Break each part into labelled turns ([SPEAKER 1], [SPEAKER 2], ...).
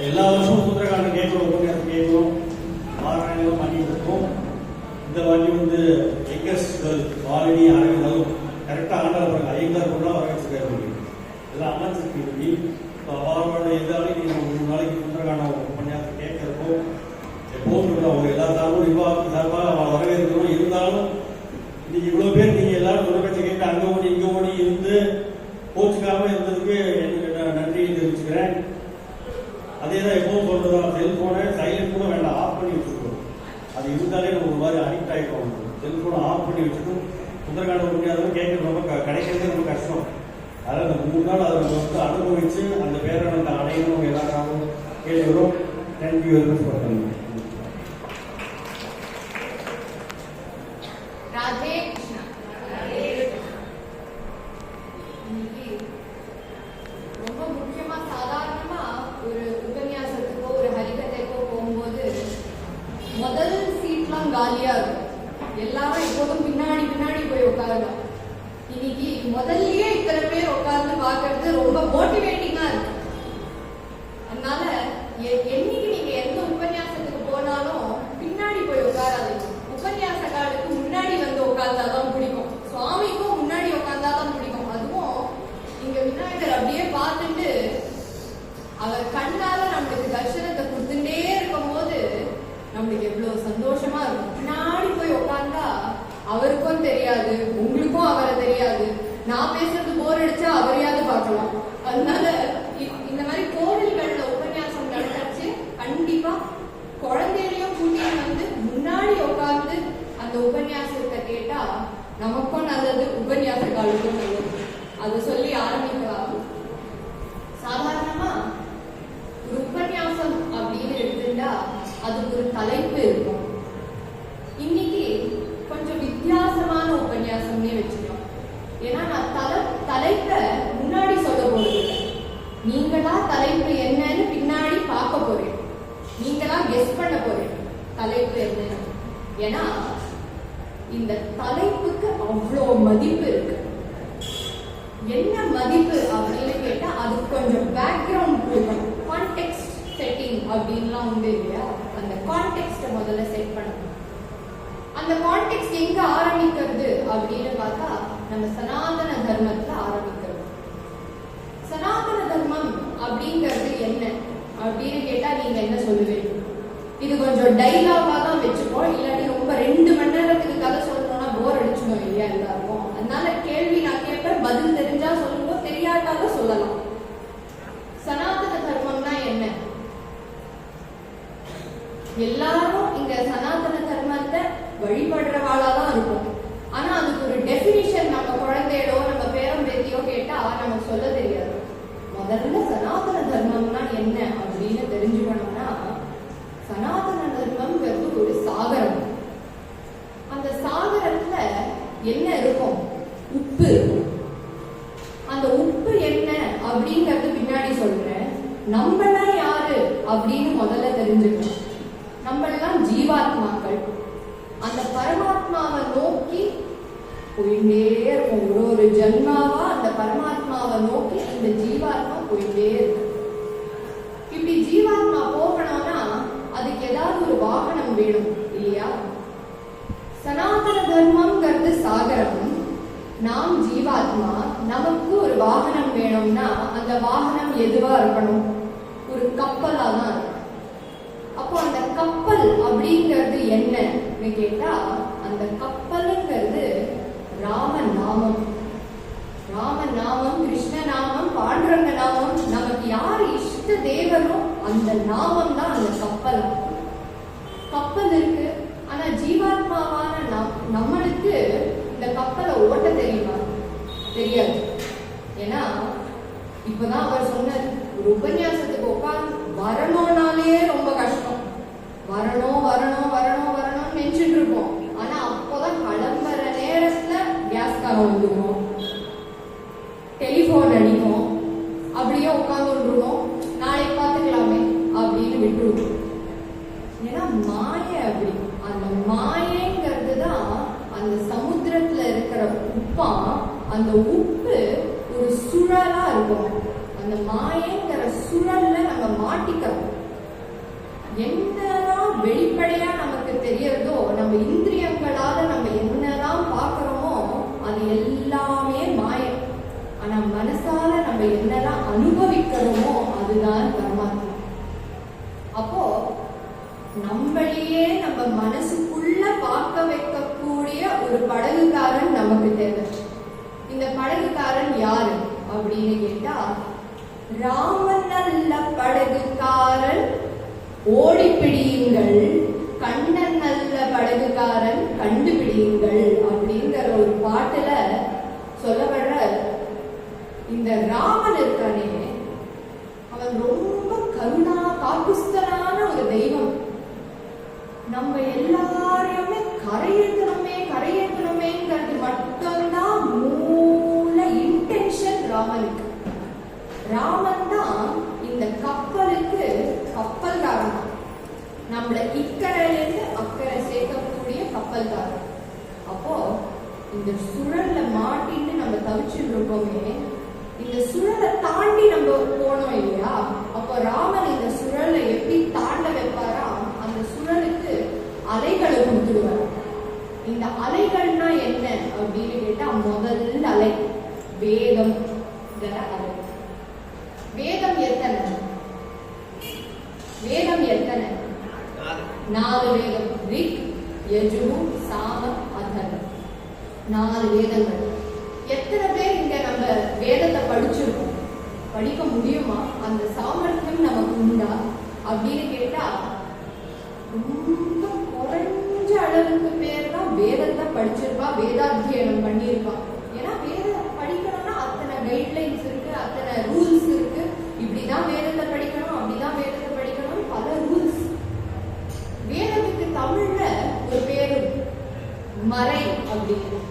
[SPEAKER 1] எல்லா வருஷமும் சுந்தரகாண்டம் கேட்கிறோம், உபன்யாசம் கேட்கிறோம், பாராயணம் பண்ணிட்டு இருக்கோம். இந்த வாட்டி வந்து யங்கஸ்ட் கேர்ள் ஆல்ரெடி ஆரம்பித்தாலும் கரெக்டாக ஆண்டாள் பாருங்க, ஐயங்கார் கூட வர வச்சுருக்காரு. எல்லாம் அமைச்சிருக்கு. இப்போ அவரோட இதாலே நீங்கள் 3 நாளைக்கு சுந்தரகாண்டம் உபன்யாசம் கேட்கிறப்போ எப்போதும் அவங்க எல்லா சார்பும் நிர்வாகத்தின் சார்பாக அவளை வரவேற்கிறோம். இருந்தாலும் இன்னைக்கு இவ்வளோ பேர் நீங்கள் எல்லாரும் சொல்ல பேச்சை கேட்டு அங்கே ஓடி இங்கே ஓடி இருந்து கோச்சுக்காம இருந்ததுக்கு எனக்கு நன்றியை தெரிவிச்சுக்கிறேன். அதே தான் எப்பவும் சொல்றதா, செல்போனை சைலண்ட் கூட வேண்டாம், ஆஃப் பண்ணி வச்சுருக்கோம். அது இருந்தாலே நம்ம ஒரு மாதிரி அடிக்ட் ஆகிட்டோம். செல்போனை ஆஃப் பண்ணி வச்சுட்டு சுந்தரகாண்டம் முடியாதவங்க கேட்கறது ரொம்ப கிடைக்கிறதே ரொம்ப கஷ்டம். அதனால் அந்த 3 நாள் அதை நம்ம வந்து அனுபவிச்சு அந்த பேரை அடையணும் எல்லாரும் கேட்கிறோம். Thank you very much for coming.
[SPEAKER 2] காலியா இருக்கும். எல்லாரும் எப்போதும் பின்னாடி பின்னாடி போய் உட்காரலாம். இன்னைக்கு முதல்லயே இத்தனை பேர் உட்கார்ந்து பாக்குறது ரொம்ப மோட்டிவேட்டிங்கா இருக்கு. அதனால என்னைக்கு நீங்க எந்த உபன்யாசத்துக்கு போனாலும் பின்னாடி போய் உட்காராதீங்க. உபன்யாசக்காருக்கு முன்னாடி வந்து உட்கார்ந்தாதான் பிடிக்கும். சுவாமிக்கும் முன்னாடி உட்கார்ந்தாதான் பிடிக்கும். அதுவும் இங்க விநாயகர் அப்படியே பார்த்துட்டு அவர் கண்ணால நம்மளுக்கு தர்சனத்தை கொடுத்துட்டே இருக்கும் போது நம்மளுக்கு எவ்வளவு சந்தோஷமா இருக்கும். பின்னாடி போய் உட்கார்ந்தா அவருக்கும் தெரியாது, உங்களுக்கும் அவரை தெரியாது. நான் பேசுறது போர் அடிச்சா அவரையாவது பார்க்கலாம். அதனால இந்த மாதிரி கோவில்கள்ல உபன்யாசம் நடந்துச்சு, கண்டிப்பா குழந்தைகளையும் கூட்டிட்டு வந்து முன்னாடி உட்கார்ந்து அந்த உபன்யாசத்தை கேட்டா நமக்கும் நல்லது, உபன்யாச காலுக்கும் நல்லது. அது சொல்லி ஆரம்பிக்கலாம். சாதாரணமா ஒரு உபன்யாசம் அப்படின்னு எடுத்துட்டா அதுக்கு ஒரு தலைப்பு இருக்கும். இன்னைக்கு கொஞ்சம் வித்தியாசமான உபன்யாசம்னே வச்சுக்கலாம். ஏன்னா நான் தலைப்பை முன்னாடி சொல்ல போறது இல்லை. நீங்களா தலைப்பு என்னன்னு பின்னாடி பார்க்க போறேன். நீங்களா கெஸ் பண்ண போறேன் தலைப்பு என்னன்னு. ஏன்னா இந்த தலைப்புக்கு அவ்வளோ மதிப்பு இருக்கு. என்ன மதிப்பு அப்படின்னு கேட்டா அதுக்கு கொஞ்சம் பேக்ரவுண்ட் கொடுக்கணும். கான்டெக்ஸ்ட் செட்டிங் அப்படின்லாம் உண்டு இல்லையா? அந்த கான்டெக்ஸ்ட முதல்ல செட் பண்ணணும். அந்த கான்டெக்ஸ்ட் எங்க ஆரம்பிக்கிறது அப்படின்னு பார்த்தா நம்ம சனாதன தர்மத்துல ஆரம்பிக்கிறது. சனாதன தர்மம் அப்படிங்கிறது என்ன அப்படின்னு கேட்டா நீங்க என்ன சொல்லுவீங்க? இது கொஞ்சம் டைலாகா தான் வச்சுப்போம். இல்லாட்டி ரொம்ப 2 மணி நேரத்துக்கு கதை சொல்லணும்னா போர் அடிச்சிடும் இல்லையா எல்லாருக்கும். அதனால கேள்வி நான் கேட்பேன், பதில் தெரிஞ்சா சொல்லுங்க, தெரியாட்டாலும் சொல்லலாம். சனாதன தர்மம்னா என்ன? எல்லாரும் இங்க சனாதன தர்மத்தை வழிபடுறவாளாதான் இருக்கும். ஆனா அதுக்கு ஒரு டெபினிஷன் நம்ம குழந்தையோ நம்ம பேரம் பேத்தியோ கேட்டா நமக்கு சொல்ல தெரியாது. முதல்ல சனாதன தர்மம்னா என்ன அப்படின்னு தெரிஞ்சுக்கணும்னா, சனாதன தர்மம்ங்கிறது ஒரு சாகரம். அந்த சாகரத்துல என்ன இருக்கும்? உப்பு. அந்த உப்பு என்ன அப்படிங்கறது பின்னாடி சொல்றேன். நம்மளாம் யாரு அப்படின்னு முதல்ல தெரிஞ்சுக்கணும். நம்மளாம் ஜீவாத்மாக்கள். அந்த பரமாத்மாவை நோக்கி போயிட்டே இருக்கும். ஒரு ஜன்மாவா அந்த பரமாத்மாவை நோக்கி இந்த ஜீவாத்மா போயிட்டே இருக்கு. இப்படி ஜீவாத்மா போகணும்னா அதுக்கு ஏதாவது ஒரு வாகனம் வேணும் இல்லையா? சனாதன தர்மம்ங்கிறது சாகரம். நாம் ஜீவாத்மா, நமக்கு ஒரு வாகனம் வேணும்னா அந்த வாகனம் எதுவா இருக்கணும்? ஒரு கப்பலா தான் இருக்கணும். அப்போ அந்த கப்பல் அப்படிங்கிறது என்னன்னு கேட்டா, அந்த கப்பலுங்கிறது ராமநாமம். ராமநாமம், கிருஷ்ண நாமம், பாண்டுரங்க நாமம். நமக்கு யாரு இஷ்ட தேவனோ அந்த நாமம் தான் அந்த கப்பல். கப்பல் இருக்கு. ஆனா ஜீவாத்மாவான நம்மளுக்கு இந்த கப்பலை ஓட்ட தெரியுமா? தெரியாது. ஏன்னா இப்பதான் அவர் சொன்னார், ஒரு உபன்யாசத்துக்கு உட்கார்ந்து வரணும்னாலே ரொம்ப கஷ்டம். வரணும் வரணும் வரணும் வரணும்னு நினைச்சிட்டு இருப்போம். ஆனா அப்போதான் கிளம்புற நேரத்துல கேஸ்காரம் வந்துடும், டெலிபோன் அடிக்கும், அப்படியே உட்காந்துருவோம், நாளைக்கு பார்த்துக்கலாமே அப்படின்னு விட்டுருவோம். ஏன்னா மாய அப்படி. அந்த மாயங்கிறது தான் அந்த சமுத்திரத்துல இருக்கிற உப்பா. அந்த உப்பு ஒரு சுழலா இருக்கும். அந்த மாயங்கிற சுழல்ல நம்ம மாட்டிக்கிறோம். என்னதான் வெளிப்படையா நமக்கு தெரியறதோ, நம்ம இந்திரியங்களால நம்ம என்னதான் பார்க்கிறோமோ அது எல்லாமே மாயம். ஆனா மனசால நம்ம என்னதான் அனுபவிக்கிறோமோ அதுதான் பரமாத்மா. அப்போ நம்மளையே நம்ம மனசுக்குள்ள பார்க்க வைக்கக்கூடிய ஒரு படகுக்காரன் நமக்கு தேவை. இந்த படகுக்காரன் யாரு அப்படின்னு கேட்டா, ராமன் நல்ல படகுக்காரன் ஓடிப்பிடியுங்கள், கண்ணன் நல்ல படகுக்காரன் கண்டுபிடியுங்கள் அப்படிங்கிற ஒரு பாட்டுல சொல்லப்படுற இந்த ராமன் இருக்கானே, அவன் ரொம்ப கருணா காப்புஸ்தனான ஒரு தெய்வம். நம்ம எல்லாரையுமே கரையேற்றணுமேங்கிறது மட்டும்தான் மூல இன்டென்ஷன் ராமனுக்கு. ராமன் தான் இந்த கப்பலுக்கு கப்பல்காரன். நம்மள இக்கரையிலிருந்து அக்கறை சேர்க்கக்கூடிய கப்பல்காரன். அப்போ இந்த சுழல்ல மாட்டின்னு நம்ம தவிச்சுட்டு இருக்கோமே, இந்த சுழலை தாண்டி நம்ம போனோம் இல்லையா? அப்போ ராமன் இந்த சுழலை எப்படி தாண்ட வைப்பாரா? அந்த சுழலுக்கு அலைகளை கொடுத்துடுவார். இந்த அலைகள்னா என்ன அப்படின்னு கேட்டா, முதல் அலை வேதம். அலை வேதம் எத்தனை? வேதம் எத்தனை? 4 வேதம். ரிக், யஜு, சாம, அதர்வ. 4 வேதங்கள். எத்தனை பேர் இங்க நம்ம வேதத்தை படிச்சிருக்கோம்? படிக்க முடியுமா? அந்த சாமர்த்தியம் நமக்கு உண்டா அப்படின்னு கேட்டா, ரொம்ப குறைஞ்ச அளவுக்கு பேர் தான் வேதத்தை படிச்சிருப்பா, வேதாத்தியனம் பண்ணியிருப்பா. ஏன்னா வேதத்தை படிக்கணும்னா அத்தனை கைட்லைன்ஸ் இருக்கு, அத்தனை ரூல்ஸ் இருக்கு. இப்படிதான் வேதத்தை படிக்கணும், அப்படிதான் வேதத்தை படிக்கணும், பல ரூல்ஸ். வேதத்துக்கு தமிழ்ல ஒரு பேரு மறை அப்படின்னு.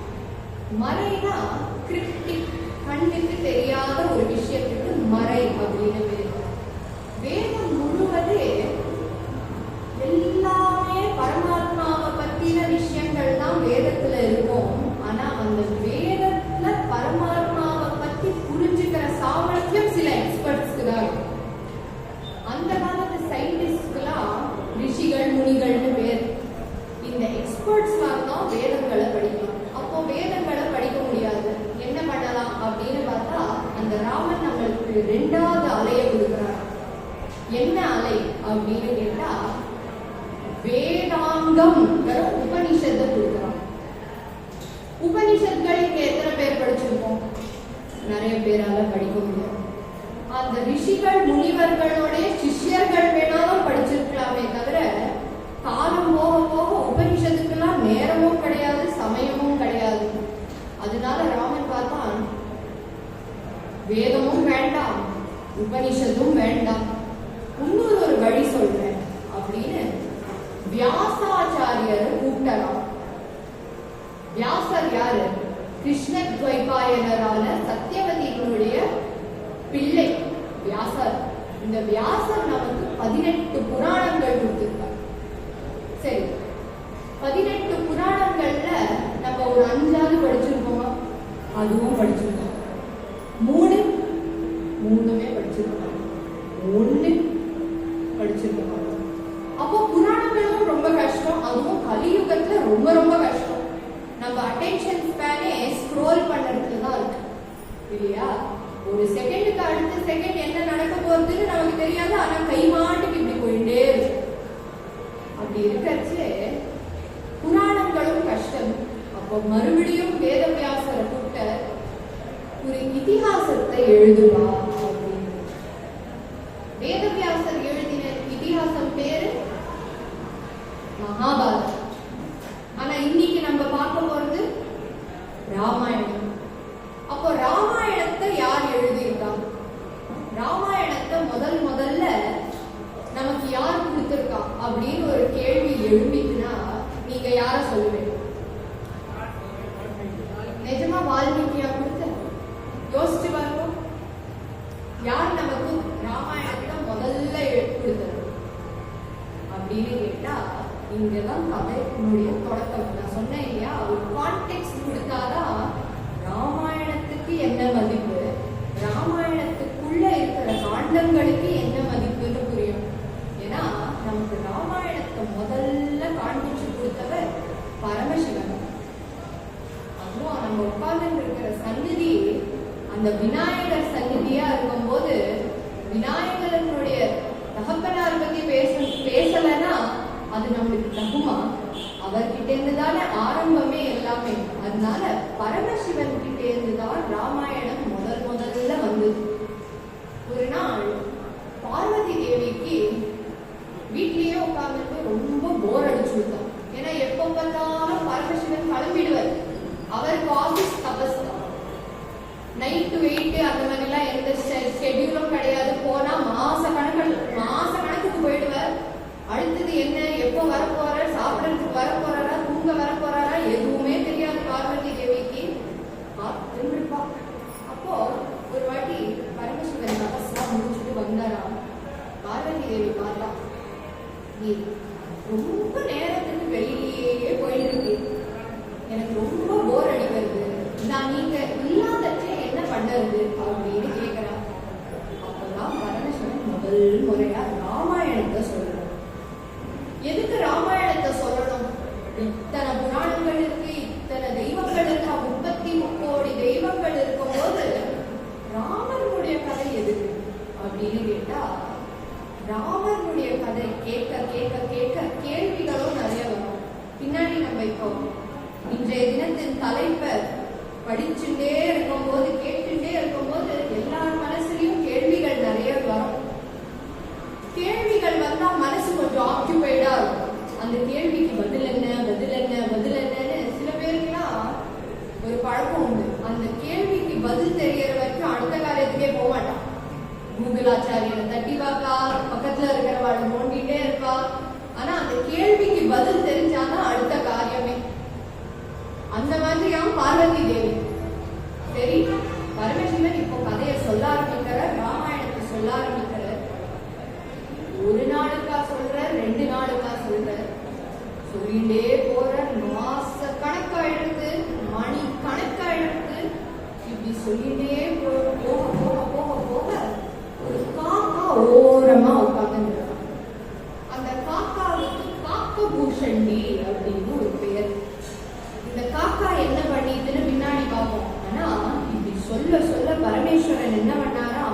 [SPEAKER 2] மறைனா கிரிப்டிக், கண்ணுக்கு தெரியாத ஒரு விஷயத்துக்கு மறை அப்படின்னு பேரு. வேதம் முழுவதே எல்லாமே பரமாத்மாவை பத்தின விஷயங்கள் தான் வேதத்துல இருக்கும். ஆனா அந்த வேதத்துல பரமாத்மாவை பத்தி புரிஞ்சுக்கிற சாமர்த்தியம் சில எக்ஸ்பர்ட்ஸ்க்கு தான் இருக்கும். அந்த காலத்து சயின்டிஸ்ட்லாம் ரிஷிகள் முனிகள்னு பேர். இந்த எக்ஸ்பர்ட்ஸ்லாம் தான் வேதங்களை படிக்கலாம். அப்போ வேதங்களை படிக்க முடியாது, என்ன பண்ணலாம் அப்படின்னு பார்த்தா, அந்த ராமன் நம்மளுக்கு 2வது அலையை கொடுக்கிறார். என்ன அலை அப்படின்னு கேட்டா, வேதாங்கம் உபனிஷத்தை கொடுக்கிறான். உபனிஷத்கள் இங்க எத்தனை பேர் படிச்சிருக்கோம்? நிறைய பேரால படிக்க முடியாது. அந்த ரிஷிகள் முனிவர்களோட சிஷ்யர்கள் வேணாலும் படிச்சிருக்கலாமே தவிர, காலம் போக போக உபனிஷத்துக்கெல்லாம் நேரமும் கிடையாது, சமயமும் கிடையாது. அதனால ராமன் பார்த்தான், வேதமும் வேண்டாம், உபனிஷத்தும் வேண்டாம், இன்னொரு ஒரு வழி சொல்றேன் அப்படின்னு வியாசாச்சாரியரை கூப்பிட்டாராம். வியாசர் யாரு? கிருஷ்ண துவைபாயனரான சத்தியவதியினுடைய பிள்ளை வியாசர். இந்த வியாசர் நமக்கு 18 புராணங்கள் கொடுத்திருக்கார். சரி, 18 புராணங்கள்ல நம்ம ஒரு 5ஆவது படிச்சிருக்கோமா? அதுவும் படிச்சிருக்கோம். 3மே படிச்சிருக்கோம். 1 படிச்சிருக்கோம். அப்போ புராணங்களும் ரொம்ப கஷ்டம், அதுவும் கலியுகத்துல ரொம்ப ரொம்ப கஷ்டம். நம்ம அட்டென்ஷன் ஸ்பேனே ஸ்க்ரோல் பண்றதுல தான் இருக்கு இல்லையா? ஒரு செகண்டுக்கு அடுத்த செகண்ட் என்ன நடக்க போறதுன்னு நமக்கு தெரியாது, ஆனா கை மாட்டுக்கு இப்படி போயிட்டே இருக்கு. அப்படி இருக்கச்சு புராணங்களும் கஷ்டம். அப்போ மறுபடியும் வேதவியாசரை கூட்ட ஒரு இதிகாசத்தை எழுதுவா அப்படின்னு. வேதவியாசர் எழுதின இதிகாசம் பேரு மகாபாரதம். ஆனா இன்னைக்கு நம்ம பார்க்க போறது ராமாயணம். அப்போ ராமாயணத்தை யார் எழுதியிருக்காங்க? ராமாயணத்தை முதல்ல நமக்கு யார் கொடுத்திருக்கா அப்படின்னு ஒரு கேள்வி எழுப்பிட்டுனா நீங்க யார சொல்லுவீங்க? நிஜமா வால்மீகியா கொடுத்த? யோசிச்சு பாருங்க, யார் நமக்கு ராமாயணத்தை முதல்ல கொடுத்தது அப்படின்னு கேட்டா இங்கதான் கதையினுடைய தொடக்கம். நான் சொன்னேன் இல்லையா, ஒரு கான்டெக்ஸ்ட் கொடுத்தாதான் ராமாயணத்துக்கு என்ன மதிப்பு, ராமாயணத்துக்குள்ள இருக்கிற காண்டங்களுக்கு என்ன மதிப்புன்னு புரியும். ஏன்னா நமக்கு ராமாயணத்தை முதல்ல காண்பிச்சு கொடுத்தவர் பரமசிவன். அதுவும் நம்ம உட்கார்ந்து இருக்கிற சந்நிதி அந்த விநாயகர் சந்நிதியா இருக்கும்போது விநாயகரனுடைய தகப்பனார் பத்தி பேசலன்னா அது நம்மளுக்கு தகுமா? அவர்கிட்ட இருந்துதானே ஆரம்பமே எல்லாமே. அதனால பரமசிவன் கிட்ட இருந்துதான் ராமாயணம் முதல்ல வந்தது. ஒரு நாள் பார்வதி தேவிக்கு வீட்லயே உட்கார்ந்து ரொம்ப போர் அடிச்சு விட்டான். ஏன்னா எப்ப பார்த்தாலும் பரமசிவன் கிளம்பிடுவார். அவருக்கு ஆபீஸ் தபஸ் நைட் டு 8 அந்த மாதிரி எல்லாம் எந்த ஷெட்யூலும் கிடையாது. போனா மாச கணக்குக்கு போயிடுவார். அடுத்தது என்ன, எப்போ வரப்போறாரு, சாப்பிடறதுக்கு வரப்போறாரா, தூங்க வரப்போறாரா, எதுவுமே தெரியாது பார்வதி தேவிக்கு. இருப்பா. அப்போ ஒரு வாட்டி பரமசிவன் தபஸ்லாம் முடிச்சுட்டு வந்தாராம். பார்வதி தேவி பார்த்தா, நீ ரொம்ப நேரத்துக்கு வெளியிலேயே போயிருக்கு, எனக்கு ரொம்ப போர் அடிக்கிறது, நான் நீங்க இல்லாதச்சே என்ன பண்றது அப்படின்னு கேட்கிறா. அப்பதான் பரமசிவன் முதல் முறையா ராமாயணத்தை சொல்றார். எதுக்கு ராமாயணத்தை சொல்லணும்? இத்தனை புராணங்கள் இருக்கு, இத்தனை தெய்வங்கள் இருக்கு, 33 கோடி தெய்வங்கள் இருக்கும் போது ராமனுடைய கதை எதுக்கு அப்படின்னு கேட்டா, ராமனுடைய கதை கேட்க கேட்க கேட்க கேள்விகளும் நிறைய வரும். பின்னாடி நம்ம இப்போ இன்றைய தினத்தின் தலைப்பை படிச்சுட்டே இருக்கும்போது கேட்டுட்டே இருக்கும்போது எல்லார் மனசுலயும் கேள்விகள் நிறைய வரும். கேள்விகள் வந்தா மனசு கொஞ்சம் ஆக்குபைடா இருக்கும். அந்த கேள்விக்கு பதில் என்னன்னு சில பேருக்குலாம் ஒரு பழக்கம் உண்டு. அந்த கேள்விக்கு பதில் தெரியற வரைக்கும் அடுத்த காரியத்துக்கே போக மாட்டான். கூகுள் ஆச்சாரியனை தட்டி பார்ப்பா, பக்கத்துல இருக்கிறவாள் நோண்டிட்டே இருப்பா. ஆனா அந்த கேள்விக்கு பதில் தெரிஞ்சாதான் அடுத்த காரியமே. அந்த மாதிரியாம் பார்வதி தேவி. சரி, பரமசிவன் இப்போ கதையை சொல்ல ஆரம்பிக்கிறார், ராமாயணத்தை சொல்ல ஆரம்பிக்கிறார். ஒரு நாளுக்கா சொல்ற, 2 நாளுக்கா சொல்ற, சொல்லிட்டே போற. மாச கணக்கா எடுத்து, மணி கணக்கா எடுத்து, இப்படி சொல்லிட்டே போக போக போக போக ஒரு காக்கா ஓரமா உட்கார்ந்து. அந்த காக்காவுக்கு காக்க பூஷண்டி அப்படின்னு ஒரு பெயர். இந்த காக்கா என்ன பண்ணிட்டுன்னு பின்னாடி பார்ப்போம். ஆனா இப்படி சொல்ல சொல்ல பரமேஸ்வரன் என்ன பண்ணாரா,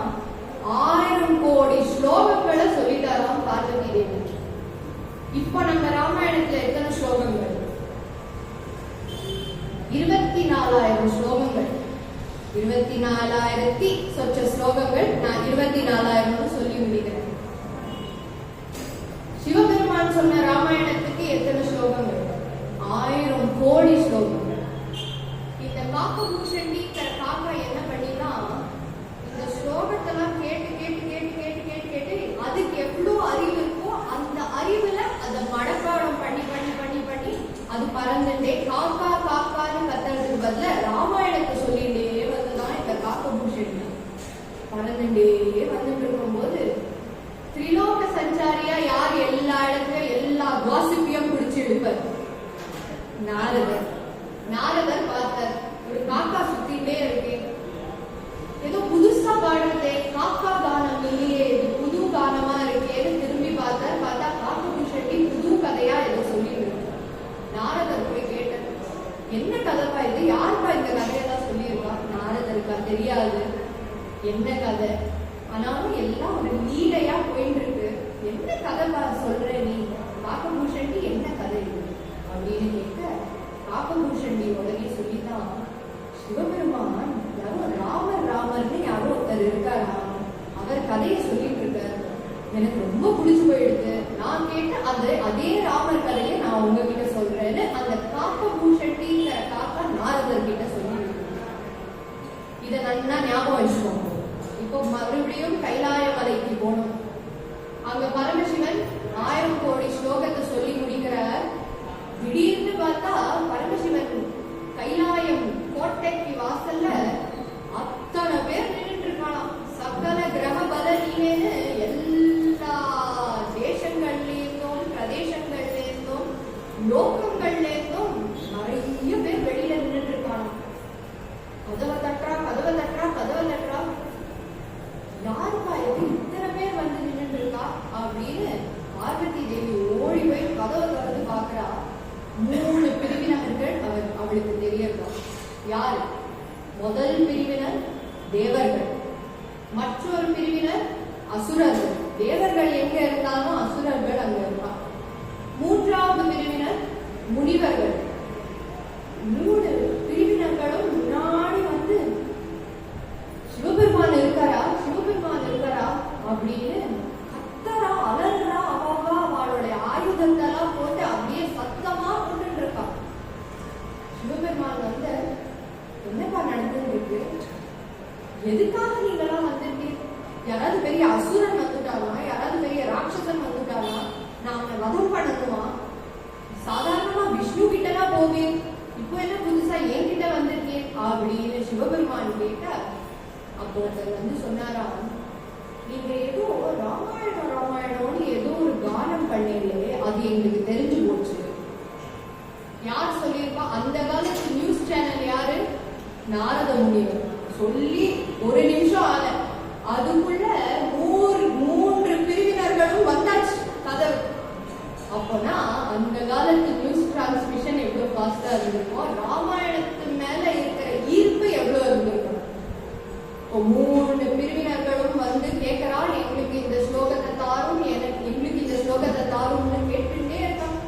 [SPEAKER 2] 1000 கோடி ஸ்லோகங்களை சொல்லிட்டாராம் பார்வதி தேவி. இப்ப நம்ம ராமாயணத்துல எத்தனை ஸ்லோகங்கள்? 24,000 ஸ்லோகங்கள். 24,000 சொச்ச ஸ்லோகங்கள். நான் 24,000 சொல்லி முடிக்கிறேன். சிவபெருமான் சொன்ன ராமாயணத்துக்கு எத்தனை ஸ்லோகங்கள்? 1000 கோடி ஸ்லோகங்கள். இந்த காக்க பூஷண்டி காக்கா என்ன பண்ணினா, இந்த ஸ்லோகத்தெல்லாம் கேட்டு கேட்டு கேட்டு கேட்டு கேட்டு கேட்டு அதுக்கு எவ்வளவு அறிவு இருக்கோ அந்த அறிவுல அதை மனப்பாடம் பண்ணி பண்ணி பண்ணி பண்ணி அது பறந்துட்டே காக்கா காக்கான்னு கத்துறதுக்கு பதில ராமாயணத்தை சொல்லிட்டே வந்துதான் இந்த காக்கபூஷன் பறந்துட்டே வந்துட்டு இருக்கும்போது திரிலோக சஞ்சாரியா யார் எல்லா இடத்துலயும் எல்லா காசிப்பையும் பிடிச்சு எடுப்பார்? நாரதர். நாரதர் பார்த்தார், ஒரு காக்கா சுத்திட்டே இருக்கு, ஏதோ புதுசா பாடுறதே, காக்கா கானம் இல்லையே, இது புது கானமா இருக்கேன்னு திரும்பி பார்த்தார். பார்த்தா காக்கபூஷணி புது கதையா ஏதோ சொல்லிட்டு இருக்கு. நாரதர் போய் கேட்டார், என்ன கதைப்பா இது, யாருப்பா இந்த கதையெல்லாம் சொல்லியிருக்கா? நாரதருக்கா தெரியாது என்ன கதை, ஆனாலும் எல்லாம் ஒரு லீலையா போயிட்டு இருக்கு, என்ன கதைப்பா சொல்ற நீ, காக்கபூஷணி என்ன கதை இது அப்படின்னு கேட்க, காக்கபூஷணி உடனே சொல்லித்தான், சிவபெருமான் யாரோ ராமர்னு யாரோ ஒருத்தர் இருக்காரா, அவர் கதையை சொல்லிட்டு இருக்காரு, எனக்கு ரொம்ப பிடிச்சு போயிடுது, நான் கேட்ட அதே ராமர் கதையை நான் உங்ககிட்ட சொல்றேன்னு அந்த காக்கபூஷணிங்கிற காக்கா நாரதர் கிட்ட சொல்லி, இதை நல்லா ஞாபகம் வச்சுக்கோங்க. இப்போ மறுபடியும் கைலாய மலைக்கு போனோம். அங்க பரமசிவன் 1000 கோடி ஸ்லோகத்தை சொல்லி முடிக்கிறார். திடீர்னு பார்த்தா பரமசிவன் கைலாயம் கோட்டைக்கு வாசல்ல அத்தனை பேர் நின்றுட்டு இருக்கலாம். சகல கிரக பலனீனு எல்லா தேசங்கள்ல இருந்தும் பிரதேசங்கள்ல இருந்தும் லோகங்கள்ல இருந்தும் நிறைய பேர் வெளியில நின்றுட்டு இருக்கலாம். கதவை தட்டுறா, யாருக்கா இது, இத்தனை பேர் வந்து நின்று இருக்கா அப்படின்னு பார்வதி தேவி ஓடி போய் கதவை திறந்து பாக்குறா. 3 பிரிவினர்கள் அவளுக்கு தெரியறா. யாரு? முதல் பிரிவினர் தேவர்கள், மற்றொரு பிரிவினர் அசுரர்கள். தேவர்கள் எங்க இருந்தாலும் அசுரர்கள் அங்க இருக்கா. 3வது பிரிவினர் முனிவர்கள். 3 பிரிவினர்களும் முன்னாடி வந்து சிவபெருமான் இருக்காரா அப்படின்னு கத்தரா, அலறா, அவளுடைய ஆயுதத்தெல்லாம் போட்டு அப்படியே சத்தமா கொண்டு இருக்கா. சிவபெருமான் வந்து, என்னப்பா நடந்துட்டு இருக்கு, எதுக்காக நீங்கெல்லாம் வந்திருக்கீங்க, யாராவது பெரிய அசுரன் வந்துட்டானா, யாராவது பெரிய ராட்சசன் வந்துட்டானா, நான் அவனை வதம் பண்ணணுமா, சாதாரணமா விஷ்ணு கிட்டலாம் போவேன், இப்போ என்ன புதுசா என்கிட்ட வந்திருக்கேன் அப்படின்னு சிவபெருமான் கேட்ட, அப்போ ஒருத்தர் வந்து சொன்னாரா, நீங்க ஏதோ ராமாயணம்னு ஏதோ ஒரு கானம் பண்ணீங்களே, அது எங்களுக்கு தெரிஞ்சு போச்சு. யார் சொல்லியிருப்பா? அந்த காலத்து நியூஸ் சேனல் யாரு? நாரத முனிவர் சொல்லி 1 நிமிஷம் ஆன, அதுக்குள்ள 3 பிரிவினர்களும் வந்தாச்சு கதவு. அப்போனா அந்த காலத்து நியூஸ் டிரான்ஸ்மிஷன் எவ்வளவு ஃபாஸ்டா இருந்திருக்கும், ராமாயணத்து மேல இருக்கிற ஈர்ப்பு எவ்வளவு இருந்திருக்கும். 3 பிரிவினர்களும் வந்து கேட்கிறாள், எங்களுக்கு இந்த ஸ்லோகத்தை தாரும், எங்களுக்கு இந்த ஸ்லோகத்தை தாரும்னு கேட்டுட்டே இருக்கான்.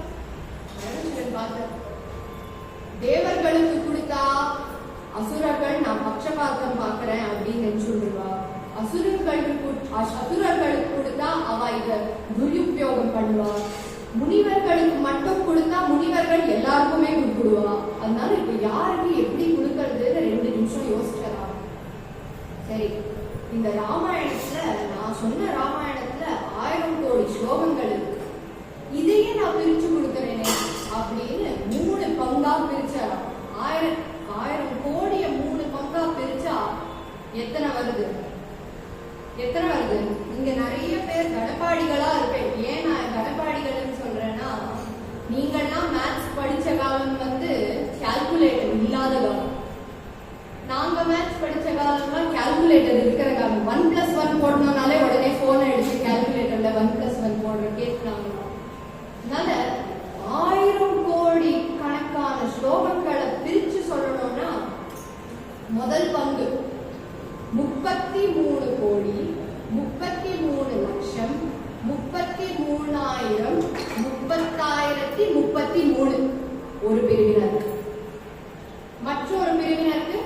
[SPEAKER 2] தேவர்களுக்கு கொடுத்தா அசுரர்கள் நான் பட்சபாத்தம் பாக்குறேன் அப்படின்னு சொல்லுவா. அசுரர்களுக்கு கொடுத்தா அவ இத துருபயோகம் பண்ணுவா. முனிவர்களுக்கு மட்டும் கொடுத்தா முனிவர்கள் எல்லாருக்குமே கொடுத்துடுவா. அதனால இப்ப யாருக்கு எப்படி கொடுக்கறதுன்னு 2 நிமிஷம் யோசிச்சலாம். சரி, இந்த ராமாயணத்துல நான் சொன்ன ராமாயணத்துல 1000 கோடி ஸ்லோகங்கள் இருக்கு, இதையே நான் பிரிச்சு கொடுக்கறேனே அப்படின்னு 3 பங்கா பிரிச்சா, 1000 கோடிய 3 பங்கா பிரிச்சா எத்தனை வருது? இங்க நிறைய பேர் கணப்பாடிகளா இருப்பேன். ஏன் நான் கணப்பாடிகள்னு சொல்றேன்னா, நீங்கள்லாம் மேத்ஸ் படிச்ச காலம் வந்து கால்குலேட்டர் இல்லாத காலம். நாங்க மேத்ஸ் படிச்ச காலம்லாம் கால்குலேட்டர் இருக்கிற காலம். 1+1 போடணும்னாலே உடனே போனை எடுத்து கால்குலேட்டர்ல 1+1 போடுற கேட்கலாம். அதனால 1000 கோடி கணக்கான ஸ்லோகங்களை பிரிச்சு சொல்லணும்னா முதல் பங்கு 33 கோடி 33 லட்சம் 33,000 30,033 ஒரு பிரிவினர். மற்றொரு பிரிவினருக்கு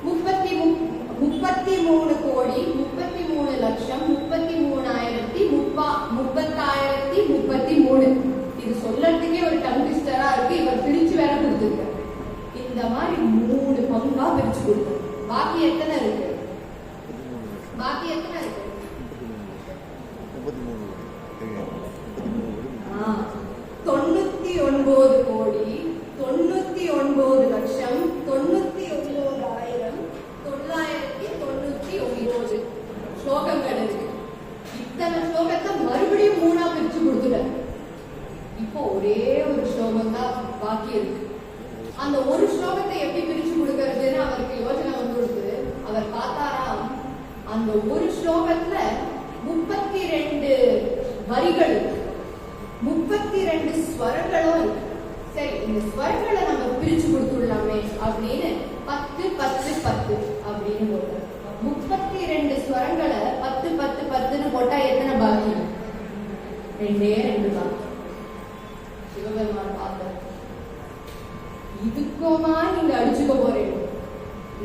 [SPEAKER 2] 33 கோடி 33 லட்சம் 33,030,33. இது சொல்லறதுக்கே ஒரு டங்கிஸ்டரா இருக்கு. இவர் பிரிச்சு வேற கொடுத்துருக்க. இந்த மாதிரி 3 பங்கா பிரிச்சு கொடுத்து பாக்கி எத்தனை இருக்கு? 99 கோடி 99 லட்சம் 99 ஸ்லோகத்துல 32 வரிகள், 32 ஸ்வரங்களும் இருக்கு. சரி, இந்த ஸ்வரங்களை நம்ம பிரிச்சு கொடுத்துடலாமே அப்படின்னு 10 10 10 அப்படின்னு போட்டோம். 32 ஸ்வரங்களை 10 10 10ன்னு போட்டா எத்தனை பாக்கி? 2 பாக்கி. சிவபெருமான் பார்த்தார், இதுக்குமா நீங்க அடிச்சுக்க போறீங்க?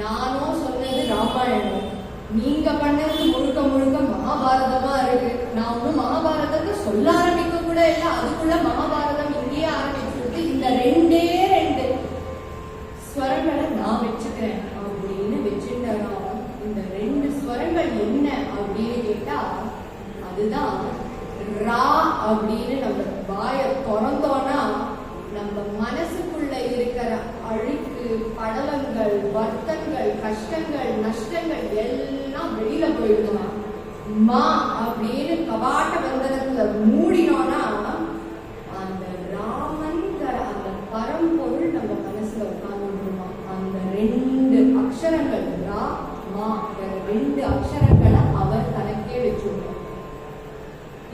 [SPEAKER 2] நானும் சொன்னது ராமாயணம், நீங்க பண்ணது முழுக்க முழுக்க மகாபாரதமா இருக்கு. நான் ஒன்னும் மகாபாரதத்தை சொல்ல ஆரம்பிக்க கூட இல்லை, அதுக்குள்ள மகாபாரதம் இங்கேயே ஆரம்பிச்சிருக்கு. இந்த 2 ஸ்வரங்களை நான் வச்சுக்கிறேன் அப்படின்னு வச்சுட்டாரா. இந்த 2 ஸ்வரங்கள் என்ன அப்படின்னு கேட்டா, அதுதான் ரா அப்படின்னு நம்ம வாய திறந்தோம்னா நம்ம மனசுக்குள்ள இருக்கிற அழுக்கு, படலங்கள், வருத்தங்கள், கஷ்டங்கள், நஷ்டங்கள் எல்லாம் வெளியில போயிடுமா. மா அப்படின்னு கபாட்ட பந்தனத்துல மூடினோம்னா அந்த ராமன்கிற அந்த பரம்பொருள் நம்ம மனசுல உட்கார்ந்துருமா. அந்த 2 அக்ஷரங்கள் ரா மா 2 அக்ஷரங்களை அவர் தனக்கே வச்சுருவார்.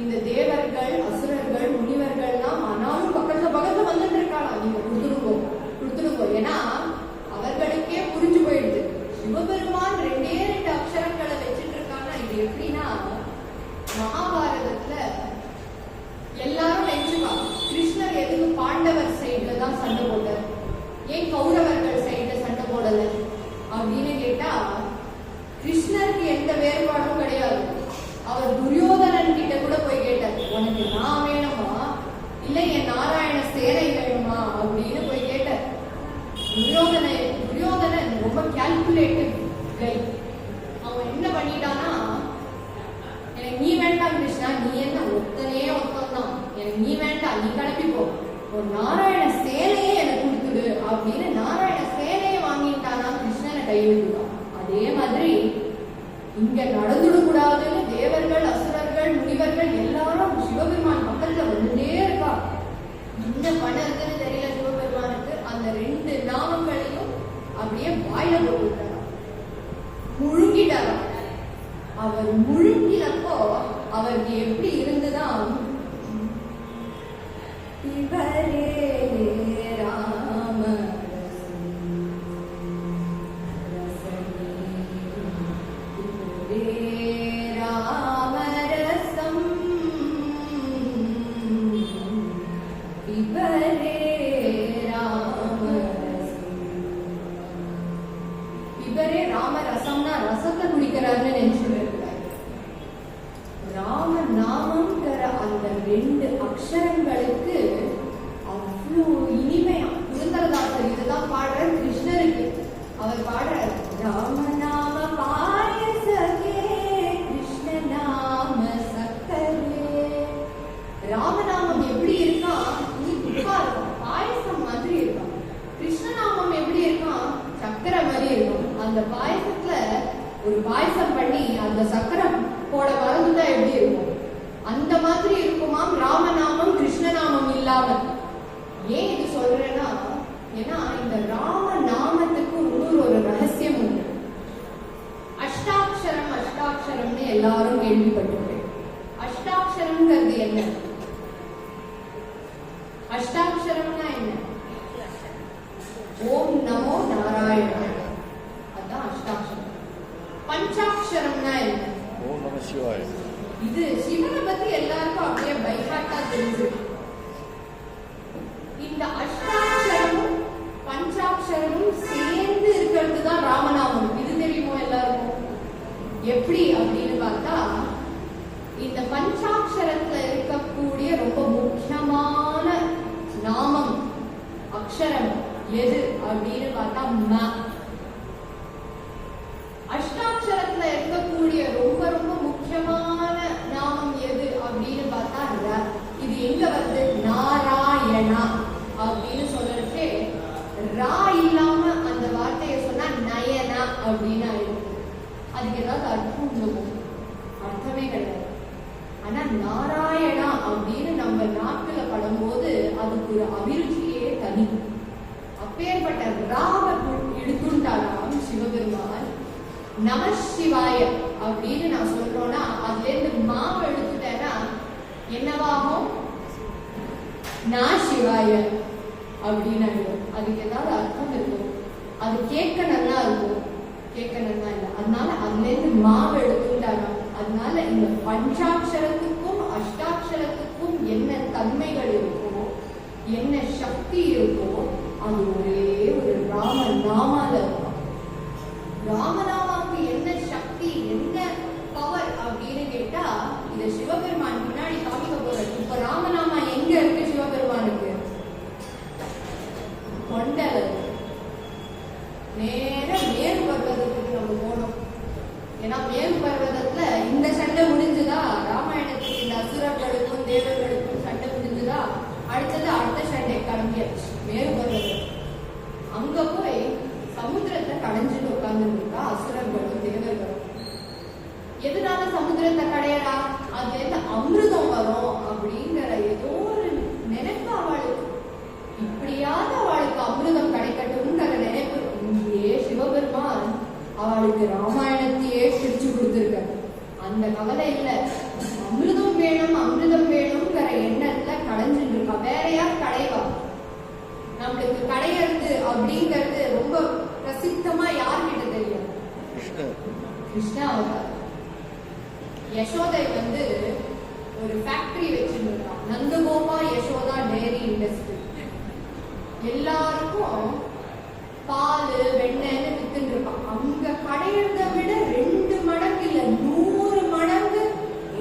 [SPEAKER 2] இந்த தேவர்கள், அசுரர்கள், முனிவர்கள்லாம் ஆனாலும் பக்கத்துல வந்துட்டு இருக்காங்க. நீங்க கொடுத்துருங்கோ. ஏன்னா அவர்களுக்கே புரிஞ்சு போயிடுது, சிவபெருமான் 2 அக்ஷரங்களை வச்சுட்டு இருக்காங்க. இது எப்படின்னா, மகாபாரதத்துல எல்லாரும் நினைச்சுப்பா, கிருஷ்ணர் எதுக்கு பாண்டவர் சைட்ல தான் சண்டை போட்டார், ஏன் கௌரவர்கள் சைட்ல சண்டை போடல அப்படின்னு கேட்டா, கிருஷ்ணருக்கு எந்த வேறுபாடும் கிடையாது. அவர் துரியோதனன் கிட்ட கூட போய் கேட்டார், உனக்கு நான் வேணுமா இல்ல என் நாராயண சேனை வேணுமா அப்படின்னு போய் கேட்டார். துரியோதனன் ரொம்ப கால்குலேட்டிவ் கை. அவன் என்ன பண்ணிட்டானா, எனக்கு நீ வேண்டாம் கிருஷ்ணா, நீ என்ன ஒத்ததான், எனக்கு நீ வேண்டாம், நீ கிளம்பிப்போ, ஒரு நாராயண சேனையே எனக்கு கொடுத்துடு அப்படின்னு நாராயண சேனையை வாங்கிட்டானா கிருஷ்ணனை கைவிட்டுட்டான். அதே மாதிரி இங்க நடந்துடக்கூடாதுன்னு தேவர்கள், அசுரர்கள், முனிவர்கள் எல்லாரும் சிவபெருமான் பக்கத்துல வந்துட்டே இருக்கா. என்ன பண்ணதுன்னு தெரியல சிவபெருமானுக்கு. அந்த 2 நாமங்களையும் அப்படியே வாயில போட்டுட்டாராம், முழுங்கிட்டாராம். அவர் முழுங்கினப்போ அவருக்கு எப்படி இருந்துதான், இவரே ராம ராமரசம்னா ரசத்தை குடிக்கிறாருன்னு நினைச்சுட்டு இருக்கிறார். ராம நாமம்ங்கிற அந்த 2 அக்ஷரங்களுக்கு அவ்வளோ இனிமையா. புரந்தரதாசர் இதுதான் பாடுறார் கிருஷ்ணருக்கு. அவர் பாடுறார், ராமநாம பாயசகே கிருஷ்ண நாம சக்கரே. ராமநாமம் எப்படி இருக்கா, இனிப்பா இருக்கும், பாயசம் மாதிரி இருக்கும். கிருஷ்ணநாமம் எப்படி இருக்கும், சக்கரை மாதிரி இருக்கும். அந்த பாயசத்துல ஒரு பாயசம் பண்ணி அந்த சக்கரை போட மறந்துட்டா எப்படி இருக்கும், அந்த மாதிரி இருக்குமாம் ராமநாமம் கிருஷ்ணநாமம் இல்லாம. ஏன் இது சொல்றேன்னா, ஏன்னா இந்த ராமநாமத்துக்கு இன்னொரு ஒரு ரகசியம் உண்டு. அஷ்டாட்சரம்னு எல்லாரும் கேள்விப்பட்டிருக்கேன். அஷ்டாட்சரம்ங்கிறது என்ன? அஷ்டாட்சரம்னா என்ன? ஓம் நமோ நாராயண, அதான் அஷ்டாட்சரம். பஞ்சாட்சரம்னா என்ன?
[SPEAKER 3] ஓம் நம சிவாய.
[SPEAKER 2] இது சிவனை பத்தி எல்லாருக்கும் அப்படியே பைஹார்ட்டா தெரிஞ்சு. இந்த அஷ்டாட்சரமும் பஞ்சாட்சரமும் சேர்ந்து இருக்கிறது தான் ராமநாமம். இது தெரியுமோ எல்லாருக்கும்? எப்படி அப்படின்னு பார்த்தா, இந்த பஞ்சாட்சரத்துல இருக்கக்கூடிய ரொம்ப முக்கியமான நாமம் அக்ஷரம் எது அப்படின்னு பார்த்தா ம. அஷ்டாட்சரத்துல இருக்கக்கூடிய ரொம்ப ரொம்ப முக்கியமான நாமம் எது அப்படின்னு பார்த்தா ர. இது எங்க வருது? நாராயணா அப்படின்னு சொல்றதுக்கு ரா இல்லாம அந்த வார்த்தையை சொன்னா நயனா அப்படின்னு ஆயிடுது. அதுக்கு ஏதாவது அர்த்தம் உண்டு? அர்த்தமே கிடையாது. ஆனா நாராயணா அப்படின்னு நம்ம நாட்டுல படும்போது அதுக்கு ஒரு அபிருச்சியே தனி. அப்பேற்பட்ட ராவ எடுத்துட்டாராம் சிவபெருமான். நம சிவாய அப்படின்னு நான் சொல்றோம்னா அதுல இருந்து மாவு எடுத்துட்டேன்னா என்னவாகும்? நான் சிவாய அப்படின்னு அதுக்கு ஏதாவது அர்த்தம் இருக்கும். அது கேட்க நல்லா இருக்கும், கேட்க நல்லா இல்லை. அதனால அதுல இருந்து மாவு எடுத்துட்டாங்க. அதனால இந்த பஞ்சாட்சரத்துக்கும் அஷ்டாட்சரத்துக்கும் என்ன தன்மைகள் இருக்கோ, என்ன சக்தி இருக்கோ, அது ஒரே ஒரு ராம நாமால இருக்கும். ராமநாமாவுக்கு என்ன சக்தி, என்ன பவர் அப்படின்னு கேட்டா இத சிவபெருமான் பின்னாடி காமிக்க போறாரு. இப்ப ராமநாமா எங்க இருக்கு? சிவபெருமானுக்கு கொண்டல நேர மேரு பர்வதத்துக்கு நம்ம போனோம். ஏன்னா மேரு பர்வதத்துல இந்த சண்டை முடிஞ்சுதா, ராமாயணத்துக்கு இந்த அசுரர்களுக்கும் தேவர்களுக்கும் சண்டை முடிஞ்சுதா, அடுத்த சண்டை கிளம்பியாச்சு மேரு பர்வதம். அங்க போய் சமுத்திரத்தை கடைஞ்சிட்டு உட்கார்ந்துருக்கா அசுரர்களும் தேவர்களும். எதனால சமுத்திரத்தை கடையறா? அதுல இருந்து அமிர்தம் வரும் அப்படிங்கிற ஏதோ ஒரு நினைப்பு அவளுக்கு. இப்படியாவது அவளுக்கு அமிர்தம் கிடைக்கட்டும்ங்கிற நினைப்பு. இங்கேயே சிவபெருமான் அவளுக்கு ராமாயணத்தையே பிரிச்சு கொடுத்திருக்க. அந்த கவலை இல்ல, அமிர்தம் வேணும் அமிர்தம் வேணும்ங்கிற எண்ணத்துல கடைஞ்சிட்டு இருக்கா. வேற யார் கடைவா? நம்மளுக்கு கடையிறது அப்படிங்கிறது ரொம்ப பிரசித்தமா யார்கிட்ட தெரியும்? கிருஷ்ணா அவதார். யசோதை ஒரு ஃபேக்டரி வச்சிருந்தா, நந்தகோபா யசோதா டேரி இண்டஸ்ட்ரி. எல்லாருக்கும் பால் வெண்ணெய்னு வித்துட்டு இருப்பான். அங்க கடையிறத விட 2 மடங்கு இல்ல 100 மடங்கு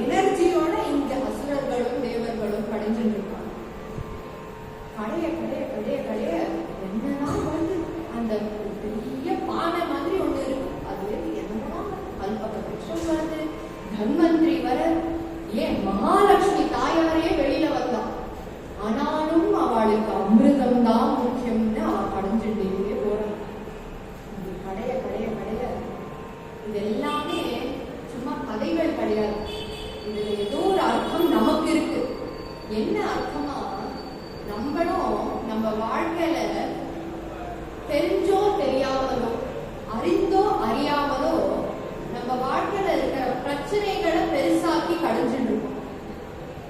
[SPEAKER 2] எனர்ஜியோட இங்க அசுரர்களும் தேவர்களும் கடைஞ்சிட்டு இருப்பாங்க. கடைய கடைய கடைய கடைய என்னதான் அந்த பெரிய பானை மாதிரி ஒண்ணு இருக்கு. அது என்னதான் கல்பக விருட்சம் வருது, தன்வந்திரி வர, ஏன் மகாலட்சுமி தாயாரே வெளியில வந்தா. ஆனாலும் அவளுக்கு அமிர்தம் தான் முக்கியம்னு அவ கடைஞ்சுட்டே போறான். கடைய கடைய கடைய. இது எல்லாமே சும்மா கதைகள் கிடையாது. இதுல ஏதோ ஒரு அர்த்தம் நமக்கு இருக்கு. என்ன அர்த்தமா, நம்மளும் நம்ம வாழ்க்கையில தெரிஞ்சோ தெரியாமலோ, அறிந்தோ அறியாமலோ நம்ம வாழ்க்கையில இருக்கிற பிரச்சனைகளை பெருசாக்கி கடைஞ்சிட்டு இருக்கோம்.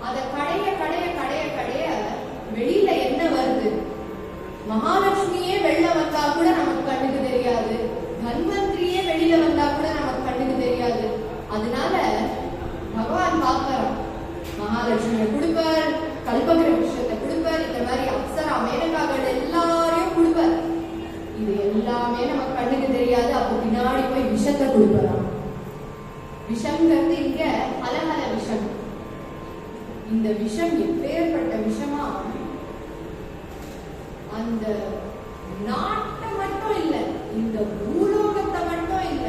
[SPEAKER 2] அதை கடைய கடைய கடைய கடைய வெளியில என்ன வருது? மகாலட்சுமியே வெளில வந்தா கூட நமக்கு கண்ணுக்கு தெரியாது, தன்வந்திரியே வெளியில வந்தா கூட நமக்கு கண்ணுக்கு தெரியாது. அதனால பகவான் பார்க்கிறான், மகாலட்சுமியை கொடுப்பார், கல்பகிர விஷயத்தை கொடுப்பார், இந்த மாதிரி அப்சரா மேனகாக்கள் எல்லாரையும் கொடுப்பார். இது எல்லாமே நமக்கு கண்ணுக்கு தெரியாது. அப்போ பின்னாடி போய் விஷத்தை கொடுப்பாராம். விஷம்ங்கிறது இங்க அலமல விஷம். இந்த விஷம் எப்பேற்பட்ட விஷமா, அந்த நாட்டை மட்டும் இல்ல, இந்த பூலோகத்தை மட்டும் இல்ல,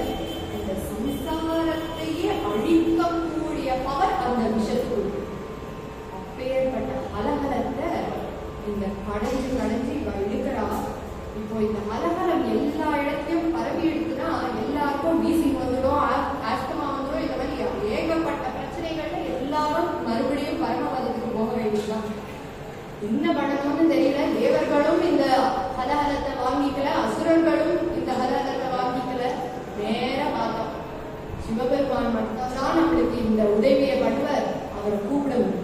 [SPEAKER 2] இந்த சம்சாரத்தையே அழிக்கக்கூடிய பவர் அந்த விஷத்துக்கு. அப்பேற்பட்ட அலகலத்தை இந்த கடைஞ்சு கடைஞ்சு இவ இழுக்கிறா. இப்போ இந்த அலகலம் எல்லா இடத்தையும் பரவி எடுத்துனா எல்லாருக்கும் வீசிங் வந்துடும், ஆஸ்தமா வந்துடும். இந்த மாதிரி ஏகப்பட்ட பிரச்சனைகள்ல எல்லாரும் மறுபடியும் பரமபதத்துக்கு போக வேண்டியதுதான். என்ன பண்ணணும்னு தெரியல. தேவர்களும் இந்த ஹலஹலத்தை வாங்கிக்கல, அசுரர்களும் இந்த ஹலஹலத்தை வாங்கிக்கல. நேர பார்த்தோம் சிவபெருமான் மட்டும்தான் நம்மளுக்கு இந்த உதவியை பண்ணுவார். அவரை கூப்பிடவும்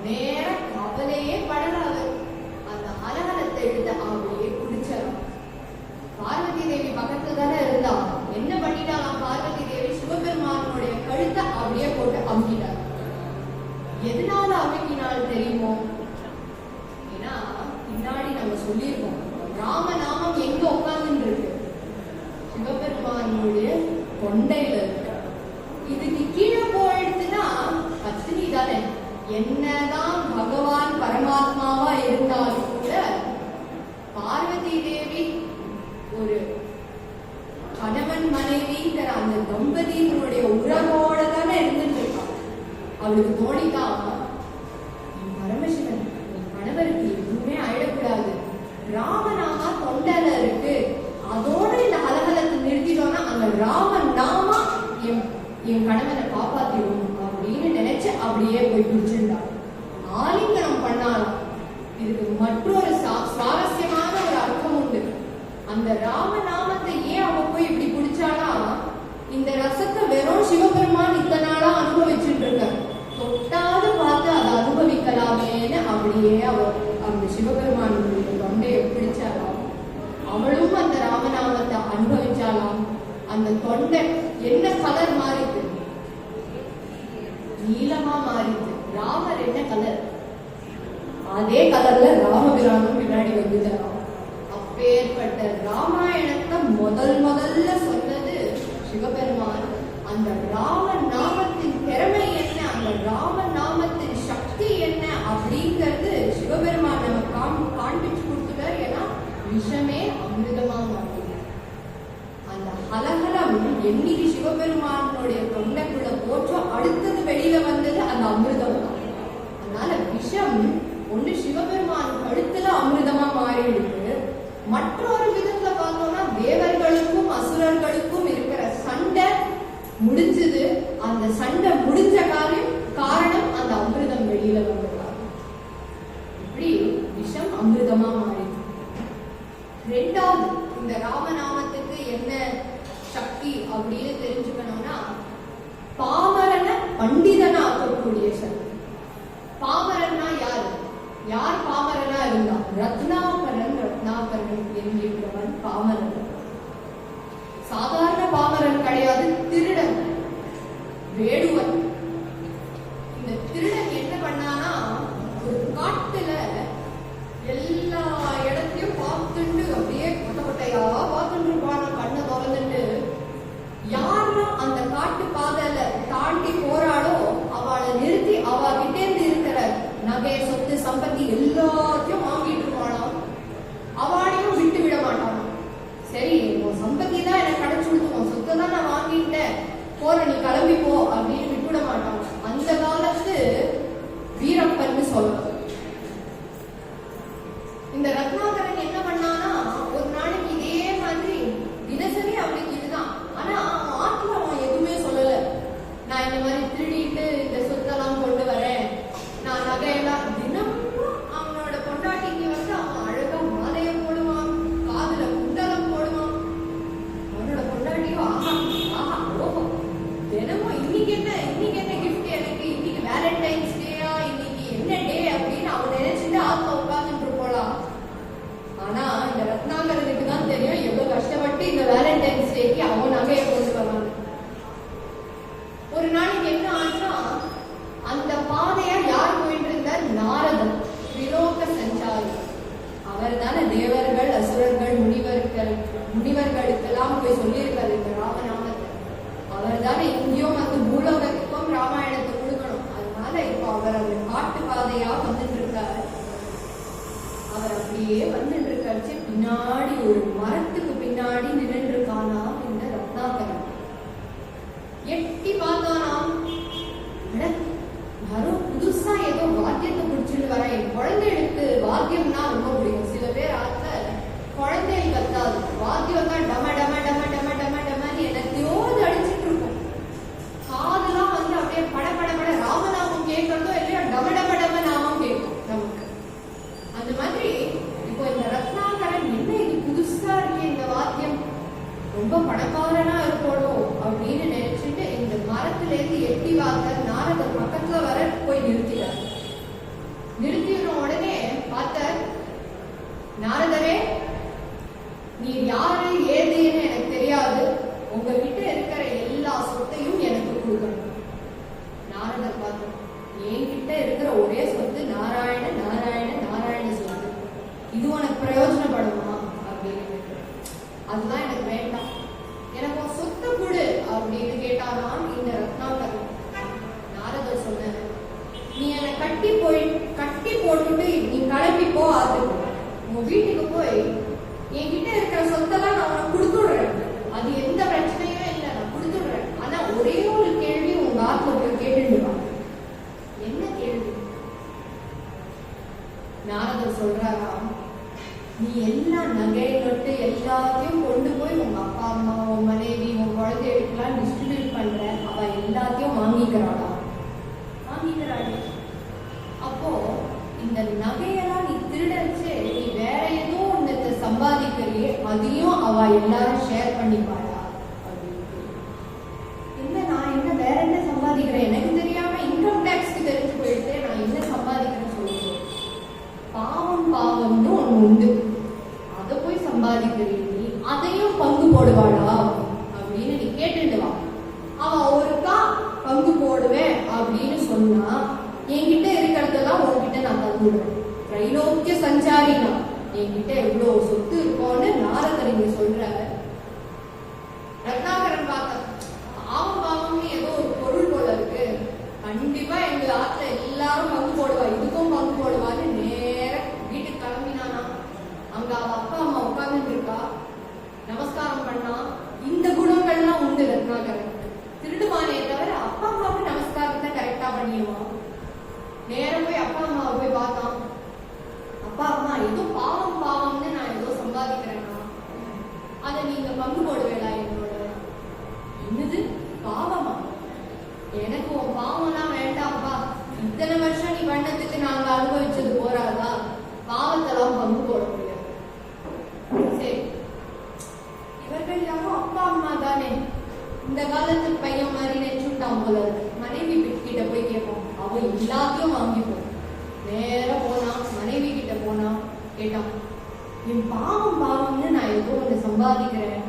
[SPEAKER 2] நேர கவலையே படலாது. அந்த ஹலஹலத்தை எடுத்து அப்படியே குடிச்சார். பார்வதி தேவி பக்கத்துல தானே இருந்தா. என்ன பண்ணிட்டாலாம் பார்வதி தேவி? சிவபெருமானுடைய கழுத்தை அப்படியே போட்டு அமுக்கிட்டார். எதனால அமுக்கினால் தெரியுமோ? ஏன்னா பின்னாடி நம்ம சொல்லியிருக்கோம், ராமநாமம் எங்க உட்கார்ந்து இருக்கு? சிவபெருமானுடைய கொண்டையில இருக்கு. இதுக்கு கீழே போயிடுச்சுன்னா பத்தினி தானே. என்னதான் பகவான் பரமாத்மாவா இருந்தாலும் கூட பார்வதி தேவி ஒரு கணவன் மனைவிங்கிற அந்த தம்பதியினுடைய உறவோட தானே இருந்துட்டு இருக்கான். அவளுக்கு தோணிதான், பரமசிவன் கணவருக்கு எதுவுமே ஆயிடக்கூடாது, ராமநாமா தொண்டல இருக்கு, அதோட இந்த அலகலத்தை நிறுத்திட்டோம்னா அந்த ராமன் நாமா என் கணவனை காப்பாத்திடும் அப்படின்னு நினைச்சு அப்படியே போய் பிடிச்சிருந்தாள். ஆலிங்கனம் பண்ணாலும் இதுக்கு மற்றொரு சுவாரஸ்யமான ஒரு அர்த்தம் உண்டு. அந்த ராமநாமத்தை ஏன் அவ போய் இப்படி குடிச்சானா, இந்த ரசத்தை வெறும் சிவபெருமான் இத்தனை நாளா அனுபவிச்சுட்டு இருக்க, தொட்டாது பார்த்து அதை அனுபவிக்கலாமேன்னு அப்படியே அவ அந்த சிவபெருமானுடைய தொண்டையை பிடிச்சாலாம். அவளும் அந்த ராமநாமத்தை அனுபவிச்சாலாம். அந்த தொண்டை என்ன கலர் மாறிது? நீலமா மாறிது. ராமர் என்ன கலர்? அதே கலர்ல ராமபிரானும் பின்னாடி வந்துட்டாராம். அப்பேற்பட்ட ராமாயணத்தை முதல்ல சொன்னது சிவபெருமான். அந்த ராம நாமத்தின் திறமை என்ன, அந்த ராம நாமத்தின் சக்தி என்ன அப்படிங்கிறது சிவபெருமான் நம்ம காண்பிச்சு கொடுத்துட்டார். ஏன்னா விஷமே அமிர்தமா மாறுது. அந்த ஹலஹலம் என்னைக்கு சிவபெருமானுடைய தொண்டைக்குள்ள போச்சோ அடுத்தது வெளியில வந்தது அந்த அமிர்தம் தான். அதனால விஷம் ஒன்று சிவபெருமான் கழுத்துல அமிர்தமா மாறிடுது. மற்றொரு விதத்துல பார்த்தோம்னா தேவர்களுக்கும் அசுரர்களுக்கும் இருக்கிற சண்டை முடிஞ்சது. அந்த சண்டை முடிஞ்ச காரணம் அந்த அமிர்தம் வெளியில வந்ததால் இப்படி விஷம் அமிர்தமா மாறிது. ரெண்டாவது, இந்த ராமநாமத்துக்கு என்ன சக்தி அப்படின்னு தெரிஞ்சுக்கணும்னா, பாமரனை பண்டிதனாக்கக்கூடிய சக்தி. பாமரன்னா யாரு? யார் பாமரனா இருந்தா? ரத்னாகரன் என்கிறவன் பாமரன். சாதாரண பாமரன் கிடையாது, திருடன், வேடுவன். இந்த திருடன் என்ன பண்ணானா, ஒரு காட்டுல எல்லா இடத்தையும் பார்த்துட்டு அப்படியே கொட்டையா பார்த்துட்டு இருப்பான, கண்ணை திறந்துட்டு. யாரும் அந்த காட்டு பாதையில தாண்டி போறாளோ அவளை நிறுத்தி அவகிட்ட இருந்து இருக்கிற நகை, சொத்து, சம்பத்தி எல்லாத்தையும் வாங்கிட்டு இருப்பாளாம். அவளையும் விட்டு விட மாட்டான். சரி, உன் சம்பத்தி தான் எனக்கு கிடைச்சு கொடுத்துவோம், சொத்தை தான் நான் வாங்கிட்டேன், போற நீ கிளம்பி போ அப்படின்னு விட்டுவிட மாட்டான். அந்த காலத்து வீரப்பன்னு சொல்லலாம். இந்த ரத்னாகரன் என்ன பண்ணானா, ஒரு நாளைக்கு இதே மாதிரி தினசரி அவனுக்கு இதுதான். ஆனா அவன் ஆத்துல அவன் எதுவுமே சொல்லல. நான் இந்த மாதிரி திருடிட்டு இந்த சொத்தெல்லாம் கொண்டு வரேன், நான் நகையெல்லாம். தினமும் அவனோட பொண்டாட்டிக்கு வந்து அவன் அழகா மாலைய போடுவான், காதுல குண்டலம் போடுவான். அவனோட பொண்டாட்டியும் ஆஹா ஆஹா ஓஹோ, தினமும் இன்னைக்கு என்ன கிஃப்ட் எனக்கு, இன்னைக்கு வேலண்டைன்ஸ் டேயா, இன்னைக்கு என்ன டே அப்படின்னு அவன் நினைச்சுட்டு ஆத்மா உட்கார்ந்துட்டு போலாம். ஆனா இந்த ரத்னாகரனுக்கு தான் தெரியும் எவ்வளவு கஷ்டப்பட்டு இந்த வேலண்டைன்ஸ் டேக்கு அவன் நகையை கொண்டு வரான். ஒரு நாளைக்கு என்ன ஆச்சுன்னா, அந்த பாதையா யார் போயிட்டு இருந்தார்? நாரதன், திரிலோக சஞ்சாரி. அவர் தானே தேவர்கள், அசுரர்கள், முனிவர்களுக்கெல்லாம் போய் சொல்லியிருக்காரு இந்த ராமநாமத்தை. அவர் தானே இங்கேயும் வந்து பூலோகத்துக்கும் ராமாயணத்தை கொடுக்கணும். அதனால இப்போ அவர் அந்த காட்டு பாதையா வந்துட்டு இருக்காரு. அவர் அப்படியே வந்துட்டு இருக்காச்சு. பின்னாடி ஒரு மரத்துக்கு பின்னாடி நின்று இருக்கானா இந்த ரத்னாகரன். எட்டி பார்த்தானா, யாரும் புதுசா ஏதோ வாத்தியத்தை குடிச்சுட்டு வர. என் குழந்தைகளுக்கு வாத்தியம்னா ரொம்ப பிடிக்கும். சில பேர் ஆத்த குழந்தைகள் கத்தாது, வாத்தியம் தான் டம டம டம டம டம டமன்னு எனத்தையோ அடிச்சுட்டு இருக்கும். காதெல்லாம் வந்து அப்படியே பட பட பட ராமநாமம் கேட்கறதோ இல்லையா, டம டம டம நாமம் கேட்கும் நமக்கு. அந்த மாதிரி இப்போ இந்த ரத்னாகரன் என்ன இது புதுசா இருக்கு இந்த வாத்தியம், ரொம்ப பணக்காரனா இருக்கணும் அப்படின்னு நினைச்சிட்டு இந்த மரத்துல இருந்து எட்டி வாக்க நாரதர் பக்கத்துல வர போய் நிறுத்தினார். நிறுத்தின உடனே பார்த்தார், நாரதரே நீ யாரு ஏதுன்னு எனக்கு தெரியாது, உங்ககிட்ட இருக்கிற எல்லா சொத்தையும் எனக்கு கொடுக்கணும். நாரதர் பார்த்தார், என்கிட்ட இருக்கிற ஒரே சொத்து நாராயண நாராயண நாராயண சொத்து, இது உனக்கு பிரயோஜனப்படுமா அப்படின்னு. அதுதான் எனக்கு வேண்டாம், எனக்கு ஒரு சொத்தை கொடு அப்படின்னு கேட்டாதான் இந்த ரத்னாகரன். நாரதர் சொன்ன, நீ என்னை கட்டி போட்டுட்டு நீ கிளம்பி போ, ஆத்துக்கு உன் வீட்டுக்கு போய் என்கிட்ட இருக்கிற சொத்தெல்லாம் நான் உனக்கு கொடுத்துடுறேன், அது எந்த பிரச்சனையும் இல்லை, நான் கொடுத்துடுறேன். ஆனா ஒரே ஒரு கேள்வி உங்க ஆத்துல போய் கேட்டுடுவான். என்ன கேள்வி? நாரதர் சொல்றாரா, நீ எல்லா நகை நொட்டு எல்லாத்தையும் கொண்டு போய் உங்க அப்பா அம்மா, உன் மனைவி, உன் குழந்தைகளுக்கெல்லாம் டிஸ்ட்ரிபியூட் பண்ற, அவ எல்லாத்தையும் வாங்கிக்கிறாளா? வாங்கிக்கிறாளே. அப்போ இந்த நகையெல்லாம் நீ திருடச்சு நீ வேற ஏதோ ஒன்றத்தை சம்பாதிக்கிறியே, அதையும் எல்லாரும் ஷேர் பண்ணிப்பாளா அப்படின்னு. என்ன நான் என்ன வேற என்ன சம்பாதிக்கிறேன், எனக்கு தெரியாம இன்கம் டேக்ஸ்க்கு தெரிஞ்சு போயிட்டு நான் என்ன சம்பாதிக்கிறேன்னு சொல்லுவேன். பாவம் பாவம்னு ஒண்ணு உண்டு, அதை போய் சம்பாதிக்கிறேன் நீ, அதையும் பங்கு போடுவாளா அப்படின்னு நீ கேட்டுட்டு வா. அவன் ஒருக்கா பங்கு போடுவேன் அப்படின்னு சொன்னா என்கிட்ட இருக்கிறதெல்லாம் உன்கிட்ட நான் தந்துடுவேன். திரைலோக்கிய சஞ்சாரினா என்கிட்ட எவ்வளவு சொத்து இருக்கோன்னு நாரதர் இங்க சொல்றாரு. ரத்னாகரன் பார்த்த பாவம் பாவம்னு ஏதோ ஒரு பொருள் போல இருக்கு, கண்டிப்பா எங்க ஆத்துல எல்லாரும் பங்கு போடுவா, இதுக்கும் பங்கு போடுவான்னு நேர வீட்டுக்கு கிளம்பினானா. அங்க அவ அப்பா அம்மா உட்கார்ந்து இருக்கா, நமஸ்காரம் பண்ணா. இந்த குணங்கள்லாம் உண்டு ரத்னாகரன். திருடுவானே தவிர அப்பா அம்மாவுக்கு நமஸ்காரத்தை கரெக்டா பண்ணிடுவான். நேரம் போய் அப்பா அம்மாவை போய் பார்த்தான். அப்பா அம்மா ஏதோ பாவம் பாவம்னு நான் ஏதோ சம்பாதிக்கிறேன்னா அதை நீங்க பங்கு போடுவேடா என்னோட. என்னது பாவமா? எனக்கு உன் பாவம்லாம் வேண்டாம்ப்பா, இத்தனை வருஷம் நீ பண்ணதுக்கு நாங்க அனுபவிச்சது போறாதா, பாவத்தெல்லாம் பங்கு போட முடியாது. சரி, இவர்கள் யாரும் அப்பா அம்மா தானே, இந்த காலத்து பையன் மாதிரி நெச்சுட்டான் போல இருக்கு. மனைவி கிட்ட போய் கேட்போம், அவ எல்லாத்தையும் வாங்கிப்போம். நேரம் போனா மனைவி கிட்ட போனா கேட்டான், என் பாவம் பாவம்னு நான் ஏதோ ஒன்று சம்பாதிக்கிறேன்,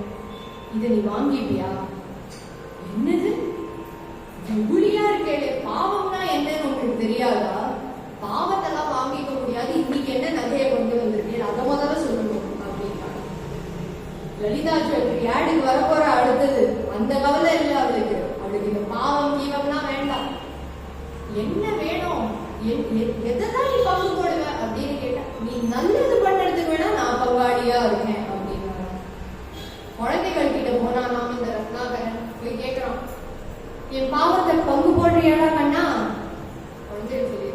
[SPEAKER 2] இதை நீ வாங்கிப்பியா? என்னது குளியா இருக்கே, பாவம்னா என்னன்னு உங்களுக்கு தெரியாதா? பாவத்தெல்லாம் வாங்கிக்க முடியாது, இன்னைக்கு என்ன நகையை கொண்டு வந்திருக்கேன் அதை முதல்ல சொல்லணும் அப்படின்னா. லலிதா ஜுவல்லரி ஆடுக்கு வரப்போற அடுத்தது அந்த கவலை இல்லை அவளுக்கு. அவளுக்கு இந்த பாவம் கீவம்லாம் வேண்டாம். என்ன வேணும், எதெல்லாம் நீ பங்கு போடுவ அப்படின்னு கேட்டா, நீ நல்லது பண்றதுக்கு வேணா நான் பங்காளியா இருக்கேன் அப்படின்னு. குழந்தைகள் கிட்ட போனா நாம இந்த ரத்னாகரன் போய் கேட்கிறோம், என் பாவத்தை பங்கு போடுறியாடா கண்ணா? குழந்தைகள் சொல்லி,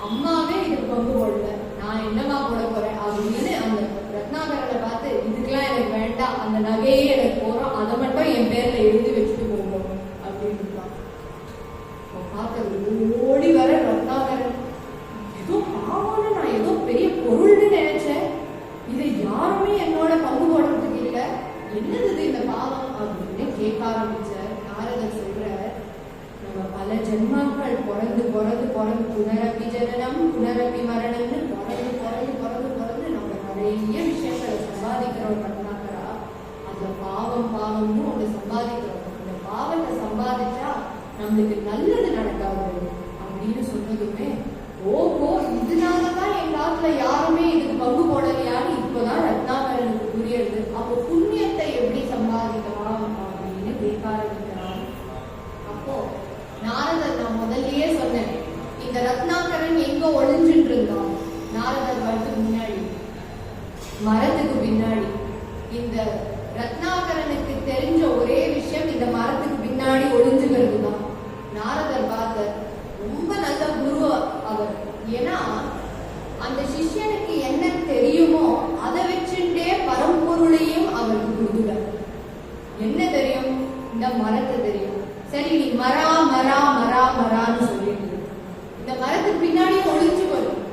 [SPEAKER 2] அம்மாவே இதுக்கு பங்கு போடல, நான் என்னமா போட போறேன் அப்படின்னு அந்த ரத்னாகரனை பார்த்து, இதுக்கெல்லாம் எனக்கு வேண்டாம், அந்த நகையே எனக்கு போறோம், அதை மட்டும் என் பேர்ல எழுதி வச்சுட்டு போவோம் அப்படின்னு இருக்கான். பார்த்து ஓடி வர ரத்னாகரன், ஏதோ பாவம்னு நான் ஏதோ பெரிய பொருள்னு நினைச்சேன், இதை யாருமே என்னோட பங்கு போடுறதுக்கு இல்லை, என்னது இந்த பாவம் அப்படின்னு கேட்க ஆரம்பிச்ச. நாரதர் சொல்ற, நம்ம பல ஜென்மாக்கள் பிறந்து பிறந்து பிறந்து புனரப்பி ஜனனம் புனரப்பி மரணம்னு பிறந்து பிறந்து பிறந்து பிறந்து நம்ம நிறைய விஷயங்களை சம்பாதிக்கிறோம் ரத்னாகரா. அதுல பாவம் பாவம்னு ஒண்ணு சம்பாதிக்கிறோம், இந்த பாவத்தை சம்பாதிச்சா நம்மளுக்கு நல்லது நடக்காது அப்படின்னு சொன்னதுமே, ஓஹோ இதனாலதான் எங்க ஆத்துல யாருமே இதுக்கு பங்கு போடலையான்னு இப்பதான் ரத்னாகரனுக்கு புரியுது. அப்போ புண்ணியத்தை எப்படி சம்பாதிக்கலாம் அப்படின்னு கேட்க ஆரம்பிக்கிறான். அப்போ நாரதர், நான் முதல்லயே சொன்னேன், இந்த ரத்னாகரன் எங்க ஒளிஞ்சிட்டு இருந்தான்? நாரதர் வரதுக்கு முன்னாடி மரத்துக்கு பின்னாடி. இந்த ரத்னாகரனுக்கு தெரிஞ்ச ஒரே விஷயம் இந்த மரத்துக்கு பின்னாடி ஒளிஞ்சுகிறது தான். நாரதர் பார்த்தார், ரொம்ப நல்ல குரு அவர். ஏன்னா அந்த சிஷ்யனுக்கு என்ன தெரியுமோ அதை வச்சுட்டே பரம்பொருளையும் அவருக்கு கொடுத்துட்டார். என்ன தெரியும்? இந்த மரத்தை தெரியும். சரி, நீ மரா மரா மரா மரான்னு சொல்லிட்டு இந்த மரத்துக்கு பின்னாடி ஒளிஞ்சு வரும்,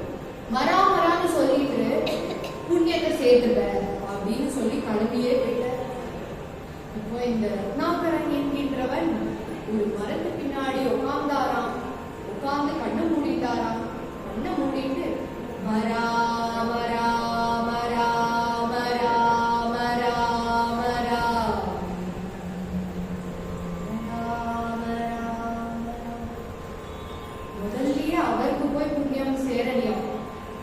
[SPEAKER 2] மரா மரான்னு சொல்லிட்டு புண்ணியத்தை சேர்த்துட்ட அப்படின்னு சொல்லி கிளம்பியே போயிட்டார். இப்போ இந்த ரத்னாகரன் என்கின்றவன் ஒரு மரத்து பின்னாடி உட்கார்ந்தாராம். உட்கார்ந்து கண்ணை மூடிட்டாராம். கண்ணை மூடிட்டு மரா மரா மரா மரா மரா மரா முதல்லயே அவருக்கு போய் புண்ணியம் சேரலையாம்.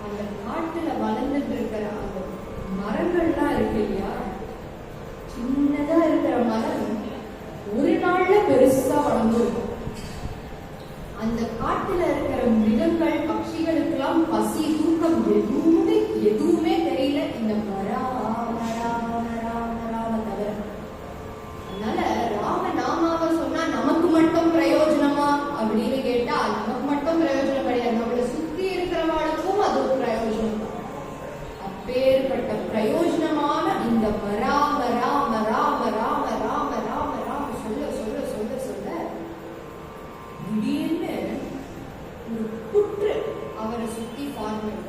[SPEAKER 2] அந்த காட்டுல வளர்ந்துட்டு இருக்கிற அந்த மரங்கள்லாம் இருக்கு இல்லையா, சின்னதா இருக்கிற மரம் ஒரு நாள்ல பெருசா வளர்ந்துருக்கும். அந்த காட்டுல இருக்கிற மிருகங்கள் பட்சிகளுக்கெல்லாம் பசி தூக்கம் எதுவுமே தெரியல இந்த மரா மரா மரா மராவை தவிர. அதனால ராம நாமாவை சொன்னா நமக்கு மட்டும் பிரயோஜனமா அப்படின்னு கேட்டா நமக்கு மட்டும் பிரயோஜனம் கிடையாது, நம்மளை சுத்தி இருக்கிறவாளுக்கும் அது ஒரு பிரயோஜனம் தான். அப்பேற்பட்ட பிரயோஜனமான இந்த ராம ராம ராம ராம ராம ராம ராம சொல்ல சொல்ல சொல்ல சொல்ல திடீர்னு ஒரு புற்று அவரை சுத்தி ஃபார்ம்.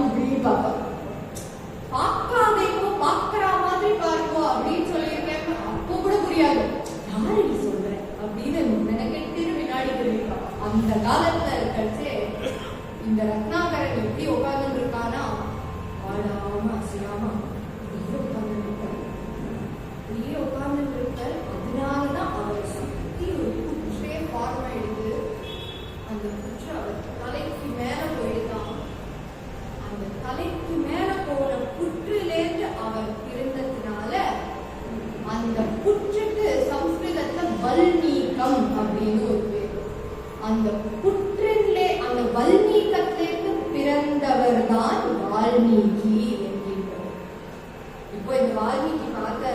[SPEAKER 2] இப்படி பார்ப்பா. பார்க்காதேக்கோ பார்க்கிற மாதிரி பாருங்கோ அப்படின்னு சொல்லியிருக்கேன். அப்போ கூட புரியாது. யாரு நீ சொல்ற அப்படின்னு நினைக்கிட்டு வினாடி தெரிவிப்பா. அந்த காலத்துல இருக்கச்சே இந்த ரத்னாகரன் எப்படி உட்கார்ந்து இருக்கானா, ஆடாம அசையாம அப்படியே உட்கார்ந்து இருக்கார். அதனாலதான் அவர் சுத்தி ஒரு குற்றே ஃபார்மா எடுத்து அந்த குற்ற அவர் தலைக்கு மேல போயிட்டான். அந்த தலைக்கு மேல போன புற்றிலேருந்து அவர் இருந்ததுனால அந்த புற்றுக்கு சம்ஸ்கிருதத்துல வல்மீகம் அப்படின்னு ஒரு பேர். அந்த புற்றிலே அந்த வல்மீகத்திலிருந்து பிறந்தவர் தான் வால்மீகி என்கின்றவர். இப்போ இந்த வால்மீகி பார்த்த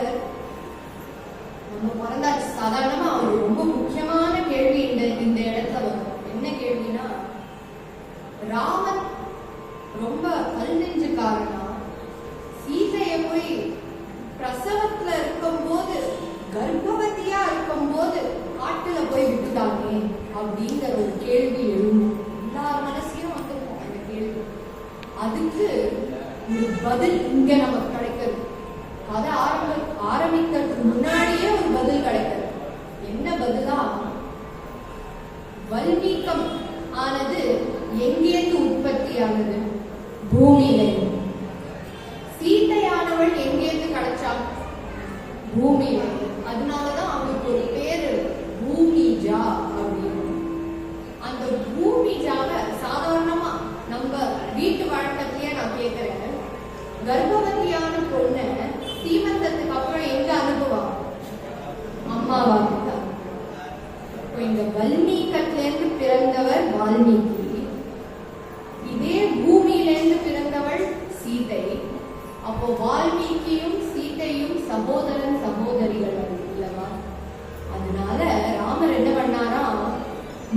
[SPEAKER 2] நம்ம பிறந்தாச்சு. சாதாரணமா அவர் ரொம்ப முக்கியமான கேள்வி இந்த இடத்துல வரும். என்ன கேள்வினா, ராமன் ரொம்ப கல்நெஞ்சுக்காரனா, சீதைய போய் பிரசவத்துல இருக்கும் போது கர்ப்பவதியா இருக்கும் போது காட்டுல போய் விட்டுட்டாங்க அப்படிங்கிற ஒரு கேள்வி எழுவும். எல்லார் மனசையும் வந்துருக்கும் அந்த கேள்வி. அதுக்கு ஒரு பதில் இங்க நமக்கு கிடைக்கிறது. கதை ஆரம்பிக்கிறதுக்கு முன்னாடியே ஒரு பதில் கிடைக்கிறது. என்ன பதிலா, வல்மீகம் ஆனது எங்கேருந்து உற்பத்தி ஆனது? பூமியிலிருந்து. சீதையானவள் எங்கேருந்து கிடைச்சா? பூமியிலிருந்து. அதனாலதான் அவருக்கு ஒரு பேரு பூமிஜா அப்படின்னு. அந்த பூமிஜாவை சாதாரணமா நம்ம வீட்டு வழக்கத்திலேயே நான் கேட்கிறேன், கர்ப்பவதியான பொண்ணு சீமந்தத்துக்கு அப்புறம் எங்க அனுப்புவாங்க? அம்மாவாக. இந்த வல்மீகத்திலிருந்து பிறந்தவர் வால்மீகி, இதே பூமியிலிருந்து பிறந்தவள் சீதை. அப்போ வால்மீகியும் சீதையும் சகோதரன் சகோதரிகள் இல்லவா? அதனால ராமர் என்ன பண்ணாரா,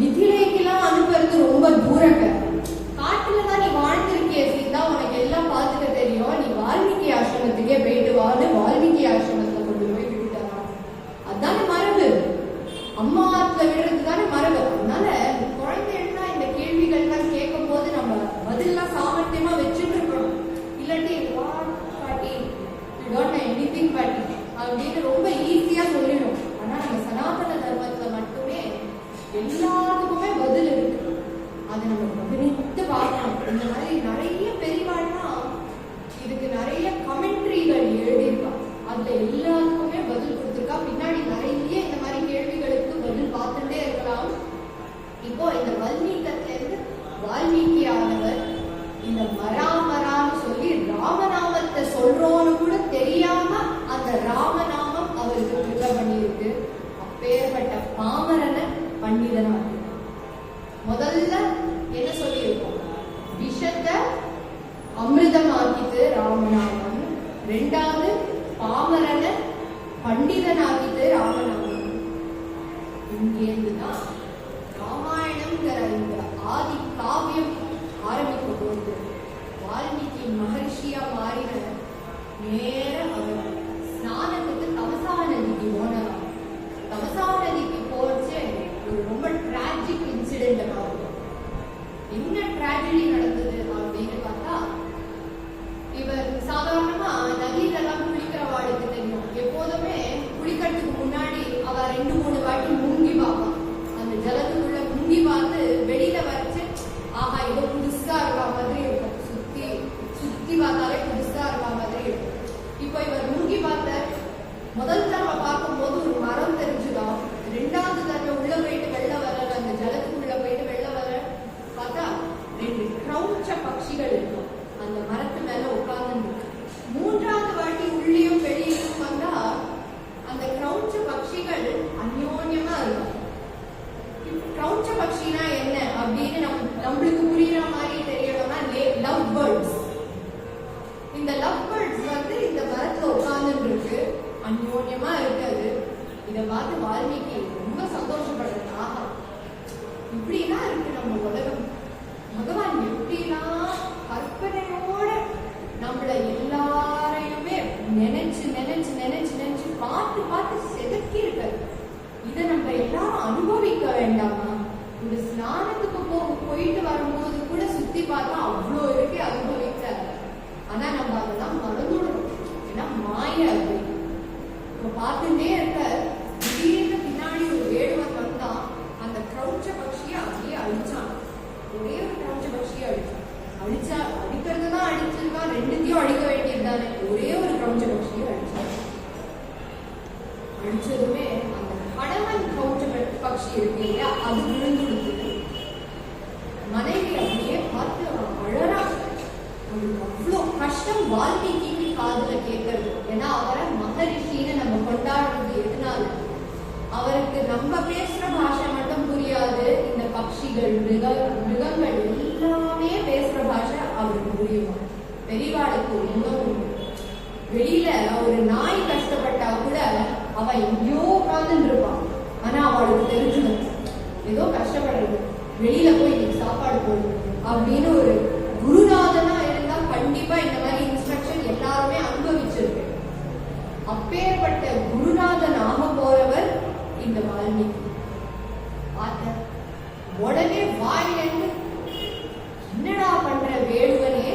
[SPEAKER 2] மிதிலைக்கெல்லாம் அனுப்புறது ரொம்ப தூரங்க. காட்டுலதான் நீ வாழ்ந்திருக்கிய சீதா, உனக்கு எல்லாம் பார்த்துக்க தெரியும், நீ வால்மீகி ஆசிரமத்துக்கே போயிட்டு வான்னு வால்மீகி ஆசிரமத்துல கொண்டு போய் விட்டுட்டாரா. அதான மரபு. அம்மா ஆத்துல விடுறது தானே மரபு. அதனால குழந்தைன்னா இந்த கேள்விகள் எல்லாம் கேட்கும் போது நம்ம பதிலாம் சாமர்த்தியமா வச்சுட்டு இருக்கணும். இல்லாட்டி பாட்டி எனிதிங் பாட்டி அப்படின்னு ரொம்ப ஈஸியா சொல்லிடும். ஆனா நம்ம சனாதன தர்மத்துல மட்டுமே எல்லாத்துக்குமே பதில் இருக்கு. அதை நம்ம கவனித்து பார்க்கணும். இந்த மாதிரி நிறைய பெரியவாள்னா இதுக்கு நிறைய கமெண்ட்ரிகள் எழுதியிருக்கா. அதுல எல்லாத்துக்குமே பதில் கொடுத்துருக்கா. பின்னாடி நிறைய இந்த மாதிரி கேள்விகளுக்கு பதில் பார்த்துட்டே இருக்கலாம். இப்போ இந்த வல்மீகத்திலிருந்து வால்மீகி ஆனவர் இந்த மராமரான்னு சொல்லி ராமநாமத்தை சொல்றோன்னு கூட தெரியாம அந்த ராமநாமம் அவருக்கு கிருப பண்ணியிருக்கு. அப்பேற்பட்ட பாமரனை பண்டிதனாக முதல்ல என்ன சொல்லியிருக்கோம்? விஷத்தை அமிர்தமாக்கிட்டு ராமநாமம். ரெண்டாவது பாமரனை பண்டிதனாகிட்டு ராமநாமம். இங்கேருந்துதான் ராமாயணம்ங்கிற இந்த ஆதி காவியம் ஆரம்பிக்க போது வால்மீகி மகர்ஷியா மாறின நேர அவர் ஸ்நானத்துக்கு தமசா நதிக்கு போனலாம். தமசா நதிக்கு போச்சு ஒரு ரொம்ப டிராஜிக் இன்சிடென்ட் ஆகும். என்ன டிராஜடி நடந்தது அப்படின்னு பார்த்தா, இவர் சாதாரணமா நதியிலெல்லாம் குளிக்கிறவாளுக்கு தெரியும். எப்போதுமே குளிக்கிறதுக்கு முன்னாடி அவ 2-3 வாட்டி முங்கி பார்ப்பான். அந்த ஜலத்துக்குள்ள முங்கி பார்த்து வெளியில வரைச்சு ஆஹா ஏதோ புதுசா இருக்கா மாதிரி இருக்கும். சுத்தி சுத்தி பார்த்தாலே புதுசா இருக்கா மாதிரி இருக்கும். இப்போ இவர் முங்கி பார்த்த முதல் தடவை பார்க்கும்போது ஒரு மரம் தெரிஞ்சுதான். 2வது தடவை உள்ள போயிட்டு வெளில வர, அந்த ஜலத்துக்குள்ள போயிட்டு வெளில வர பார்த்தா 2 கிரௌச்ச பட்சிகள் இருக்கும் அந்த மரத்து மேல உட்கார்ந்து. 3வது வாட்டி உள்ளேயும் வெளியிலும் வந்தா அந்த கிரௌச்ச பட்சிகள் அந்யோன்யமா இருக்கும். கிரௌச்ச பட்சினா என்ன அப்படின்னு நம்மளுக்கு புரியுற மாதிரி தெரியணும்னா லவ் பேர்ட்ஸ். இந்த லவ் பேர்ட்ஸ் வந்து இந்த மரத்துல உட்கார்ந்து இருக்கு, அந்யோன்யமா இருக்காது. இதை பார்த்து வால்மீகி ரொம்ப சந்தோஷப்படுறது. ஆஹா இப்படிலாம் இருக்கு நம்ம உலகம். பகவான் எப்படிலாம் கற்பனையோட நம்மள எல்லாரையுமே நினைச்சு நினைச்சு நினைச்சு நினைச்சு பார்த்து பார்த்து செதுக்கி இருக்காரு. இதை நம்ம எல்லாரும் அனுபவிக்க வேண்டாமா? இந்த ஸ்நானத்துக்கு போயிட்டு வரும்போது கூட சுத்தி பார்த்தா அவ்வளோ இருக்கு அனுபவிக்க. அதெல்லாம் மறந்துடணும். ஏன்னா மாய அது இப்ப பார்த்துட்டே இருக்க. திடீர்னு பின்னாடி ஒரு வேடுவன் வந்தா அந்த கிரௌச்ச பட்சியை அப்படியே அழிச்சான். ஒரே ஒரு கிரௌச்ச பட்சியை அழிச்சா அடிக்கிறதுதான் அடிச்சிருக்கான், ரெண்டுத்தையும் அடிக்க வேண்டியதுதானே. ஒரே ஒரு கிரௌச்ச பட்சியை அழிச்சான். அழிச்சதுமே அந்த கணவன் கிரௌச்ச பட்சி இருக்கு இல்லையா, அது விழுந்துடுது. மனைவி அப்படியே பார்த்து அழறா. அவ்வளோ கஷ்டம் வால்மீகிக்கு காதுல கேட்கறது. ஏன்னா அவரை மகரிஷின்னு நம்ம கொண்டாடுறது எதுனால, அவருக்கு நம்ம பேசுற பாஷை மட்டும் புரியாது, இந்த பட்சிகள் மிருகங்கள் எல்லாமே பேசுற பாஷை அவருக்கு புரியுமா. பெரியவாளுக்கு இன்னும் வெளியில ஒரு நாய் கஷ்டப்பட்டா கூட அவ எங்கேயோ உட்கார்ந்து இருப்பான். ஆனா அவளுக்கு தெரிஞ்சுடும் ஏதோ கஷ்டப்படுறது, வெளியில போய் இன்னைக்கு சாப்பாடு போடணும் அப்படின்னு. ஒரு குருநாதனா இருந்தா கண்டிப்பா இந்த மாதிரி இன்ஸ்ட்ரக்ஷன் எல்லாருமே அனுபவிச்சிருக்கு. அப்பேற்பட்ட குருநாதன் ஆக போறவர் இந்த வால்மீகி. உடனே வாயிலிருந்து என்னடா பண்ற வேடுவனே,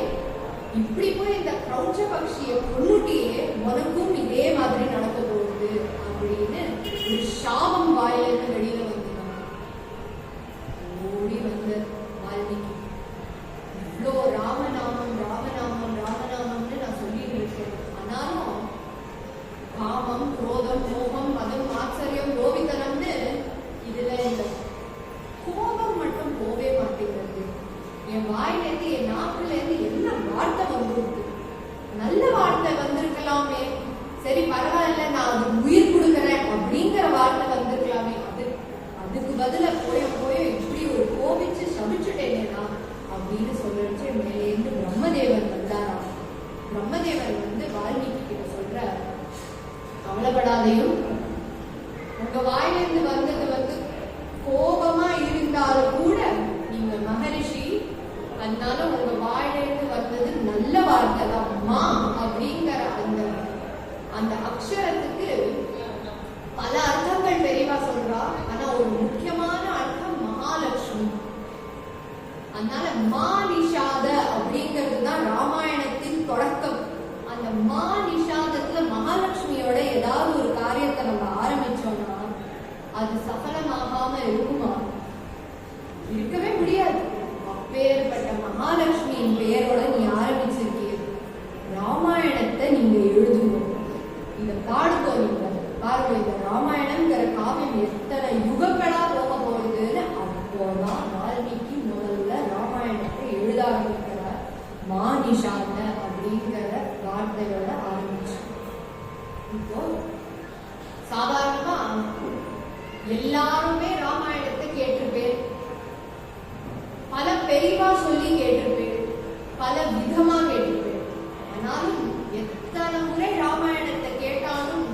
[SPEAKER 2] இப்படி போய் இந்த கிரௌச்ச பட்சியை கொன்னுட்டியே, உனக்கும் இதே மாதிரி நடக்க போகுது அப்படின்னு ஒரு சாபம் வாயிலிருந்து வெளியில வந்துட்டான். ஓடி வந்த வால்மீகி இவ்வளோ ராமநாமம் ராமநாமம் ராமநாமம்னு நான் சொல்லிட்டு இருக்கேன். ஆனாலும் காமம், குரோதம், மோகம், மதம், ஆச்சரியம், கோபித்தனம்னு இதுல இந்த கோபம் மட்டும் போவே மாட்டேங்கிறது. என் வாயிலேருந்து என் நாக்குல இருந்து என்ன வார்த்தை வந்துருக்கு. நல்ல வார்த்தை வந்திருக்கலாமே, சரி பரவாயில்ல நான் அது உயிர் கொடுக்குறேன் அப்படிங்கிற வார்த்தை வந்திருக்கலாமே. அதுக்கு பதில போய இப்படி ஒரு கோபிச்சு சபிச்சுட்டேனேனா அப்படின்னு சொல்லிச்சு. மேலேருந்து பிரம்மதேவர் வந்தாரா. பிரம்மதேவர் வந்து வால்மீகி கிட்ட சொல்ற, கவலைப்படாதையும், உங்க வாயிலிருந்து வந்தது வந்து கோபமா இருந்தாலும் கூட நீங்க மகரிஷி, அதனால உங்க வாயிலிருந்து வந்தது நல்ல வார்த்தை தான். மா அப்படிங்கிற அந்த அக்ஷரத்துக்கு பல அர்த்தங்கள் பெரியவா சொல்றா. ஆனா ஒரு முக்கியமான அர்த்தம் மகாலட்சுமி. அதனால மா நிஷாத அப்படிங்கிறது தான் ராமாயணத்தின் தொடக்கம். அந்த மா நிஷாதத்துல மகாலட்சுமியோட ஏதாவது ஒரு காரியத்தை நம்ம ஆரம்பிச்சோம்னா அது சஃலமாகாம இருக்குமா? இருக்கவே முடியாது. அப்பேற்பட்ட மகாலட்சுமியின் பெயரோட நீ ஆரம்பிச்சிருக்கீங்க. ராமாயணத்தை நீங்க எழுதுங்க, இத பாடுக்கோ. நீங்க பாருங்க, இந்த ராமாயணம்ங்கிற காவியம் எத்தனை யுகங்களா போக போகுதுன்னு. அப்போதான் வால்மீகி முதல்ல ராமாயணத்தை எழுத ஆரம்பிக்கிறார். மானிஷாந்த அப்படிங்கிற வார்த்தையோட ஆரம்பிச்சு. இப்போ சாதாரணமா எல்லாருமே ராமாயணத்தை கேட்டிருப்பேன், பல பெரியவா சொல்லி கேட்டிருப்பேன், பல விதமா கேட்டிருப்பேன். ஆனாலும் எத்தனை முறை ராமாயணத்தை கேட்டாலும்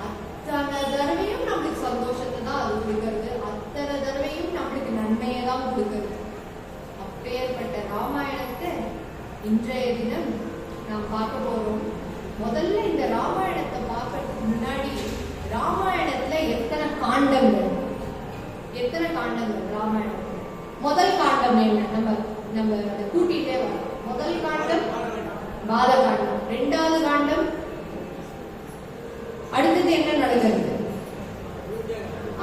[SPEAKER 2] அத்தனை தடவையும் நம்மளுக்கு சந்தோஷத்தை தான் அது கொடுக்கறது, அத்தனை தடவையும் நம்மளுக்கு நன்மையை தான் கொடுக்கறது. அப்பேற்பட்ட ராமாயணத்தை இன்றைய தினம் நாம் பார்க்க போறோம். முதல்ல இந்த ராமாயணத்தை பார்க்கறதுக்கு முன்னாடி ராமாயணத்துல எத்தனை காண்டங்கள் ராமாயணம். முதல் காண்டம் என்ன, நம்ம அதை கூட்டிட்டே வரோம். முதல் காண்டம் பாலகாண்டம், இரண்டாவது காண்டம், அடுத்தது என்ன நடக்கிறது,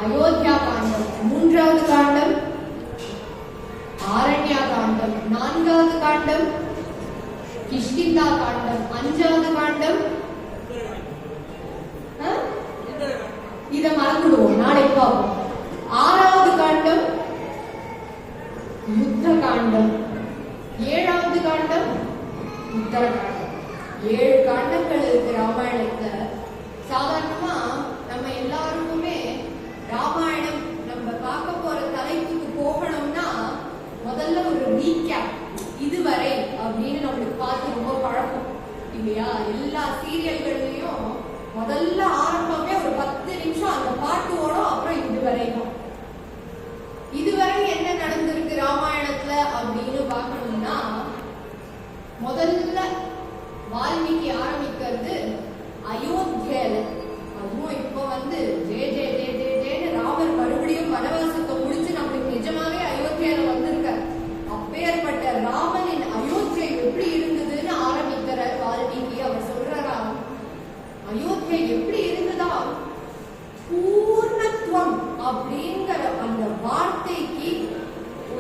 [SPEAKER 2] அயோத்தியா காண்டம், மூன்றாவது காண்டம் ஆரண்யா காண்டம், நான்காவது காண்டம் கிஷ்கிந்தா காண்டம், அஞ்சாவது காண்டம் இத மறந்துடுவோம், நாளைக்கு பார்ப்போம். ஆறாவது காண்டம் யுத்த காண்டம், ஏழாவது காண்டம் உத்தர காண்டம். 7 காண்டங்கள் இருக்கு ராமாயணத்துல. சாதாரணமா நம்ம எல்லாருக்குமே ராமாயணம் நம்ம பார்க்க போற தலைப்புக்கு போகணும்னா முதல்ல ஒரு ரீகேப், இதுவரை அப்படின்னு நம்மளுக்கு பார்த்து ரொம்ப பழக்கம் இல்லையா? எல்லா சீரியல்கள்லயும் முதல்ல ஆரம்பமே ஒரு 10 நிமிஷம் அந்த பாட்டு ஓடும், அப்புறம் இதுவரை என்ன நடந்திருக்கு ராமாயணத்துல அப்படின்னு பார்க்கணும்னா முதல்ல வால்மீகி ஆரம்பிக்கிறது அயோத்தியில. அதுவும் இப்போ ஜே ஜே ஜே ஜே ஜேன்னு ராமர் மறுபடியும் வனவாசத்தை முடிச்சு நம்மளுக்கு நிஜமாவே அயோத்தியில வந்திருக்க. அப்பேற்பட்ட ராமனின் அயோத்தியை எப்படி இருந்ததுன்னு ஆரம்பிக்கிறார் வால்மீகி.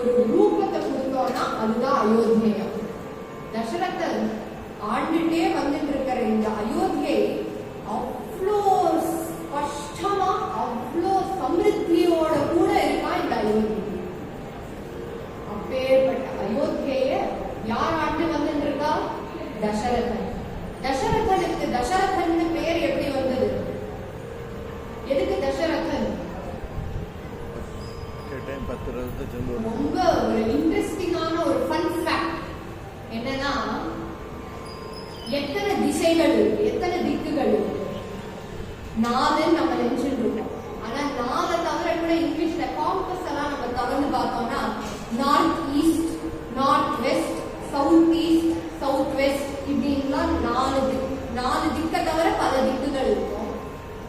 [SPEAKER 2] ஒரு ரூபத்தை கொடுத்தோம்னா அதுதான் அயோத்தியா. தசரதன் ஆண்டுட்டே வந்துட்டு இருக்கிற இந்த அயோத்தியை அவ்வளோ கஷ்டமா அவ்வளோ சமிருத்தியோட கூட இருக்கா இந்த அயோத்தி. அப்பேற்பட்ட அயோத்திய யார் ஆண்டு வந்துட்டு இருக்கா? தசரதன். தசரதனுக்கு தசரதன் பேர் எப்படி வந்தது? எதுக்கு தசரதன்? ரொம்ப ஒரு இன்ட்ரெஸ்டிங்கான ஒரு ஃபன் ஃபேக்ட் என்னன்னா, எத்தனை திசைகள் இருக்கு, எத்தனை திக்குகள் இருக்கு. நாலுன்னு நம்ம நினைச்சுட்டு இருக்கோம். ஆனா நாலை தவிர கூட இங்கிலீஷ்ல காம்பஸ் எல்லாம் நம்ம தொடர்ந்து பார்த்தோம்னா north east, north west, south east, south west இப்படின்லாம் நாலு திக்கை தவிர பல திக்குகள் இருக்கும்.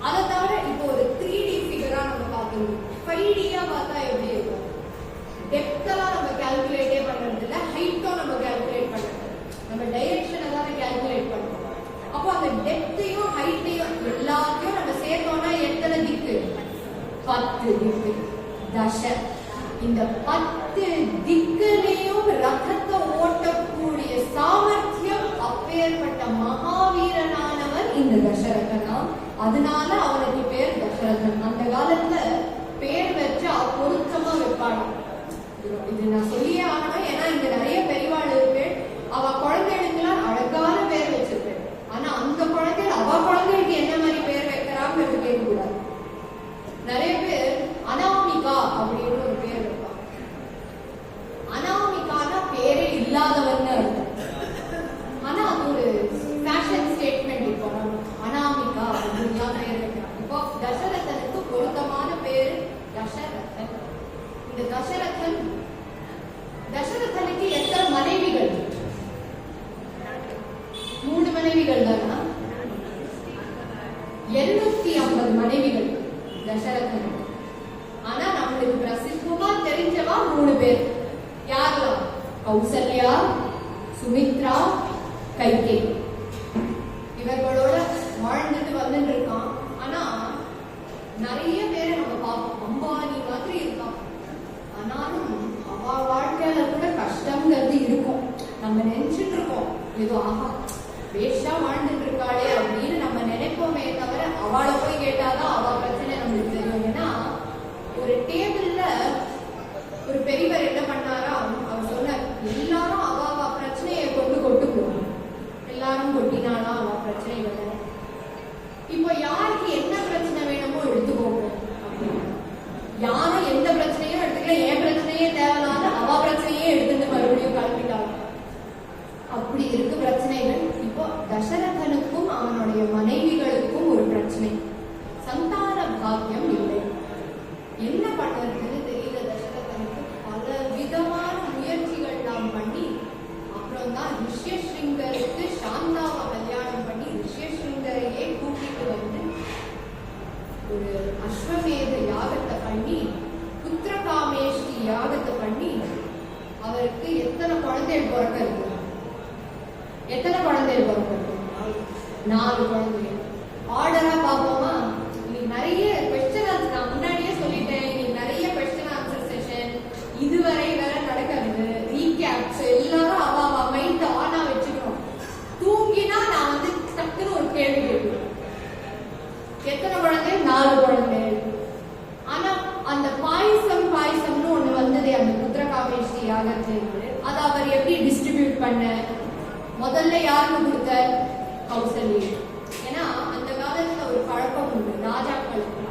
[SPEAKER 2] அதை தவிர இப்போ ஒரு 3D ஃபிகரா நம்ம பார்க்கணும். 5Dயா பார்த்தா எப்படி இருக்கும்? டெப்த்தெல்லாம் நம்ம கால்குலேட்டே பண்றது இல்லை, ஹைட்டும் நம்ம கால்குலேட் பண்றது, நம்ம டைரக்ஷனை தான் கால்குலேட் பண்றோம். அப்போ அந்த டெப்த்தையும் ஹைட்டையும் எல்லாத்தையும் நம்ம சேர்த்தோம்னா எத்தனை திக்கு? 10 திக்கு. இந்த 10 திக்குலையும் ரத்தத்தை ஓட்டக்கூடிய சாமர்த்தியம் அப்பேற்பட்ட மகாவீரனானவன் இந்த தசரதனா. அதனால அவனுக்கு பேர் தசரதன். அந்த காலத்துல பேர் வச்சா பொருத்தமா வைப்பாங்க. இது நான் சொல்லியே ஆகணும், ஏன்னா இங்க நிறைய பெரியவாள் இருக்கு. அவ குழந்தைகளுக்கெல்லாம் அழகான பேர் வச்சிருப்பேன். ஆனா அந்த குழந்தைகள் அவ குழந்தைகளுக்கு என்ன மாதிரி பேர் வைக்கிறான்னு கேட்க கூடாது. நிறைய பேர் அனாமிகா அப்படின்னு ஒரு பேர் வைப்பாங்க. அனாமிகானா பேரே இல்லாதவன்னு அர்த்தம். ஆனா அது ஒரு ஃபேஷன் ஸ்டேட்மெண்ட். இப்போ அனாமிகா அப்படின்னு பேர் வைக்கிறாங்க. இப்போ தசரதனுக்கு பொருத்தமான பேரு தசரதன். இந்த தசரதனுக்கு எத்தனை மனைவிகள்? 3 மனைவிகள் தானா? 750 மனைவிகள் தசரதனுக்கு. ஆனா நம்மளுக்கு பிரசித்தமா தெரிஞ்சவா 3 பேர். யாரெல்லாம்? கௌசல்யா, சுமித்ரா, கைகேயி. இவர்களோட வாழ்ந்துட்டு வந்துட்டு இருக்கான். ஆனா நிறைய பேரை நம்ம பார்ப்போம், அம்பானி மாதிரி இருக்கான். ஆனாலும் அவ வாழ்க்கையில கூட கஷ்டங்கிறது இருக்கும். நம்ம நினைச்சிட்டு இருக்கோம் ஏதோ ஆஹா வேஷா வாழ்ந்துட்டு இருக்காளே அப்படின்னு நம்ம நினைப்போமே தவிர அவளை போய் கேட்டாதான் அவ பிரச்சனை நம்மளுக்கு தெரியும். ஏன்னா ஒரு டேபிள்ல ஒரு பெரியவர் என்ன பண்ணாரா, அவர் சொன்னார் எல்லாரும் அவ பிரச்சனையை கொட்டுக்குவோம். எல்லாரும் கொட்டினாலும் அவ பிரச்சனை இல்லை. இப்போ யாருக்கு என்ன பிரச்சனை வேணுமோ எடுத்துக்கோங்க அப்படின்னு. யாரும் எந்த பிரச்சனையும் எடுத்துக்கல, என் பிரச்சனையே தேவையில்லாத அவ பிரச்சனையே எடுத்துட்டு மறுபடியும் கிளம்பிட்டாங்க. அப்படி இருக்கு பிரச்சனைகள். இப்போ தசரதனுக்கும் அவனுடைய மனைவிகளுக்கும் ஒரு பிரச்சனை, சந்தான பாக்கியம் இல்லை. என்ன பண்றதுன்னு தெரியல தசரதனுக்கு. பல விதமான முயற்சிகள் நாம் பண்ணி அப்புறம் தான் ரிஷ்யஸ்ருங்கருக்கு சாந்தாவை கல்யாணம் பண்ணி ரிஷ்யஸ்ருங்கரையே கூட்டிட்டு வந்து ஒரு அஸ்வமேத யாகத்தை பண்ணி புத்திரகாமேஷ்டி யாகத்தை பண்ணி அவருக்கு எத்தனை குழந்தைகள் பிறக்கிறது? எத்தனை குழந்தைகள் பிறக்கிறது? 4 குழந்தைகள். ஆர்டரா பார்ப்போமா? இன்னைக்கு நிறைய கொஸ்டின் ஆன்சர் நான் முன்னாடியே சொல்லிட்டேன். இன்னைக்கு நிறைய கொஸ்டின் ஆன்சர் செஷன் இதுவரை வேற நடக்கிறது. ரீகேப்ஸ் எல்லாரும் அவ மைண்ட் ஆனா வச்சுக்கணும். தூங்கினா நான் வந்து டக்குன்னு ஒரு கேள்வி கேட்பேன். எத்தனை குழந்தை? 4 குழந்தைகள். ஆனா அந்த பாயசம்னு ஒண்ணு வந்ததே அந்த புத்திரகாமேஷ்டி யாகத்திலிருந்து, அதை அவர் எப்படி டிஸ்ட்ரிபியூட் பண்ண? முதல்ல யாருக்கு கொடுத்த? கௌசல்யா. ஏன்னா அந்த காலத்துல ஒரு பழக்கம் உண்டு ராஜாக்களுக்கு,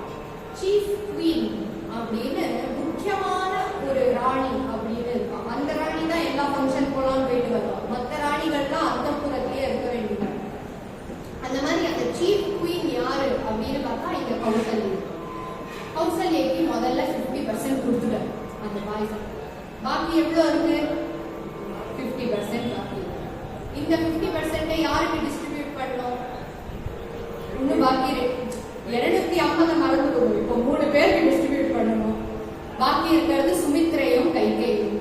[SPEAKER 2] சீஃப் குவீன் அப்படின்னு முக்கியமான ஒரு ராணி அப்படின்னு இருப்பான். அந்த ராணி தான் எல்லா ஃபங்க்ஷன் போலான்னு போயிட்டு வருவாங்க. மற்ற ராணிகள்லாம் அந்த புறத்திலேயே இருக்க வேண்டியது. அந்த மாதிரி அந்த சீஃப் குவீன் யாரு அப்படின்னு பார்த்தா இங்க கௌசல்யா. கௌசல்யாக்கு முதல்ல 50% கொடுத்துட்டார் அந்த பாயசம். பாக்கி எவ்வளவு இருக்கு? 50% பாக்கி. இந்த 50% யாருக்கு டிஸ்ட்ரிபியூட் பண்ணணும்? இன்னும் பாக்கி 250 மறந்து போகும். இப்போ 3 பேருக்கு டிஸ்ட்ரிபியூட் பண்ணணும். பாக்கி இருக்கிறது சுமித்ரையும் கைகேயும்.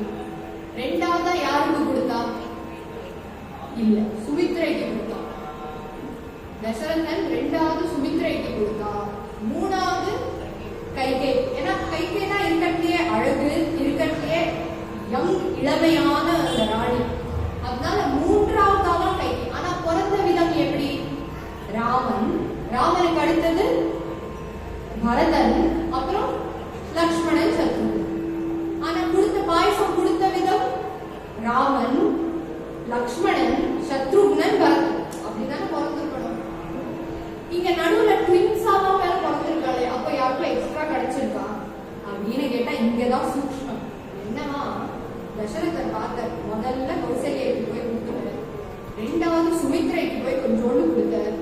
[SPEAKER 2] ரெண்டாவதா யாருக்கு கொடுத்தா? இல்ல, சுமித்ரைக்கு கொடுத்தா. தசரதன் ரெண்டாவது சுமித்ரைக்கு கொடுத்தா, மூணாவது கைகேயி. ஏன்னா கைகேயி தான் இருக்கிறதுலயே அழகு, இருக்கிறதுலயே இளமையான அந்த ராணி. அதனால மூன்றாவதாக கைகை. ஆனா பிறந்த விதம் எப்படி? ராமனுக்கு அடுத்தது பரதன், அப்புறம் லக்ஷ்மணன், சத்ருகன். ஆனா கொடுத்த பாயசம் கொடுத்த விதம் ராமன், லக்ஷ்மணன், சத்ருகன், பரதன். அப்படிதானே பிறந்திருக்கணும். இங்க நடுவுல ட்வின்ஸாவும் வேற பிறந்திருக்காளே, அப்ப யாருக்கும் எக்ஸ்ட்ரா கிடைச்சிருக்கா அப்படின்னு கேட்டா இங்கதான் சூக்ஷ்மம். என்னன்னா தசரதர் பார்த்தார். முதல்ல கௌசல்யாக்கு போய் கொடுத்தாரு, ரெண்டாவது சுமித்ரைக்கு போய் கொஞ்சோண்டு கொடுத்தாரு.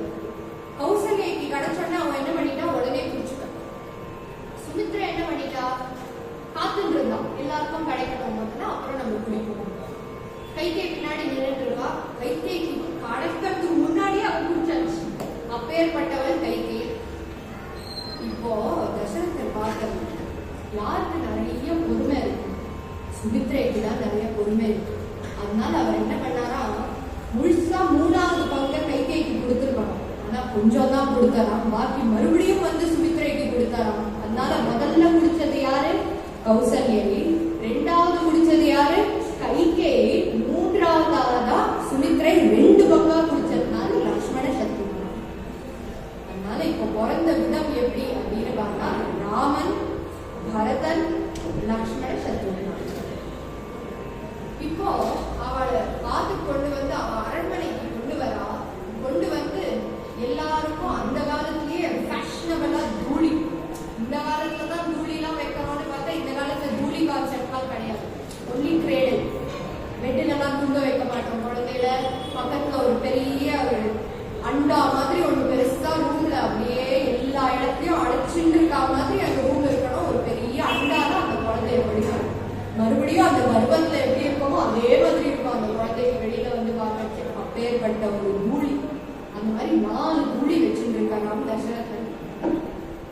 [SPEAKER 2] கௌசல்யாக்கு கிடைச்சோடனே அவன் என்ன பண்ணிட்டா, உடனே குடிச்சுட்டான். சுமித்ரா என்ன பண்ணிட்டா, காத்துட்டு இருந்தான் எல்லாருக்கும் கிடைக்கணும் முதல்ல, அப்புறம் நம்ம குடிப்போம். கைகை பின்னாடி நின்றுட்டு இருக்கா. கைகைக்கு கிடைக்கிறதுக்கு முன்னாடியே அவன் குடிச்சாச்சு. அப்பேற்பட்டவள் கைகை. இப்போ தசரதர் பார்த்தது, யாருக்கு நிறைய பொறுமை இருக்கு, சுமித்ரைக்கு தான் நிறைய பொறுமை இருக்கு. அதனால அவர் என்ன பண்ணாரா, முழுசா 3வது பங்கை கைகைக்கு கொடுத்துருக்கணும். ஆனா கொஞ்சம் தான் கொடுத்தாராம், பாக்கி மறுபடியும் வந்து சுமித்ரைக்கு கொடுத்தாராம். அதனால முதல்ல குடிச்சது யாரு, கௌசல்யை. ரெண்டாவது குடிச்சது யாரு, கைகை. மூன்றாவதா சுமித்ரை 2 பங்கா குடிச்சதுனால லக்ஷ்மண சத்ருகன். அதனால இப்ப பிறந்த விதம் எப்படி அப்படின்னு பார்த்தா ராமன், பரதன், லக்ஷ்மண சத்ருகன். இப்போ அவளை பார்த்து கொண்டு வந்து அவ அரண்மனைக்கு கொண்டு வந்து எல்லாருக்கும் அந்த காலத்திலேயே ஃபேஷனபிளா தூளி, இந்த காலத்துல தான் தூளி எல்லாம் வைக்கணும்னு பார்த்தா இந்த காலத்துல தூளி கான்செப்ட்லாம் கிடையாது. ஒன்லி கிரேடல், பெட்டில் எல்லாம் தூங்க வைக்க மாட்டோம் குழந்தையில. பக்கத்துல ஒரு பெரிய ஒரு அண்டா மாதிரி ஒண்ணு பெருசா ரூம்ல அப்படியே எல்லா இடத்தையும் அடைச்சுட்டு இருக்கா மாதிரி அந்த ரூம் இருக்கணும். ஒரு பெரிய அண்டாதான் அந்த குழந்தைய படிக்கணும். மறுபடியும் அந்த கர்ப்பத்துல எப்படி இருக்கமோ அதே மாதிரி இருக்கும் அந்த குழந்தைக்கு வெளியில வந்து பார்க்க. அப்பேற்பட்ட ஒரு தூளி, அந்த மாதிரி 4 தூளி வச்சுட்டு இருக்காங்க தசரதன்.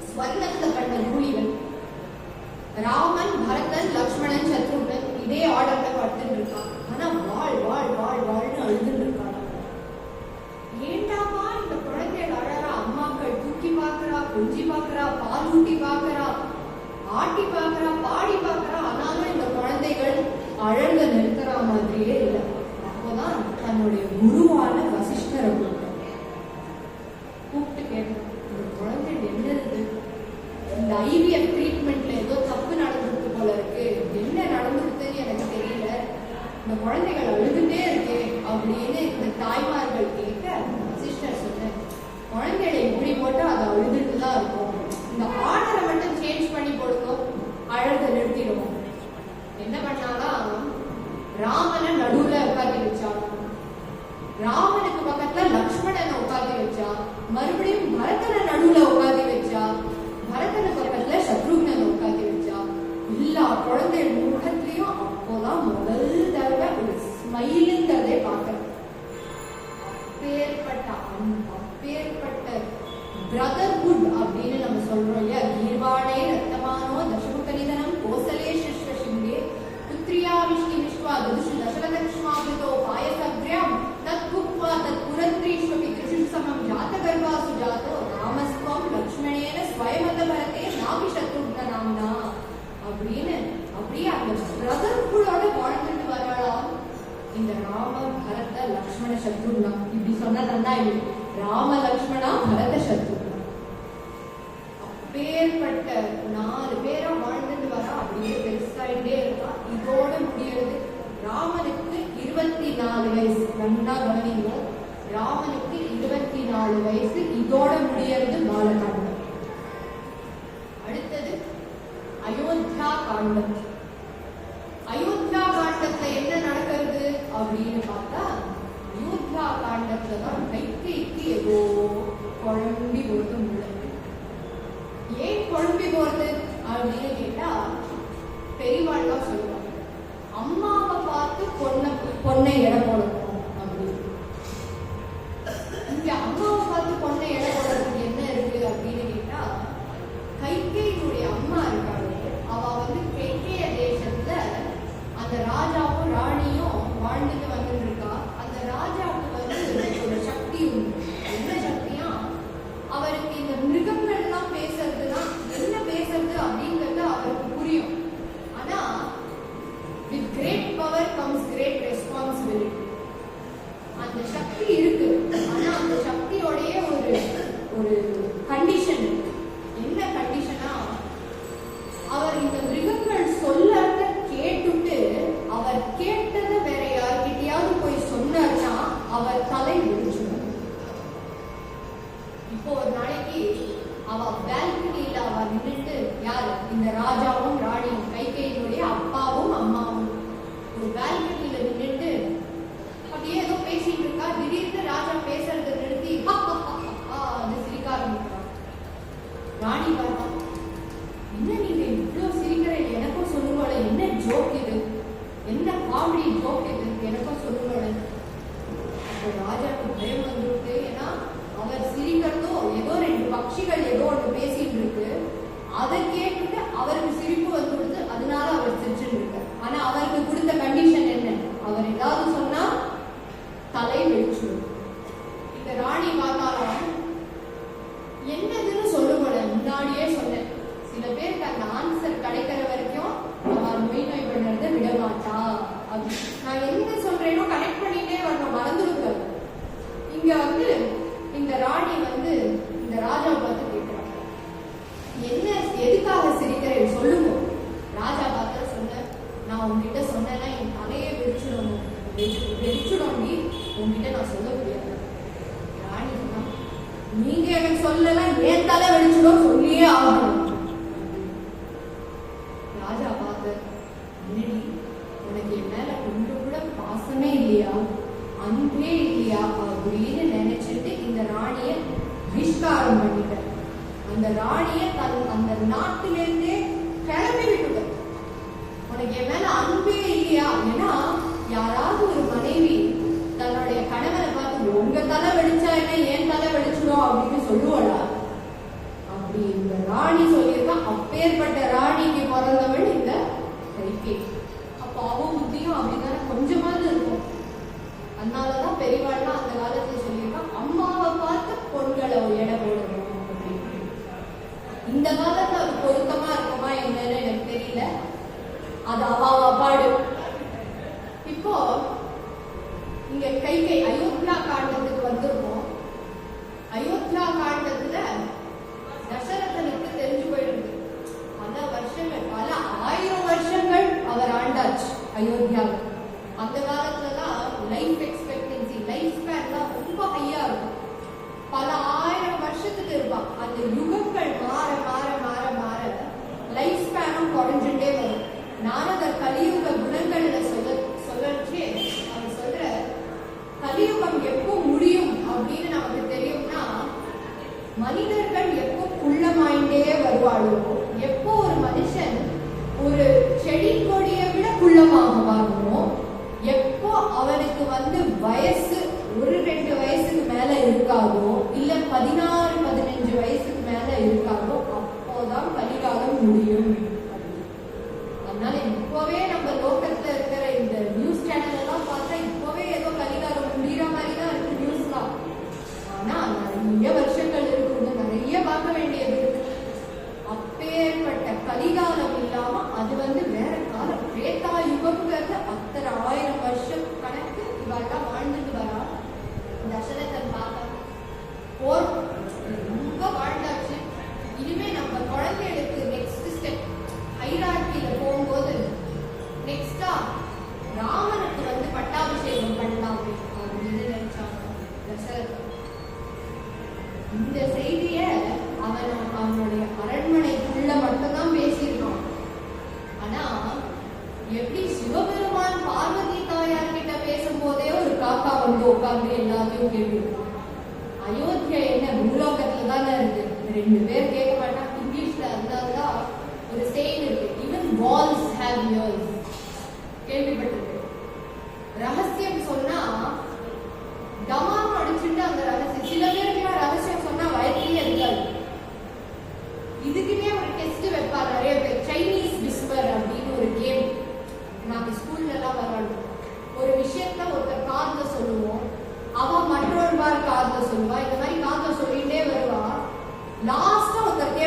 [SPEAKER 2] ஸ்வர்ணத்துல பண்ண தூளிகள் ராமன், பரதன், லக்ஷ்மணன், சத்ருகன் இதே ஆர்டர்ல படுத்துட்டு இருக்கான். ஆனா வாழ்னு அழுதுட்டு இருக்காங்க. ஏண்டாமா இந்த குழந்தைகள் அழறா, அம்மாக்கள் தூக்கி பாக்குறா, கொஞ்சி பாக்குறா, பால் ஊட்டி பாக்குறா, ஆட்டி பாக்குறா, பாடி பாக்குறா. ஆனாலும் இந்த குழந்தைகள் அழக நிறுத்துற மாதிரியே இல்லை. அப்போதான் தன்னுடைய குருவான வசிஷ்டரை கூப்பிட்டு கேட்டோம், இந்த குழந்தைகள் என்ன இருக்கு, இந்த ஐவிஎஃப் ட்ரீட்மெண்ட்ல ஏதோ தப்பு நடந்துருக்கு போல இருக்கு, என்ன நடந்துருக்குன்னு எனக்கு தெரியல, இந்த குழந்தைகள் அழுதுட்டே இருக்கு அப்படின்னு இந்த தாய்மார்கள் கேட்க வசிஷ்டர் சொன்னேன், குழந்தைகளை இப்படி போட்டா அது அழுதுட்டு தான் இருக்கும், இந்த ஆர்டரை மட்டும் சேஞ்ச் பண்ணி போடுவோம், அழுத நிறுத்திடுவோம். என்ன பண்ணாலும் ராமனை நடுவுல உட்காந்து வச்சாங்க, ராமனுக்கு பக்கத்துல லக்ஷ்மணனை உட்காந்து வச்சா, மறுபடியும் பரதனை நடுவுல உட்காந்து வச்சா, பரதனை பக்கத்துல சத்ருகனை உட்காந்து வச்சா. எல்லா குழந்தைகள் முகத்திலையும் அப்போதான் முதல் தடவை ஒரு ஸ்மைலுங்கிறதே பார்க்கறேன். அப்பேற்பட்ட பிரதர்ஹுட் அப்படின்னு நம்ம சொல்றோம் இல்லையா, கீர்வாணே ரத்தமானோ தசமுகனிதனம் கோசலே சிஷ்ட சிங்கே புத்ரியா விஷ்ணி விஸ்வா ததுஷு தசரதக்ஷ்மாபிதோ பாயசக்ரியம் தத் குப்வா தத் புரத்ரீஸ்வபி கிருஷிசமம் ஜாத கர்வாசு ஜாதோ ராமஸ்வம் லக்ஷ்மணேன ஸ்வயமத பரதே நாபி சத்ருக்ன நாம்னா அப்படின்னு அப்படியே அந்த பிரதர்ஹுடோட வாழ்ந்துட்டு வராளாம் இந்த ராம பரத லக்ஷ்மண சத்ருக்னா. இப்படி சொன்னா தந்தா இல்லை, ராம லக்ஷ்மணா பரத சத்ருக்னா. அப்பேற்பட்ட 4 பேரா வாழ்ந்துட்டு வரா, அப்படியே பெருசாயிட்டே இருக்கா. இதோட முடியறது ராமனுக்கு 24 வயசு. நல்லா கவனிங்க, ராமனுக்கு 24 வயசு. இதோட முடியறது பாலகாண்டம். அடுத்தது அயோத்தியா காண்டம். அயோத்தியா காண்டத்துல என்ன நடக்கிறது அப்படின்னு பார்த்தா, அயோத்தியா காண்டத்துல தான் கைகைக்கு ஏதோ குழம்பி போறது உள்ளது. ஏன் குழம்பி போறது அப்படின்னு கேட்டா, பெரியவாள்லாம் சொல்லுவாங்க, அம்மாவை பார்த்து பொண்ணை எடை போடணும் அப்படின்னு. இங்க அம்மாவை பார்த்து பொண்ணை எடை போடுறதுக்கு என்ன இருக்கு அப்படின்னு கேட்டா, கைகையினுடைய அம்மா இருக்காங்க, அவ வந்து கைகேய தேசத்துல அந்த ராஜாவும் ராணியும் வாழ்ந்துட்டு வந்துட்டு இருக்கா. அந்த ராஜாவுக்கு வந்து ஒரு சக்தி உண்டு. என்ன சக்தியா, அவருக்கு இந்த மிருகங்கள் எல்லாம் பேசுறதுன்னா என்ன பேசுறது அப்படிங்கிறது அவருக்கு புரியும். ஆனா with great power comes great responsibility. அந்த சக்தி இருக்கு, ஆனா அந்த சக்தியோடைய ஒரு ஒரு கண்டிஷன் இருக்கு. என்ன கண்டிஷனா, அவர் இந்த மிருகங்கள் சொல்லறத கேட்டுட்டு அவர் கேட்டதை வேற யார்கிட்டயாவது போய் சொன்னார்னா அவர் தலை விழிச்சிடும். இப்போ ஒரு நாளைக்கு அவ பால்கனியில அவ நின்றுட்டு, யாரு, இந்த ராஜாவும் ராணியும் கைகேயினுடைய அப்பாவும் அம்மாவும் ஒரு பால்கனியில நின்றுட்டு அப்படியே ஏதோ பேசிட்டு இருக்கா. திடீர்னு ராஜா பேசுறதை நிறுத்தி அது சிரிக்க ஆரம்பிக்கிறான். ராணி பார்த்தா, என்ன நீங்க இவ்வளவு சிரிக்கிற, எனக்கும் சொல்லுவாள், என்ன ஜோக் இது, என்ன காமெடி ஜோக் இது, எனக்கும் சொல்லுவாள். அப்போ ராஜாவுக்கு பயம் வந்துருக்கு. ஏன்னா அவர் சிரிக்கிறதோ ஏதோ ரெண்டு பட்சிகள் ஏதோ ஒன்று பேசிட்டு இருக்கு, அதை கேட்டுட்டு அவருக்கு சிரிப்பு வந்துடுது. அதனால அவர் சிரிச்சுட்டு இருக்கார். ஆனா அவருக்கு கொடுத்த கண்டிஷன் என்ன, அவர் ஏதாவது சொன்னா தலை வெடிச்சிடும். இந்த ராணி பார்த்தாலும் என்னதுன்னு சொல்லுவோட, முன்னாடியே சொன்னேன், சில பேருக்கு அந்த ஆன்சர் கிடைக்கிற வரைக்கும் அவன் நோய் பண்றத விட மாட்டா. அது நான் என்ன சொல்றேனோ கனெக்ட் பண்ணிட்டே வரணும், மறந்துடுங்க. இங்க வந்து இந்த ராணி வந்து இந்த ராஜா பார்த்து கேட்கிறாங்க, என்ன எதுக்காக சிரிக்கிறேன் சொல்லுங்க. ராஜா பார்த்து சொன்ன, நான் உங்ககிட்ட சொன்னேன்னா என் தலையே வெடிச்சிடணும், வெடிச்சிடும், நீ உங்ககிட்ட நான் சொல்ல முடியாது. ராணி சொன்னா, நீங்க எனக்கு சொல்லலாம், ஏன் தலை வெடிச்சிடும், சொல்லியே ஆகணும். ராஜா பார்த்து, உனக்கு என் மேல கொஞ்சம் கூட பாசமே இல்லையா, அன்பே இல்லையா அப்படின்னு நினைச்சிட்டு இந்த ராணிய பகிஷ்காரம் பண்ணிட்ட. அந்த ராணிய அந்த நாட்டிலிருந்தே கிளம்பி விட்டுட்ட. உனக்கு என் மேல அன்பே இல்லையா? ஏன்னா யாராவது ஒரு மனைவி தன்னுடைய கணவனை பார்த்து உங்க தலை வெடிச்சா என்ன, ஏன் தலை வெடிச்சிடும் அப்படின்னு சொல்லுவாளா? அப்படி இந்த ராணி சொல்லியிருக்கா. அப்பேற்பட்ட ராணிக்கு பிறந்தவள் இந்த கைகேயி. அப்போ அவன் புத்தியும் அப்படிதானே கொஞ்சமாவது இருக்கும். அதனாலதான் பெரியவாள்லாம் அந்த காலத்துல சொல்லியிருக்கா, அம்மாவை பார்த்து பொண்களை எடை போடணும் அப்படின்னு. இந்த காலத்துல அது பொருத்தமா இருக்குமா என்னன்னு எனக்கு தெரியல, அது அவாவா பாடு. இப்போ இங்க கைகேயி அயோத்தியா காண்டத்துக்கு வந்திருக்கோம். அயோத்தியா காண்டத்துல தசரதனுக்கு தெரிஞ்சு போயிருக்கு, பல வருஷங்கள், பல 1000 வருஷங்கள் அவர் ஆண்டாச்சு அயோத்தியாவை. அந்த காலத்துலதான் லைஃப் எக்ஸ்பெக்டன்சி, லைஃப் ஸ்பேன்லாம் ரொம்ப ஹையா இருக்கும். பல 1000 வருஷத்துக்கு இருப்பான். அந்த யுகங்கள் மாற மாற மாற மாற லைஃப் ஸ்பேனும் குறைஞ்சுட்டே வரும். நாரதர் கலியுக குணங்கள்ல சொல்லச்சே அவர் சொல்ற, கலியுகம் எப்போ முடியும் அப்படின்னு நமக்கு தெரியும்னா, மனிதர்கள் எப்போ குள்ளமாயிண்டே வருவாளோ, எப்போ ஒரு மனுஷன் ஒரு செடி கொடியை விட குள்ளமாகுவானோ, எப்போ அவனுக்கு வந்து வயசு ஒரு 2 வயசுக்கு மேல இருக்காதோ, இல்ல 16-15 வயசுக்கு மேல இருக்காதோ, அப்போதான் கலிகாலம் முடியும். அதனால இப்பவே நம்ம லோக்கத்துல இருக்கிற இந்த நியூஸ் சேனல் எல்லாம் பார்த்தா இப்பவே ஏதோ கலிகாலம் முடிகிற மாதிரி தான் இருக்கு நியூஸ்லாம். ஆனா நிறைய வருஷங்கள் இருக்குது, நிறைய பார்க்க வேண்டியது இருக்கு. அப்பேற்பட்ட கலிகாலம் இல்லாம அது வந்து வேற காலம், திரேதா யுகம்ங்கிறது 10,000 வருஷம் கணக்கு இவெல்லாம் வாழ்ந்துட்டு வரா. தசரதன் பார்க்க போர் ரொம்ப வாழ்ந்தாச்சு. இனிமே நம்ம குழந்தைகளுக்கு நெக்ஸ்ட் ஸ்டெப் ஹைரார்கியில போகும்போது நெக்ஸ்டா ராமனுக்கு வந்து பட்டாபிஷேகம் பண்ணலாம் அப்படின்னு நினைச்சாங்க தசரதன். இந்த செய்திய அவனுடைய அரண்மனைக்குள்ள மட்டும்தான் பேசியிருக்கான். ஆனா எப்படி சிவபெருமான் பார்வதி தாயார் கிட்ட பேசும்போதே ஒரு காக்கா வந்து உட்கார்ந்து எல்லாத்தையும் கேட்டுருக்கான். அயோத்தியா என்ன பூலோகத்துல தானே இருக்கு, 2 பேர் கேட்க மாட்டான். இங்கிலீஷ்ல இருந்தால்தான் ஒரு செய்தி இருக்கு, even walls have ears. கேள்விப்பட்டிருக்கு. ரகசியம் சொன்னா டமாம் அடிச்சுட்டு அந்த ரகசியம், சில பேருக்குலாம் ரகசியம் சொன்னா வயத்திலே இருக்காது. இதுக்குன்னே ஒரு டெஸ்ட் வைப்பார் நிறைய பேர். சைனீஸ் விஸ்பர் அப்படின்னு ஒரு கேம் நாங்க ஸ்கூல்ல எல்லாம் விளையாடுவோம். ஒரு விஷயத்த ஒருத்தர் காதுல சொல்லுவோம், அவ மற்றொரு காதுல சொல்லுவா, இந்த மாதிரி காதுல சொல்லிட்டே வருவா. லாஸ்டா ஒருத்தர்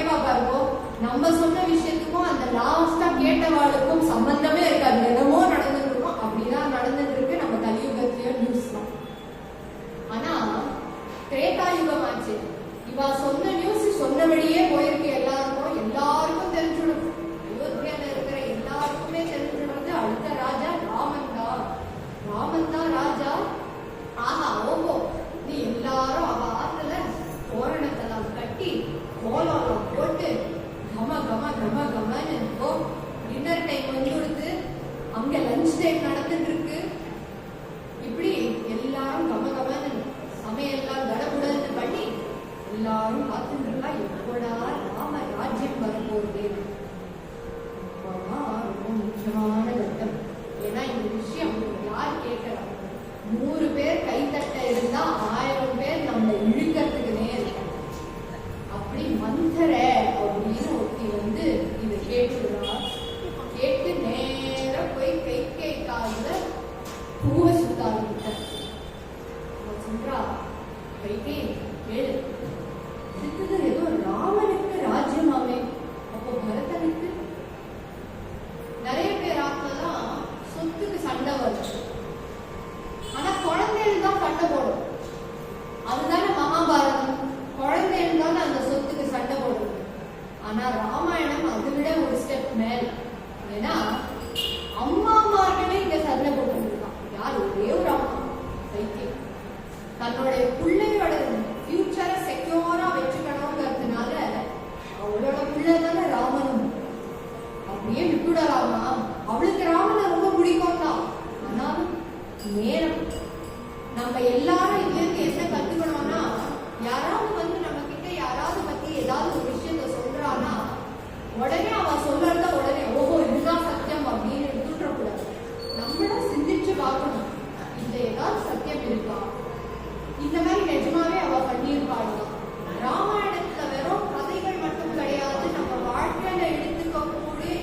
[SPEAKER 2] அத்தை. அவ சொல்றா, கைகே கேளு, சித்தது ஏதோ ராமனுக்கு ராஜ்யமாமே, அப்போ பரதனுக்கு? நிறைய பேர் ஆக்கலாம் சொத்துக்கு சண்டை வருது, ஆனா குழந்தைகள் தான் சண்டை போடும். அதுதானே மகாபாரதம், குழந்தைகள் தானே அந்த சொத்துக்கு சண்டை போடுறது. ஆனா ராமாயணம் அதை விட ஒரு ஸ்டெப் மேல. ஏன்னா அம்மாமார்களே இங்க சண்டை போட்டுருக்கான். யார்? ஒரே ஒரு அம்மா, கைகே. தன்னுடைய பிள்ளையோட ஃபியூச்சரை செக்யூரா வச்சுக்கணுங்கிறதுனால அவளோட பிள்ளை தானே ராமனும். அப்படியே விட்டுடலாமா? அவளுக்கு ராமனை ரொம்ப பிடிக்கும் தான். ஆனாலும் நேரம். நம்ம எல்லாரும் இதுல இருந்து என்ன கத்துக்கணும்னா, யாராவது வந்து நம்ம கிட்ட யாராவது பத்தி ஏதாவது ஒரு விஷயத்த சொல்றான்னா உடனே அவ சொல்றத உடனே ஓஹோ இதுதான் சத்தியம் அப்படின்னு எடுத்துடக்கூடாது. நம்மளும் சிந்திச்சு பார்க்கணும், இந்த ஏதாவது சத்தியம் இருக்கா, இந்த மாதிரி நிஜமாவே அவ பண்ணியிருப்பாள். ராமாயணத்துல வெறும் கதைகள் மட்டும் கிடையாது, நம்ம வாழ்க்கையில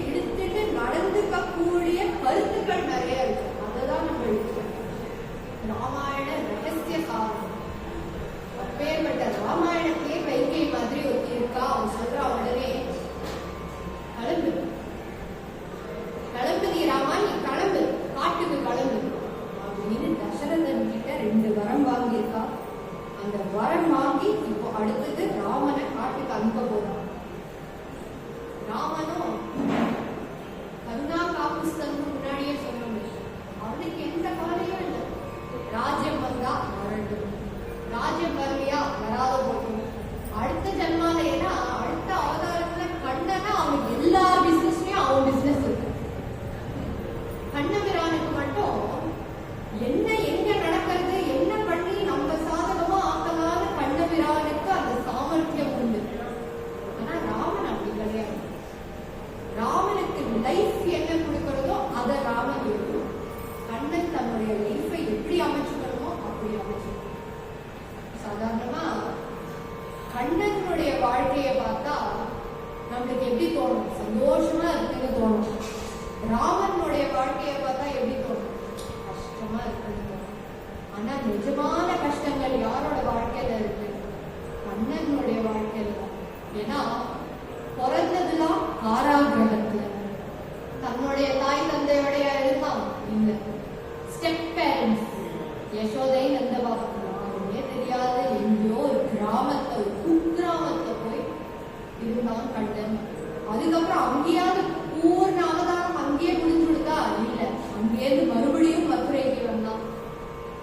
[SPEAKER 2] எடுத்துட்டு நடந்துக்கக்கூடிய கருத்துக்கள் நிறைய இருக்கு. அததான் நம்ம எடுத்துக்கணும். ராமாயண ரகசிய காரணம். அப்பேற்பட்ட ராமாயணத்தையே கைகை மாதிரி ஒத்தி இருக்கா. அவன் சொல்றா உடனே, கிளம்பு கிளம்பு நீ ராமா, நீ கிளம்பு, காட்டுக்கு கிளம்பு அப்படின்னு தசரதன் கிட்ட 2 வரம் வாங்கியிருக்கா. அந்த வரம் வாங்கி இப்போ அடுத்தது ராமனை காட்டுக்கு அனுப்ப போறான். ராமனும் கருணா காப்புஸ்தனுக்கு முன்னாடியே சொல்லணும், அவனுக்கு எந்த கவலையும் இல்லை. ராஜ்யம் வந்தா வரட்டும், ராஜ்யம் வரலையா வராத போட்டும். அடுத்த ஜன்மால, ஏன்னா அடுத்த அவதாரத்துல கண்ணனா அவனுக்கு எல்லா பிசினஸ்லயும் அவன் பிசினஸ் இருக்கு. கண்ணபிரானுக்கு மட்டும் என்ன எங்க நடக்கிறது, என்ன பண்ணி நம்ம சாதகமா ஆக்கலான்னு கண்ணபிரானுக்கு அந்த சாமர்த்தியம் உண்டு. ஆனா ராமன் அப்படி கிடையாது. ராமனுக்கு லைஃப் என்ன கொடுக்கிறதோ அதை ராமன் இருக்கும். கண்ணன் தன்னுடைய லைஃபை எப்படி அமைச்சுக்கணுமோ அப்படி அமைச்சுக்கணும். சாதாரணமா கண்ணனுடைய வாழ்க்கையை பார்த்தா நம்மளுக்கு எப்படி தோணும்? சந்தோஷமா இருக்குன்னு தோணும். ராமனுடைய வாழ்க்கையை பார்த்தா எப்படி தோணும்? கஷ்டமா இருக்குன்னு தோணும். ஆனா நிஜமான கஷ்டங்கள் யாரோட வாழ்க்கையில இருக்கு? கண்ணனுடைய வாழ்க்கையில தான். ஏன்னா பிறந்ததுலாம் காராகிரகத்துல. தன்னுடைய தாய் தந்தையோடைய இருந்தான் இல்ல. ஸ்டெப் பேரண்ட்ஸ் யசோதை நந்தபாபு யாருமே தெரியாது எங்கேயோ ஒரு கிராமத்தை, ஒரு குக்கிராமத்தை போய் இருந்தான் கண்ணன். அதுக்கப்புறம் அங்கேயாவது பூர்ண அவதாரம் அங்கேயே முடிஞ்சு கொடுத்தா இல்ல, அங்கேயிருந்து மறுபடியும் மதுரைக்கு வந்தான்.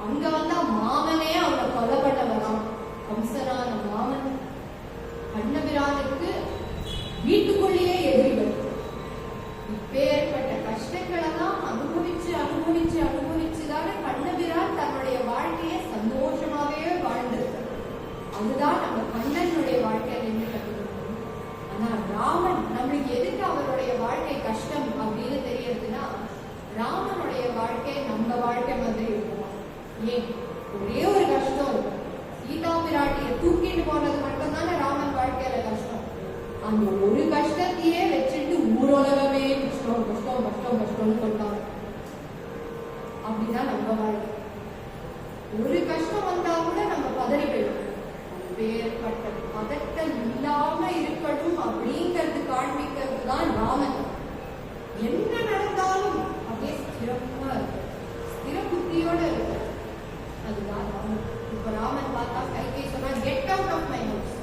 [SPEAKER 2] அங்க வந்தா மாமனே அவனை கொலை பண்ண வரான். கம்சனான மாமன் கண்ணபிரானுக்கு வீட்டுக்குள்ளேயே எதிரிகள். இப்பேற்பட்ட கஷ்டங்களெல்லாம் அனுபவிச்சுதானே கண்ணபிரான் தன்னுடைய வாழ்க்கையை சந்தோஷமாவே வாழ்ந்திருக்கு. அதுதான் நம்ம கண்ணனுடைய வாழ்க்கையில இருந்து கற்றுக்கணும். ஆனா ராமன் நம்மளுக்கு எதுக்கு அவருடைய வாழ்க்கை கஷ்டம் அப்படின்னு தெரியறதுன்னா, ராமனுடைய வாழ்க்கை நம்ம வாழ்க்கை மாதிரி இருக்கும். ஏன்? ஒரே ஒரு கஷ்டம் இருக்கும், சீதா பிராட்டியை தூக்கிட்டு போனது மட்டும்தானே ராமன் வாழ்க்கையில கஷ்டம். அந்த ஒரு கஷ்டத்தையே வச்சுட்டு ஊரோலகமே கஷ்டம் கஷ்டம் கஷ்டம் கஷ்டம்னு சொல்றாங்க. அப்படிதான் நம்ம வாழ்க்கை. ஒரு கஷ்டம் வந்தா கூட நம்ம பதறி போயிடும். வேறுபட்ட பதட்டம் இல்லாம இருக்கணும் அப்படிங்கிறது காண்பிக்கிறது தான் ராமன். என்ன நடந்தாலும் அப்படியே ஸ்திரமா இருக்கு, ஸ்திர புத்தியோட இருக்கு. அதுதான் ராமன். இப்ப ராமன் பார்த்தா கைகை சொன்னா get out of my house.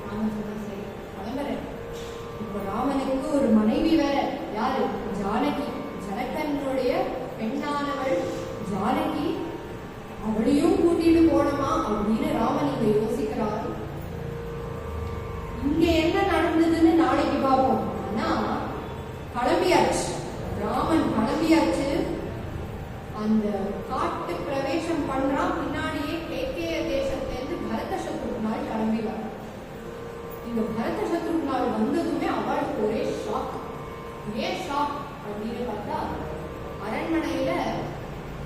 [SPEAKER 2] Raman சொன்னா சரி கிளம்புறேன். இப்ப ராமனுக்கு ஒரு மனைவி வேற. யாரு? ஜானகி. ஜனகனுடைய பெண்ணானவள் ஜானகி. அவளையும் கூட்டிட்டு போனோமா அப்படின்னு ராமன் இங்க யோசிக்கிறார். இங்க என்ன நடந்ததுன்னு நாளைக்கு பார்ப்போம். ஆனா கிளம்பியாச்சு, ராமன் கிளம்பியாச்சு. அந்த காட்டு பிரவேசம் பண்றான். பின்னாடியே கேகேய தேசத்துல இருந்து பரத சத்ருக்னால் கிளம்பினார். இங்க பரத சத்ருக்னால் வந்ததுமே அவளுக்கு ஒரே ஷாக். ஏன் ஷாக் அப்படின்னு பார்த்தா, அரண்மனையில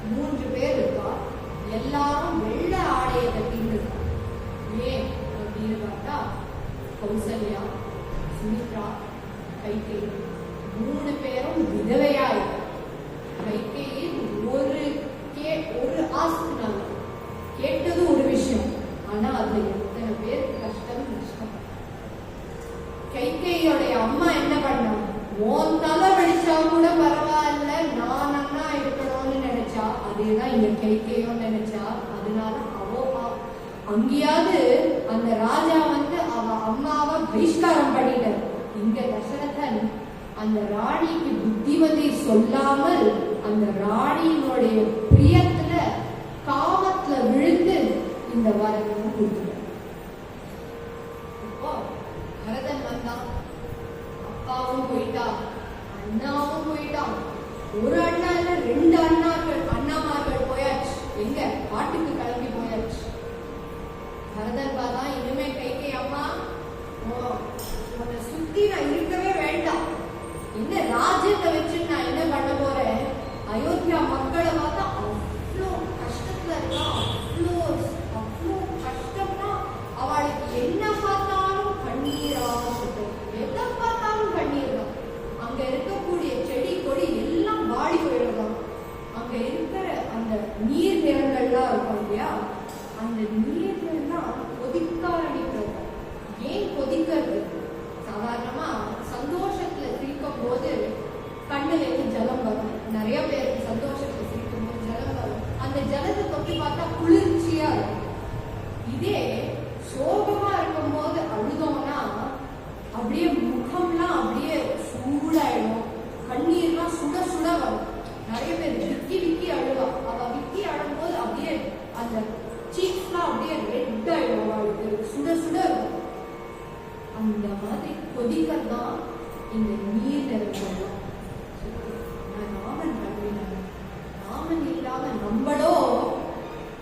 [SPEAKER 2] 3 பேர் இருக்கா. எல்லாரும் வெள்ளை ஆடையை கட்டிட்டு இருக்கா. ஏன் அப்படின்னு பார்த்தா, கௌசல்யா, சுமித்ரா, கைகேயி 3 பேரும் விதவையா இருக்க. கைகேயி கைகேயும் நினைச்சா. அதனால அங்கேயாவது அந்த ராஜா வந்து அவ அம்மாவை பகிஷ்காரம் பண்ணிட்டார். இங்க தசரதன் அந்த ராணிக்கு புத்திமதி சொல்லாமல் அந்த ராணியினுடைய பிரியத்துல காமத்துல விழுந்து இந்த வரணும் கொடுத்துட்டார். இப்போ பரதன் வந்தான், அப்பாவும் போயிட்டா, அண்ணாவும் போயிட்டான். ஒரு அண்ணா இல்ல, 2 அண்ணாமார்கள் போயாச்சு. எங்க காட்டுக்கு கிளம்பி போயாச்சு. பரதன் பார்த்தா இனிமே கைகை அம்மா உன்னை சுத்தி நான் இருக்கவே வேண்டாம். என்ன ராஜ்யத்தை வச்சு நான் என்ன பண்ண போறேன்? அயோத்தியா மக்களை பார்த்தா அவ்வளோ கஷ்டத்துல இருக்கா, அவ்வளோ கஷ்டம்னா அவளுக்கு என்ன பார்த்தாலும் கண்ணீரா, எதை பார்த்தாலும் கண்ணீர் தான். அங்க இருக்கக்கூடிய செடி கொடி எல்லாம் வாடி போயிடலாம். அங்க இருக்கிற அந்த நீர் நிறங்கள்லாம் இருக்கும் இல்லையா, அந்த நீர்லாம் கொதிக்க ஆரம்பிக்கிறது. ஏன் கொதிக்கிறது? சாதாரணமா சந்தோஷத்துல சிரிக்கும் போது கண்ணுல இருந்து ஜலம் வரும். நிறைய பேருக்கு சந்தோஷத்துல சிரிக்கும் போது ஜலம் வரும். அந்த ஜலத்தை தொட்டு பார்த்தா குளிர்ச்சியா இருக்கும். இதே சோகமா இருக்கும் போது அழுதோம்னா அப்படியே முகம்லாம் அப்படியே சூடாயிடும், கண்ணீர்லாம் சுட சுட வரும். நிறைய பேர் விக்கி அழுவா. அவ விக்கி அழும்போது அப்படியே அந்த சீக்ஸ்லாம் அப்படியே ரெட் ஆயிடும், அவளுக்கு சுட சுட இருக்கும். அந்த மாதிரி கொதிக்கதான் இந்த நீர் நிரம்பலாம். ராமன் பண்ணினார். ராமன் இல்லாம நம்மளோ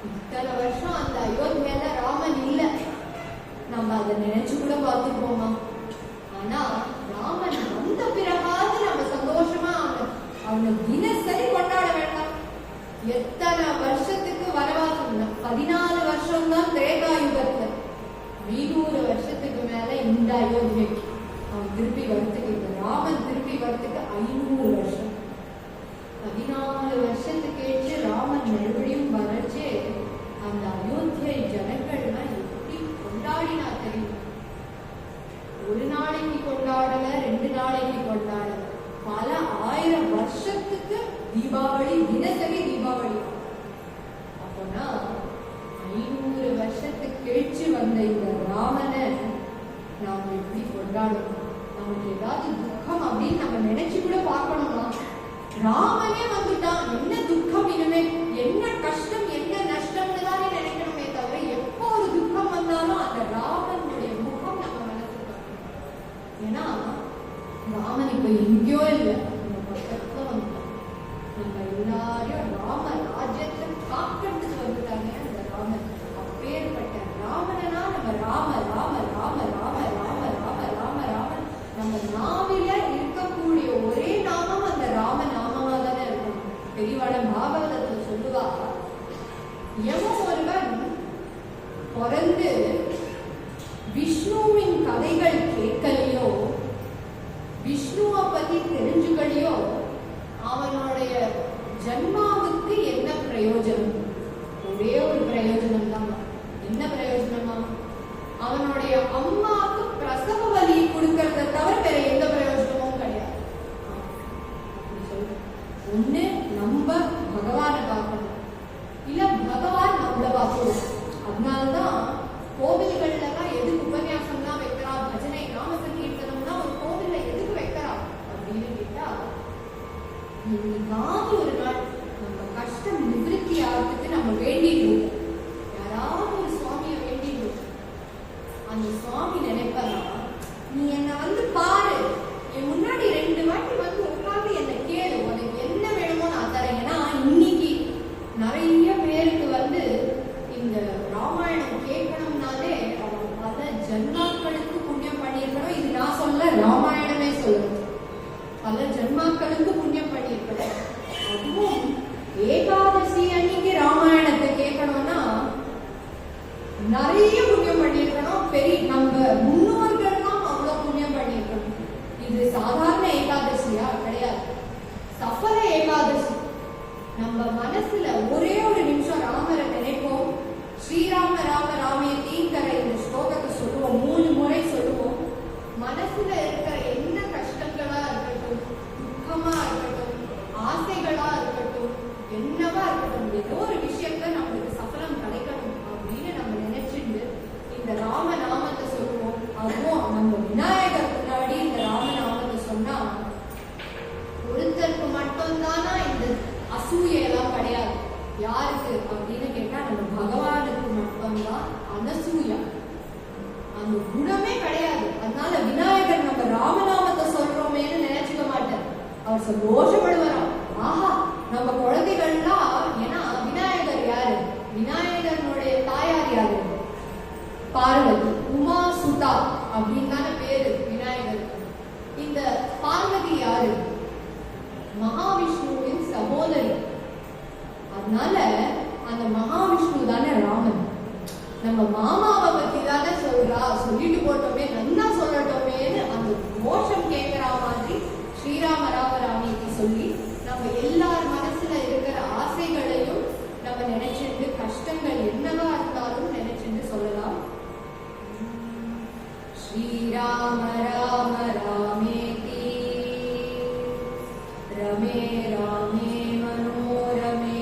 [SPEAKER 2] இத்தனை வருஷம் அந்த அயோத்தியால ராமன் இல்லை, நம்ம அதை நினைச்சு கூட பார்த்துப்போமா? ஆனா ராமன் வந்த பிறகாவது நம்ம சந்தோஷமா அவனை தினசரி கொண்டாட வேண்டாம். எத்தனை வருஷத்துக்கு வரவாசம்? 14 வருஷம் தான் திரேதாயுகத்துல. 500 வருஷத்துக்கு மேல இந்த அயோத்தியைக்கு அவன் திருப்பி வரத்துக்கு, இந்த ராமன் திருப்பி வரத்துக்கு 500 வருஷம். 14 வருஷத்துக்கு ஏற்று ராமன் மறுபடியும் வரச்சே அந்த அயோத்தியை ஜனங்கள்லாம் எப்படி கொண்டாடினா தெரியும்? ஒரு நாளைக்கு கொண்டாடல, 2 நாளைக்கு கொண்டாடல, பல 1000 வருஷத்துக்கு தீபாவளி, தினசரி தீபாவளி. அப்போனா 500 வருஷத்துக்கு கழிச்சு வந்த இந்த ராமனை நாம எப்படி கொண்டாடணும்? நமக்கு ஏதாவது துக்கம் அப்படின்னு நம்ம நினைச்சு கூட பார்க்கணுமா? ராமனே வந்துட்டான், என்ன துக்கம் இனிமே, என்ன கஷ்டம், என்ன நஷ்டம்னு தானே நினைக்கணுமே தவிர எப்போ ஒரு துக்கம் வந்தாலும் அந்த ராமனுடைய முகம் நம்ம மனசுக்கு. ஏன்னா ராமன் இப்ப எங்கேயோ இல்லை, நம்ம பக்கத்துல வந்துட்டான். நம்ம எல்லாரையும் ராம ராஜ்யத்தை காக்கிறதுக்கு வந்துட்டாங்க அந்த ராமன். அப்பேற்பட்ட ராமனா நம்ம ராம ராம ராம ராம ராம ராம ராம ராமன் நம்ம நாவில இருக்கக்கூடிய ஒரே நாமம் அந்த ராம நாமமா தானே இருக்கும். பெரியவாட பாகவதத்துல சொல்லுவா, எவன் ஒருவன் பிறந்து விஷ்ணுவின் கதைகள் கேட்கலையோ, விஷ்ணுவை பத்தி தெரிஞ்சுக்கலையோ, அவனுடைய ஜன்மாவுக்கு என்ன பிரயோஜனம்? ஒரே ஒரு பிரயோஜனம் தான். என்ன பிரயோஜனமா? அவனுடைய அம்மாவுக்கு பிரசவ வலி கொடுக்கறத தவிர வேற எந்த பிரயோஜனமும் கிடையாது. ஒண்ணு நம்ம பகவானை பார்க்கணும், இல்ல பகவான் நம்மள பார்க்கணும். அதனால்தான் கோவில்கள்ல எல்லாம் எதுக்கு உபன்யாசம்லாம் வைக்கிறா, பஜனை நாம சங்கீர்த்தனம்னா ஒரு கோவில்ல எதுக்கு வைக்கிறா அப்படின்னு கேட்டா, இன்னைக்காவது ஒரு நாள் நம்ம கஷ்டம் நிவர்த்தி ஆகிறதுக்கு நம்ம வேண்டிடுவோம். யாராவது ஒரு சுவாமியை வேண்டிடுவோம். அந்த சுவாமி நினைப்பா, நீ என்னை வந்து பாரு, என் முன்னாடி 2 வாட்டி வந்து உட்காந்து என்னை கேளு, உனக்கு என்ன வேணுமோ நான் தரேன். ஏன்னா இன்னைக்கு நிறைய பேருக்கு வந்து இந்த ராமாயணம் கேட்கணும்னாலே அவன் பல ஜன்மாக்களுக்கு புண்ணியம் பண்ணியிருக்கணும். இது நான் சொல்ல, ராமாயணமே சொல்லுது. பல ஜன்மாக்களுக்கு புண்ணியம் பண்ணியிருக்கணும். அதுவும் ஏகாதசி அன்னைக்கு ராமாயணத்தை கேட்கணும்னா நிறைய புண்ணியம் பண்ணியிருக்கணும். பெரிய நம்ம முன்னோர்கள்லாம் அவ்வளவு புண்ணியம் பண்ணியிருக்கணும். இது சாதாரண ஏகாதசியா கிடையாது, சஃபல ஏகாதசி. நம்ம மனசுல ஒரே ஒரு நிமிஷம் ராமரை நினைப்போம். ஸ்ரீராம ராம ராமேதிங்கிற இந்த ஸ்லோகத்தை சொல்லுவோம், 3 முறை சொல்லுவோம். மனசுல இருக்கிற என்ன கஷ்டங்களா இருக்கட்டும், துக்கமா இருக்கட்டும், ஆசைகளா இருக்கட்டும், என்னவா இருக்கட்டும், ஏதோ ஒரு விஷயம் யாருக்கு அப்படின்னு கேட்டா நம்ம பகவானுக்கு மட்டும்தான். அனசூயா அந்த குணமே கிடையாது. அதனால விநாயகர் நம்ம ராமநாமத்தை சொல்றோமேன்னு நினைச்சுக்க மாட்டார். அவர் சந்தோஷப்படுவாராம். ஆஹா நம்ம குழந்தைகள்லாம், ஏன்னா விநாயகர் யாரு? விநாயகனுடைய தாயார் யாரு? பார்வதி. உமா சுதா அப்படின்னு தானே பேரு விநாயகருக்கு. இந்த பார்வதி யாரு? மகாவிஷ்ணுவின் சகோதரி. அதனால அந்த மகாவிஷ்ணு தானே ராமன். நம்ம மாமாவை பத்தி தானே சொல்றா, சொல்லிட்டு போட்டோமே, நல்லா சொல்லட்டோமேன்னு அந்த கோஷம் கேட்கிற மாதிரி ஸ்ரீராம ராம ராமேதி சொல்லி நம்ம எல்லார் மனசுல இருக்கிற ஆசைகளையும் நம்ம நினைச்சிட்டு, கஷ்டங்கள் என்னவா இருந்தாலும் நினைச்சிட்டு சொல்லலாம். ஸ்ரீராம ராம ராமேதி ரமே ராமே மனோரமே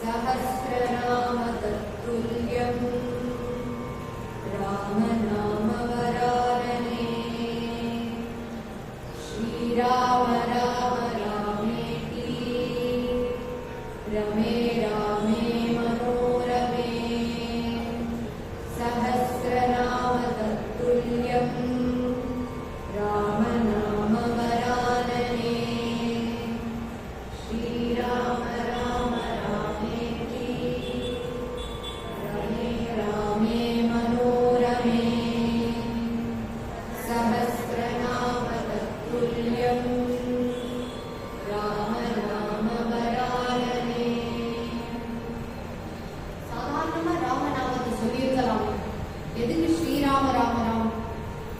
[SPEAKER 2] சஹஸ்ரநாம தத்துல்யம் ராம நாம வரானனே. ஸ்ரீராம ராம ராமேதி ரமே ராமே மனோரமே சஹஸ்ரநாம தத்துல்யம் ராம நாம வரானனே. ஸ்ரீராம ராம ராமேதி ரமே ராமே மனோரமே சஹஸ்ரநாம தத்துல்யம் ராம நாம வரானனே. சாதாரணமா ராமநாமத்தை சொல்லியிருக்கலாம். எதுக்கு ஸ்ரீராம ராம ராம்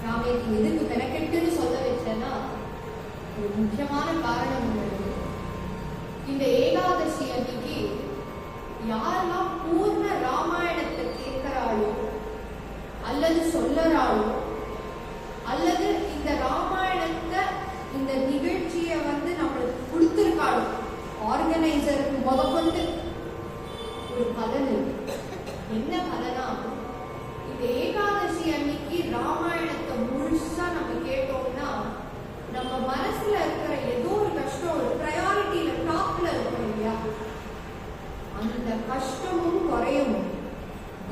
[SPEAKER 2] ராமேதி எதுக்கு மெனக்கெட்டுன்னு சொல்ல வச்சேன்னா ஒரு முக்கியமான காரணம் உள்ளது. இந்த ஏகாதசி அன்னைக்கு யாரெல்லாம் பூர்ண ராமாயணத்தை கேட்கிறாளோ அல்லது சொல்லறாளோ அல்லது இந்த ராமாயணத்தை இந்த நிகழ்ச்சியை நம்மளுக்கு கொடுத்திருக்காளோ, ஆர்கனைசருக்கு முதற்கொண்டு ஒரு பலன் இருக்கு. என்ன பலனா, இந்த ஏகாதசி அன்னைக்கு ராமாயணத்தை முழுசா நம்ம கேட்டோம்னா நம்ம மனசுல இருக்கிற ஏதோ ஒரு கஷ்டம் ஒரு ப்ரையாரிட்டியில டாப்ல இருக்கும் இல்லையா, அந்த கஷ்டமும் குறையும்.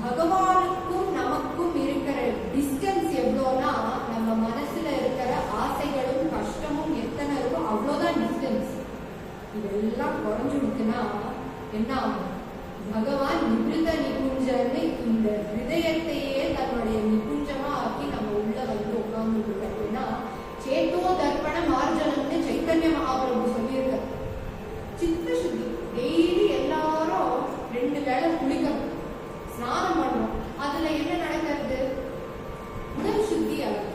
[SPEAKER 2] பகவானுக்கும் நமக்கும் இருக்கிற டிஸ்டன்ஸ் எவ்வளோனா நம்ம மனசுல இருக்கிற ஆசைகளும் கஷ்டமும் எத்தனை இருக்கோ அவ்வளோதான் டிஸ்டன்ஸ். இதெல்லாம் குறைஞ்சுடுச்சுன்னா என்ன ஆகும்? பகவான் நிபிருத நிகுஞ்சன்னு இந்த ஹிருதயத்தையே தன்னுடைய நிகுஞ்சமா ஆக்கி நம்ம உள்ள உட்கார்ந்து. ஏன்னா சேத்தோ தர்ப்பண மார்ஜனம்னு சைத்தன்ய மகாபிரபு சொல்லியிருக்க. சித்த சுத்தி டெய்லி எல்லாரும் 2 வேளை குளிக்கணும், ஸ்நானம் பண்ணணும். அதுல என்ன நடக்கிறது? உடல் சுத்தி ஆகுது.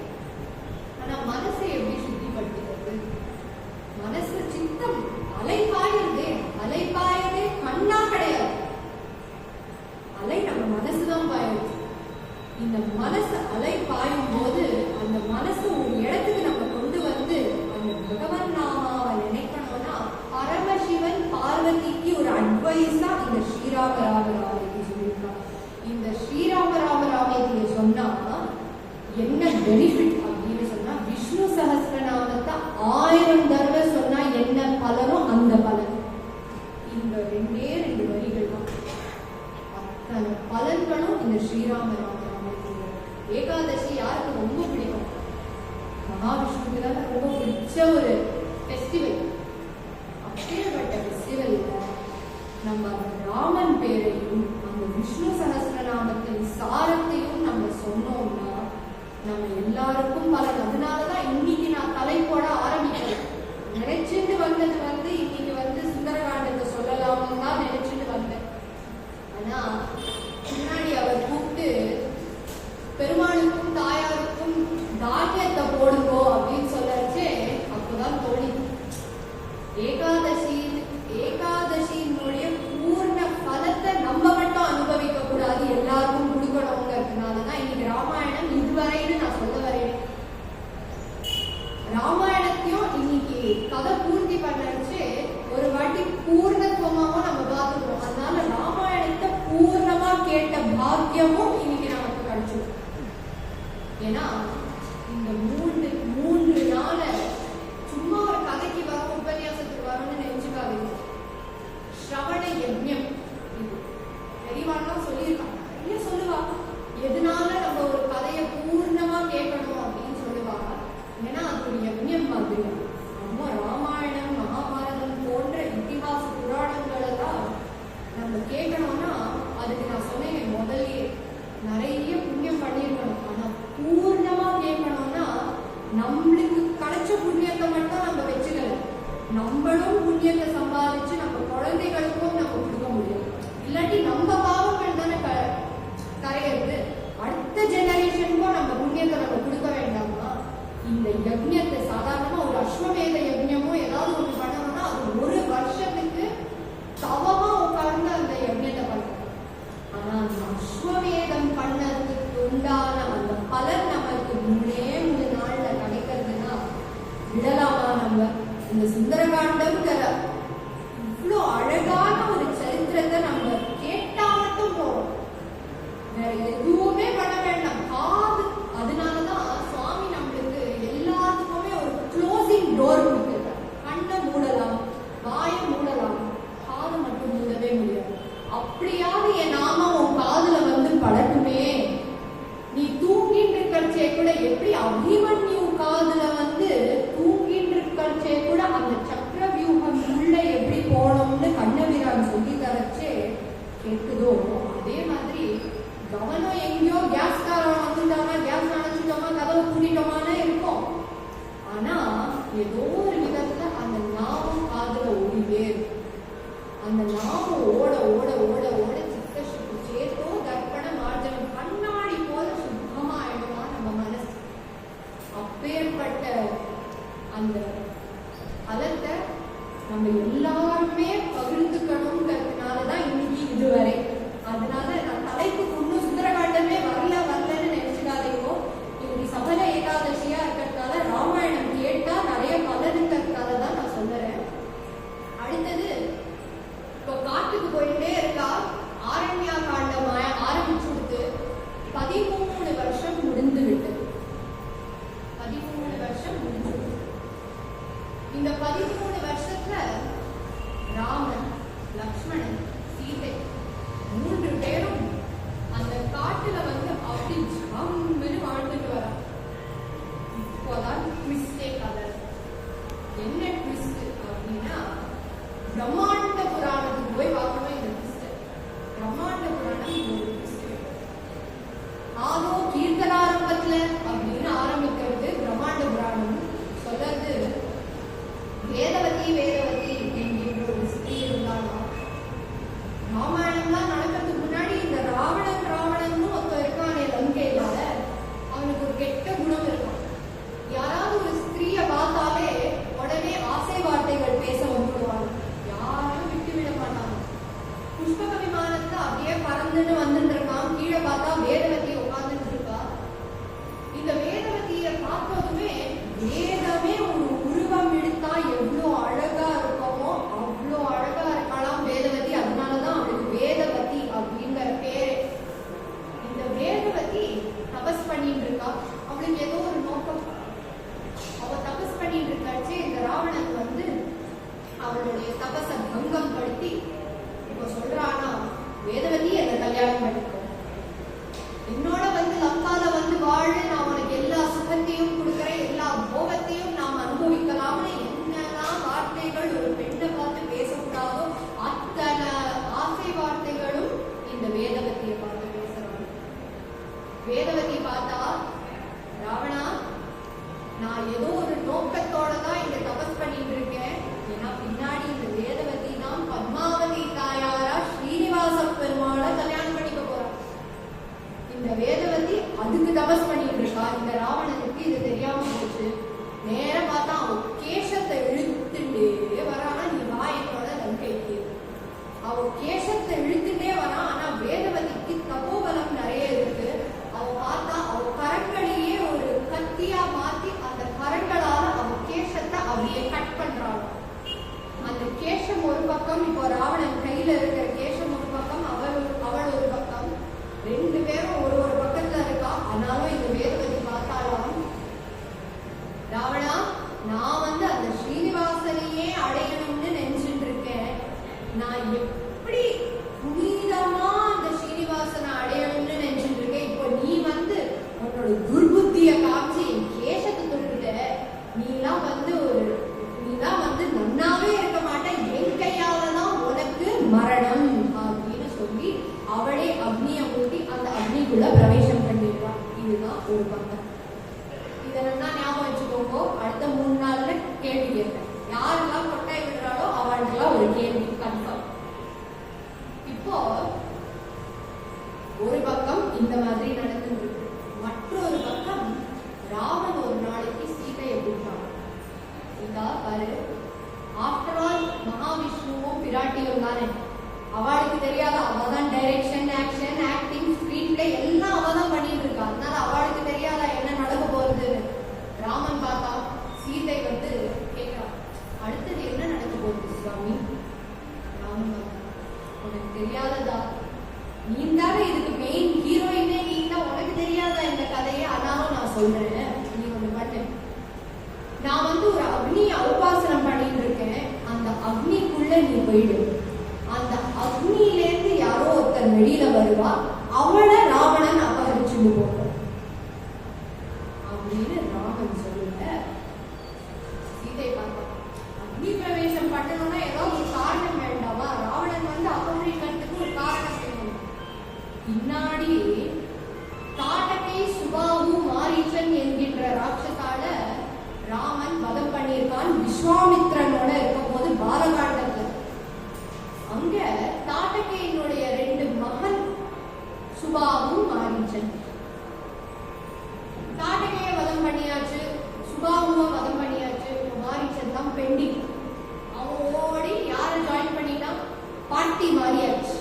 [SPEAKER 2] ஆனா மனசை எப்படி சுத்திப்படுத்துறது? மனசு சித்தம் அலைப்பாயுதே, அலைப்பாயதே கண்ணா கிடையாது. அலை நம்ம மனசுதான் பாயுது. இந்த மனசு அலை பாயும் போது அந்த மனசு ஒரு இடத்துக்கு நம்ம கொண்டு வந்து அந்த பகவன் நாமாவை நினைக்கணும்னா பரமசிவன் பார்வதிக்கு ஒரு அட்வைஸா இந்த ஸ்ரீராம ராம ராமேதி சொல்லியிருக்கான். இந்த ஸ்ரீராம ராம ராமேதியை சொன்னா என்ன பெனிஃபிட் அப்படின்னு சொன்னா, விஷ்ணு சஹஸ்ரநாமத்தை 1000 தடவை சொன்னா என்ன பலனோ அந்த பலன். இந்த 2 வரிகள் தான். அத்தனை பலன்களும் இந்த ஸ்ரீராம ராம ராமேதி. ஏகாதசி யாருக்கு ரொம்ப பிடிக்கும்? மகாவிஷ்ணுக்கு தான் ரொம்ப பிடிச்ச ஒரு ஃபெஸ்டிவல். அப்பேற்பட்ட ஃபெஸ்டிவல்ல நம்ம ராமன் பேரையும் அந்த விஷ்ணு சஹஸ்ரநாமத்தின் சாரத்தையும் நம்ம சொன்னோம்னா நம்ம எல்லாருக்கும் பலன். அதனாலதான் இன்னைக்கு நான் தலைப்போட ஆரம்பிக்கிறேன். நினைச்சுட்டு வந்தது இன்னைக்கு சுந்தரகாண்டத்தை சொல்லலாம்னு தான் நினைச்சுட்டு வந்தேன். ஆனா முன்னாடி அவர் கூப்பிட்டு பெருமாளுக்கும் தாயாருக்கும் தானியத்தை போடுங்கோ அப்படின்னு சொல்லச்சே அப்போதான் தோணி ஏகாதசியினுடைய பூர்ண பலத்தை நம்ம மட்டும் அனுபவிக்க கூடாது, எல்லாருக்கும் கொடுக்கணுங்கிறதுனாலதான் இன்னைக்கு ராமாயணம் இதுவரைன்னு நான் சொல்ல வரேன். ராமாயணத்தையும் இன்னைக்கு கதை பூர்த்தி பண்ணச்சு ஒரு வாட்டி பூர்ணத்துவமாவும் நம்ம பார்த்துக்கிறோம். அதனால ராமாயணத்தை பூர்ணமா கேட்ட பாக்கியமும் இன்னைக்கு நமக்கு கிடைச்சிடும். ஏன்னா இந்த மூன்று நாள சும்மா ஒரு கதைக்கு வரும், உபன்யாசத்துக்கு வரும்னு நினைச்சுக்காதீங்க. அப்படியாவது என் நாமம் உன் காதுல வந்து படட்டுமே. நீ தூங்கிட்டு இருக்கச்சே கூட எப்படி அபிமன்யு காதுல வந்து தூங்கிட்டு இருக்கச்சே கூட அந்த சக்கர வியூகம் உள்ள எப்படி போனோம்னு கண்ணபிரான் சொல்லி தரச்சே கேட்குதோ, அதே மாதிரி கவனம் எங்கேயோ கேஸ் காரம் வந்துட்டாமா, கேஸ் அணைச்சிட்டோமா, கதவை பூட்டிட்டோமான்னு இருக்கும். ஆனா ஏதோ ஒரு விதத்துல அந்த நாமம் காதுல ஓடிவே இருக்கும். அந்த நாமம் ஓட ஓட ஓட ஓட சித்த சுத்தி சேத்தோ தர்ப்பண மார்ஜனம் கண்ணாடி போல சுத்தமா ஆயிடுமா நம்ம மனசு. அப்பேற்பட்ட அந்த பலத்தை நம்ம எல்லாருமே பகிர்ந்துக்கணுங்கிறதுனாலதான் இன்னைக்கு இதுவரை. அதனால நான் தலைப்பு இன்னும் சுந்தரகாண்டமே வரலன்னு நினைச்சுக்காதீங்கோ. இன்னைக்கு சபல ஏகாதசியா இருக்கிறதுனால ராமாயணம் கேட்டா நிறைய பலன் இருக்கிறதுனால தான் நான் சொல்லுறேன். அடுத்தது இப்போ காட்டுக்கு போயிட்டே இருக்கா. ஆரண்யா காண்டம் ஆரம்பிச்சு கொடுத்து 13 வருஷம் முடிந்து விட்டது. 13 வருஷம் முடிஞ்சு. இந்த 13 வருஷத்துல ராமன், லக்ஷ்மணன், சீதை 3 பேரும் அந்த காட்டுல வந்து அப்படி ஜம்முன்னு வாழ்ந்துட்டு வர. இப்போதான் ட்விஸ்டே கதை. என்ன ட்விஸ்ட் அப்படின்னா, பிரம்மாண்ட புராணத்துக்கு போய் பார்க்கணும். இந்த ட்விஸ்ட் பிரம்மாண்ட புராணம் ஒரு ட்விஸ்ட். ஆதோ கீர்த்தனாரம்பத்துல அப்படின்னு ஆரம்பிக்கிறது பிரம்மாண்ட புராணம். சொல்றது வேதவதி என்கின்ற ஒரு ஸ்திரீ இருந்தாலும் ராமாயணம்லாம் நடக்கிறதுக்கு முன்னாடி இந்த ராவணன் ஒருத்தர் இருக்கானே லங்கையில, அவனுக்கு ஒரு கெட்ட குணம் இருக்கும். யாராவது ஒரு ஸ்திரீய பார்த்தாலே உடனே ஆசை வார்த்தைகள் பேச வந்துடுவாங்க. யாரும் விட்டு விட மாட்டாங்க. புஷ்பக விமானத்தை அப்படியே பறந்துன்னு வந்துட்டு இருக்கான். கீழே பார்த்தா வேதவதி உட்கார்ந்துட்டு இருக்கா. இந்த வேதவதிய பார்த்ததுமே வேதமே ஒரு உருவம் எடுத்தா எவ்வளோ அழகா இருக்கமோ அவ்வளோ அழகா இருக்கலாம் வேதவதி. அதனாலதான் அவளுக்கு வேதவதி அப்படிங்கிற பேரு. இந்த வேதவதி தபஸ் பண்ணிட்டு இருக்கா. அவளுக்கு ஏதோ ஒரு நோக்கம். அவ தபஸ் பண்ணிட்டு இருக்காச்சு. இந்த ராவணன் வந்து அவளுடைய தபஸ பங்கம் படுத்தி இப்ப சொல்றானா, வேதவதி என்ன கல்யாணம் பண்ணிக்கோ, என்னோட வந்து லங்கால வந்து வாழ, நான் உனக்கு எல்லா சுகத்தையும் கொடுக்குறேன், எல்லா போகத்தையும் நாம் அனுபவிக்கலாம்னு என்னெல்லாம் வார்த்தைகள் ஒரு பெண்ணை பார்த்து பேசக்கூடாதோ அத்தனை ஆசை வார்த்தைகளும் இந்த வேதவதியை பார்த்து பேசுறாங்க. வேதவதி பார்த்தா, ராவணா நான் ஏதோ ஒரு நோக்கத்தோட தான் இங்க தபஸ் பண்ணிட்டு இருக்கேன். ஏன்னா பின்னாடி இந்த வேதவதி தான் பத்மாவதி தாயாரா ஸ்ரீனிவாச பெருமாளை கல்யாணம் பண்ணிக்க போறான். இந்த வேதவதி அதுக்கு தபஸ் பண்ணிட்டு இருக்கா. இந்த ராவணனுக்கு இது தெரியாம போச்சு. நேர பார்த்தா அவன் கேசத்தை இழுத்துட்டே வரானா, நீ வா என்னோட லங்கைக்கு. அவ கேசத்தை இழுத்துட்டே வரான். ஆனா வேதவதிக்கு தபோபலம் நிறைய இருக்கு. அவ பார்த்தா அவ கரங்களையே ஒரு கத்தியா மாத்தி அந்த கரங்களால அவ கேசத்தை அப்படியே கட் பண்றாள். அந்த கேசம் ஒரு பக்கம், இப்போ ராவணன் கையில இருக்கிற கேசம் ஒரு பக்கம், அவள் ஒரு பக்கம், 2 பேரும் ஒரு பக்கத்துல இருக்கா. ஆனாலும் இந்த வேதவதி பார்த்தாலும், ராவணா நான் வந்து அந்த ஸ்ரீனிவாசனையே அடையணும்னு நினைச்சிட்டு இருக்கேன். நான் எப்படி புனிதமா அந்த ஸ்ரீனிவாசனை அடையணும்னு நினைச்சிட்டு இருக்கேன். இப்போ நீ வந்து உன்னோட துர்புத்திய காட்சி என் கேசத்தை தொட்டுட்ட. நீலாம் வந்து நன்னாவே இருக்க மாட்டேன். என் கையாலதான் உனக்கு மரணம் அப்படின்னு சொல்லி அவளே அக்னியை ஊட்டி அந்த அக்னிக்குள்ள பிரவேசம் பண்ணிடுறான். இதுதான் ஒரு பக்கம். இதெல்லாம் ஞாபகம் வச்சுக்கோங்க. அடுத்த 3 நாள்ல கேள்வி கேட்பேன். யாரெல்லாம் கொட்டாய் விடுறாளோ அவளுக்கெல்லாம் ஒரு கேள்வி கன்ஃபார்ம். இப்போ ஒரு பக்கம் இந்த மாதிரி நடக்குது. மற்றொரு பக்கம் ராமன் ஒரு நாளைக்கு சீதையை கூப்பிட்டான். சீதா பாரு, ஆஃப்டர் ஆல் மகாவிஷ்ணுவும் பிராட்டியும் தானே. அவளுக்கு தெரியாத, அவதான் direction, action, acting, screen play எல்லாம் அவதான் பண்ணிட்டு இருக்கா. அதனால அவளுக்கு தெரியாத என்ன நடக்க போறது. ராமன் பார்த்தா சீதை வந்து கேட்கிறான், அடுத்தது என்ன நடக்க போகுது சுவாமி? ராமன் பார்த்தா, உனக்கு தெரியாததா? நீ தானே இதுக்கு மெயின் ஹீரோயினே, நீ தான், உனக்கு தெரியாத இந்த கதையை. ஆனாலும் நான் சொல்றேன், நீ ஒண்ணு பாட்டு. நான் வந்து ஒரு அக்னியை உபாசனம் பண்ணிட்டு இருக்கேன். அந்த அக்னிக்குள்ள நீ போயிடு. அந்த அக்னியிலேருந்து யாரோ ஒருத்தன் வெளியில வருவா, அவளை ராவணன் அபகரிச்சுட்டு போவான் அப்படின்னு ராமன் சொல்லுங்க. சீதை பார்த்தா அக்னி பிரவேசம் பண்ணணும்னா ஏதோ ஒரு காரணம் வேண்டாமா? ராவணன் வந்து அபகரிக்கிறதுக்கு ஒரு காரணம் வேணும். பின்னாடி தாட்டகை, சுபாவு, மாரீச்சன் என்கின்ற ராட்சசால ராமன் வதம் பண்ணியிருக்கான் விஸ்வாமித்ரனோட இருக்கும் போது பாலகாண்டத்துல. அங்க தாட்டகையினுடைய 2 மகன் சுபாவு, மாரீச்சன். தாட்டகையை வதம் பண்ணியாச்சு, சுபாவுவை வதம் பண்ணியாச்சு, மாரீச்சன் தான் பெண்டிங். அவன் ஓடி யாரை ஜாயின் பண்ணிட்டான்? பாட்டி மாறியாச்சு.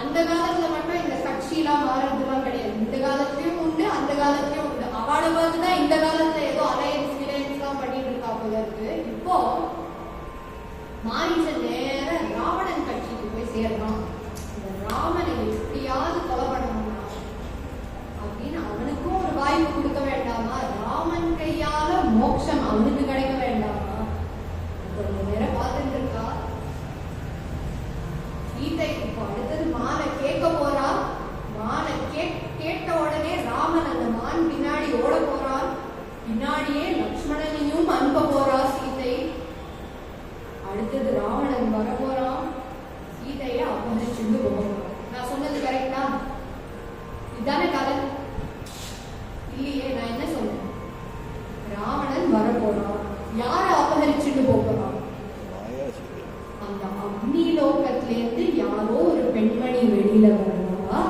[SPEAKER 2] அந்த காலத்துல மட்டும் இந்த கட்சியெல்லாம் மாறதுலாம் கிடையாது. இந்த காலத்திலயும் உண்டு, அந்த காலத்திலயும் உண்டு. அவளை பார்த்துதான் இந்த காலத்துல ஏதோ அலையன்ஸ் எல்லாம் பண்ணிட்டு இருக்கா போல இருக்கு. இப்போ மாரீச்சன் நேர ராவணன் கட்சிக்கு போய் சேர்றான். இந்த ராமனை எப்படியாவது கொலை பண்ணணும்னா அப்படின்னு அவனுக்கும் ஒரு வாய்ப்பு கொடுக்க வேண்டாமா? ராமன் கையால மோட்சம் அவனுக்கு கிடைக்க வேண்டாமா? கொஞ்ச நேரம் பார்த்துட்டு இருக்கா சீதை. இப்போ அடுத்தது மானை கேட்க போறா. மானை கேட்ட உடனே ராமன் அந்த மான் பின்னாடி ஓட போறான். பின்னாடியே லக்ஷ்மணனையும் அனுப்ப போறா சீதை. அடுத்தது ராவணன் வர போறான், சீதையை அபகரிச்சுட்டு போறான். நான் சொன்னது கரெக்டா? இதானே கதை இல்லையே? நான் என்ன சொன்னேன்? ராவணன் வர போறான், யார அபகரிச்சுட்டு போறான்? அந்த அக்னி லோகத்திலேருந்து யாரோ ஒரு பெண்மணி வெளியில வருவா,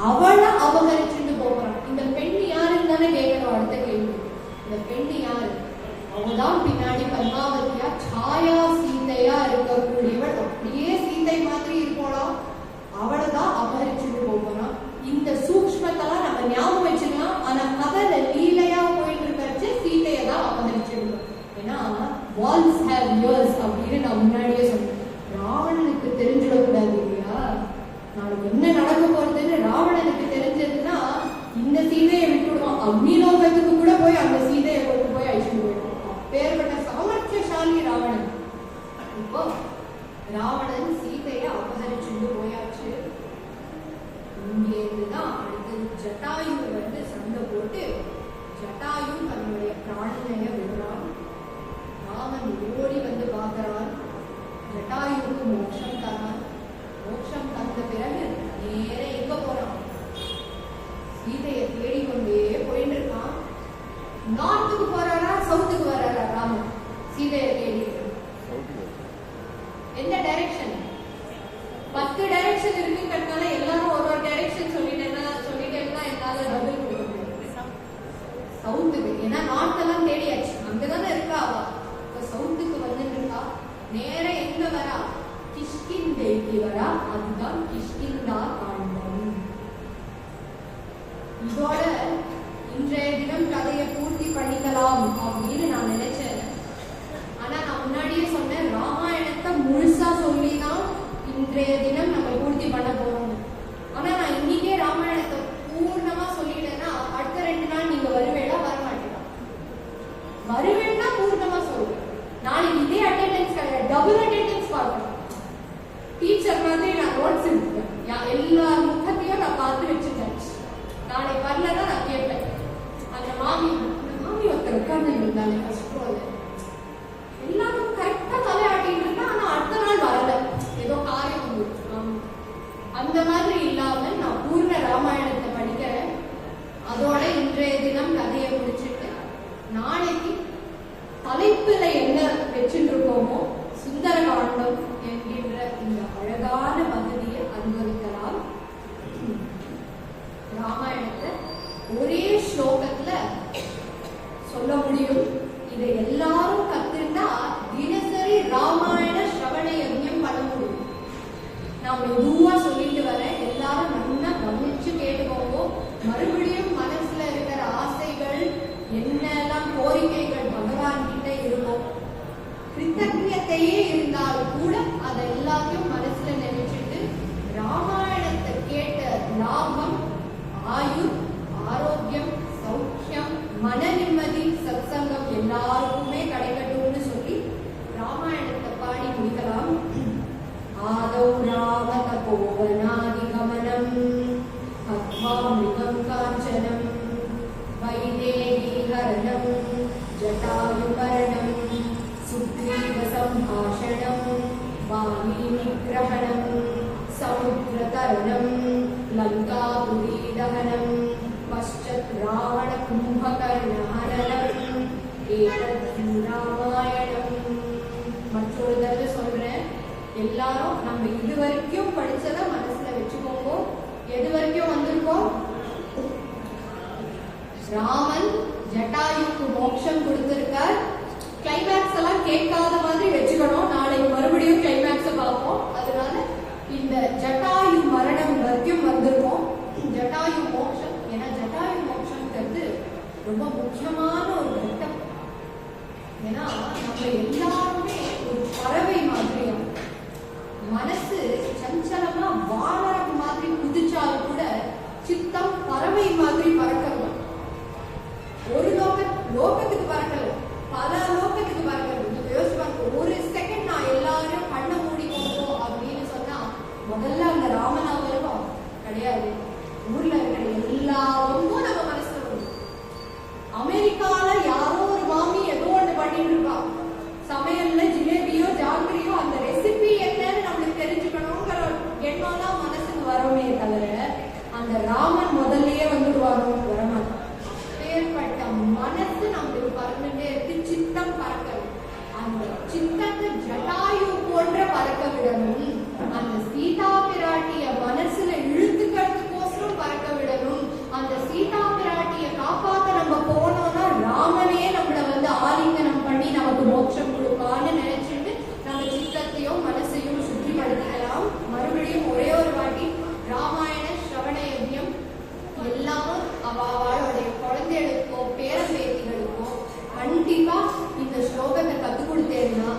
[SPEAKER 2] அவளை அபகரிச்சுட்டு போறான். இந்த பெண் யாருன்னு தானே கேட்கணும் அடுத்த கேள்வி. இந்த பெண் யாரு? அவதான் பின்னாடி பத்மாவதியா சாயா சீதையா இருக்கக்கூடியவள். அப்படியே சீதை மாதிரி இருக்கலாம். அவளை தான் அபகரிச்சுட்டு போறான். இந்த சூக்ஷ்மத்தெல்லாம் நம்ம ஞாபகம் வச்சுக்கலாம். ஆனா கதையில லீலையா போயிட்டு இருக்க சீதையை தான் அபகரிச்சிருக்கோம். ஏன்னா வால்ஸ் ஹேவ் இயர்ஸ் அப்படின்னு நான் முன்னாடியே சொன்னேன். ராவணனுக்கு தெரிஞ்சிடக்கூடாது இல்லையா? நாளைக்கு என்ன நடக்க போறதுன்னு ராவணனுக்கு தெரிஞ்சதுன்னா இந்த சீதையை விட்டுடுவான். அக்னிலோகத்துக்கு கூட போய் அந்த சீதையை கொண்டு போய் அழிச்சுட்டு போயிடுவான். பேர்பட்ட சாமர்த்தியசாலி ராவணன். இப்போ ராவணன் சீதையை அபகரிச்சுட்டு போயாச்சு. இங்கேருந்துதான் அடுத்து ஜட்டாயு வந்து சண்டை போட்டு ஜட்டாயு தன்னுடைய பிராணனைய விடுறான். ராமன் ஓடி வந்து பார்க்கிறான். ஜட்டாயுக்கு மோட்சம் தரான். மோட்சம் தந்த பிறகு நேர எங்க போறான்? சீதையை தேடிக்கொண்டே போயிட்டு இருக்கான். நார்த்துக்கு போறாரா, சவுத்துக்கு வர்றாரா ராமன் சீதையை தேடி? எந்த டைரக்ஷன்? 10 டைரக்ஷன் இருக்குங்கிறதுனால எல்லாரும் ஒரு டைரக்ஷன் சொல்லிட்டேன்னா என்னால பதில் கொடுக்க முடியும். சவுத்துக்கு. ஏன்னா நார்த்தெல்லாம் தேடியாச்சு, அங்கதானே இருக்கா அவ. இப்ப சவுத்துக்கு வந்துட்டு இருக்கா. நேர எங்க வரா? கிஷ்கிந்தைக்கு வரா. அதுதான் கிஷ்கிந்தா காண்டம். இதோட இன்றைய தினம் கதையை பூர்த்தி பண்ணிக்கலாம் அப்படின்னு நான் நினைச்சேன். ஆனா நான் முன்னாடியே சொன்னேன், ராமாயணத்தை முழுசா சொல்லிதான் இன்றைய தினம் நம்ம பூர்த்தி பண்ண போறோம். ஆனா நான் இன்னைக்கே ராமாயணத்தை பூர்ணமா சொல்லிட்டேன்னா அடுத்த 2 நாள் நீங்க வருவேடா, வரமாட்டேடா? வருவேன்னா பூர்ணமா சொல்றேன். நாளைக்கு இதே அட்டெண்டன்ஸ் கிடையாது, டபுள் அட்டெண்டன்ஸ் பார்க்கணும். டீச்சர் மாதிரி நான் நோட்ஸ் எடுத்துப்பேன். எல்லா முகத்தையும் நான் பார்த்து வச்சுட்டேன். நாளைக்கு வரலன்னா நான் கேட்பேன். அந்த மாமி ஒருத்தர் உட்கார்ந்து இருந்தாங்க கஷ்டம். எல்லாரும் கரெக்டா தலையாட்டிட்டு இருந்தா, ஆனா அடுத்த நாள் வரல, ஏதோ காரியம் வந்துருச்சு. அந்த மாதிரி இல்லாம நான் பூர்ண ராமாயணத்தை படிக்கிறேன். அதோட இன்றைய தினம் கதையை முடிச்சுட்டு நாளைக்கு தலைப்புல என்ன வச்சுட்டு இருக்கோமோ சுந்தரகாண்டம் என்கின்ற இந்த அழகான பகுதியை அனுபவிக்கலாம். ராமாயணத்தை ஒரே ஸ்லோகத்துல சொல்ல முடியும். निग्रहणं समुद्रतरणं लङ्कापुरीदहनं पश्चात् रावणकुम्भकर्णहननम् एतत् रामायणம். மற்றொரு தடவை சொல்றேன், எல்லாரும் நம்ம இது வரைக்கும் படிச்சதை மனசுல வச்சுக்கோங்க. எது வரைக்கும் வந்திருக்கோம்? ராமன் ஜட்டாயுக்கு மோட்சம் கொடுத்திருக்கார். கிளைமேக்ஸ் எல்லாம் கேட்காத மாதிரி வச்சுக்கணும். நாளைக்கு மறுபடியும் கிளைமேக்ஸை பார்ப்போம். அதனால இந்த ஜட்டாயு மரணம் வரைக்கும் வந்திருக்கோம். ஜட்டாயு மோட்சம், ஏன்னா ஜட்டாயு மோட்சம்ங்கிறது ரொம்ப முக்கியமான ஒரு கட்டம். ஏன்னா நம்ம எல்லாருமே ஒரு பறவை மாதிரியா, மனசு சஞ்சலமா வாழறது மாதிரி குதிச்சாலும் கூட சித்தம் பறவை மாதிரி பறக்கலாம். ஒரு லோகத்துக்கு பறக்கல, பல லோகத்துக்கு பறக்கிறது. யோசிப்பாங்க, ஒரு செகண்ட் நான் எல்லாரும் கண்ணை மூடிக்கோங்க அப்படின்னு சொன்னா முதல்ல அந்த ராமநாதகம் கிடையாது. ஊர்ல இருக்கிற எல்லாருக்கும் நம்ம மனசுல வரும். அமெரிக்கால யாரோ ஒரு மாமி ஏதோ ஒண்ணு பண்ணிட்டு இருக்கா, சமையல்ல ஜிலேபியோ ஜாங்கிரியோ, அந்த ரெசிபி என்னன்னு நம்மளுக்கு தெரிஞ்சுக்கணுங்கிற எண்ணம் தான் மனசுக்கு வருமே தவிர அந்த ராமன் முதல்லயே வந்துடுவாரோ வரமாட்டோம். ஏற்பட்ட மனசு நம்மளுக்கு பறந்துட்டே இருக்கு. சித்தம் பறக்கணும். அந்த சித்தத்தை ஜட்டாயு போன்ற பறக்க விடணும். அந்த சீதா பிராட்டிய மனசுல இழுத்துக்கிறதுக்கோசரம் பறக்க விடணும். அந்த சீதா பிராட்டிய காப்பாத்த நம்ம போனோம்னா ராமனே நம்மள வந்து ஆலிங்கனம் பண்ணி நமக்கு மோட்சம் கொடுப்பான்னு நினைச்சிட்டு நம்ம சித்தத்தையும் மனசையும் சுற்றிப்படுத்திக்கலாம். மறுபடியும் ஒரே ஒரு வாட்டி ராமாயண ஸ்ரவண யஜ்யம் எல்லாரும் அவளுடைய குழந்தைகளுக்கோ பேரம்பேத்திகளுக்கோ கண்டிப்பா இந்த ஸ்லோகத்தை கத்துக் கொடுத்தேன்னா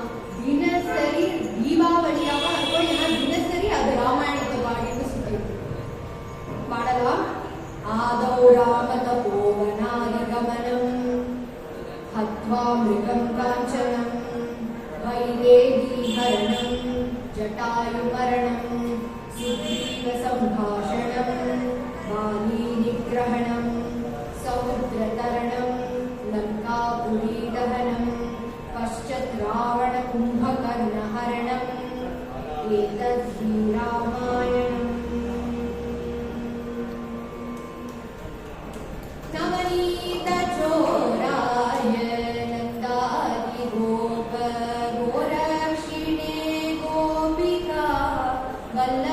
[SPEAKER 2] தினசரி தீபாவளியாக இருக்கும். ஏன்னா தினசரி அது ராமாயணத்தை பாடிட்டு சுத்தி பாடலாம். ஆதௌ ராமதபோவனாதிகமனம் ஹத்வா மிருகம் காஞ்சனம் வைதேகீஹரணம் ஜட்டாயுமரணம் சுக்ரீவ சம்பாஷணம் வாலி நிக்ரஹணம் சமுத்ரதரணம் லங்காபுரீதஹனம் பஷ்சத் ராவணகும்பகர்ணஹரணம் ஏதத் ஸ்ரீராமாயணம். நவநீதச்சோராய நந்தாதி கோப கோரக்ஷிணே கோபிகா வல்ல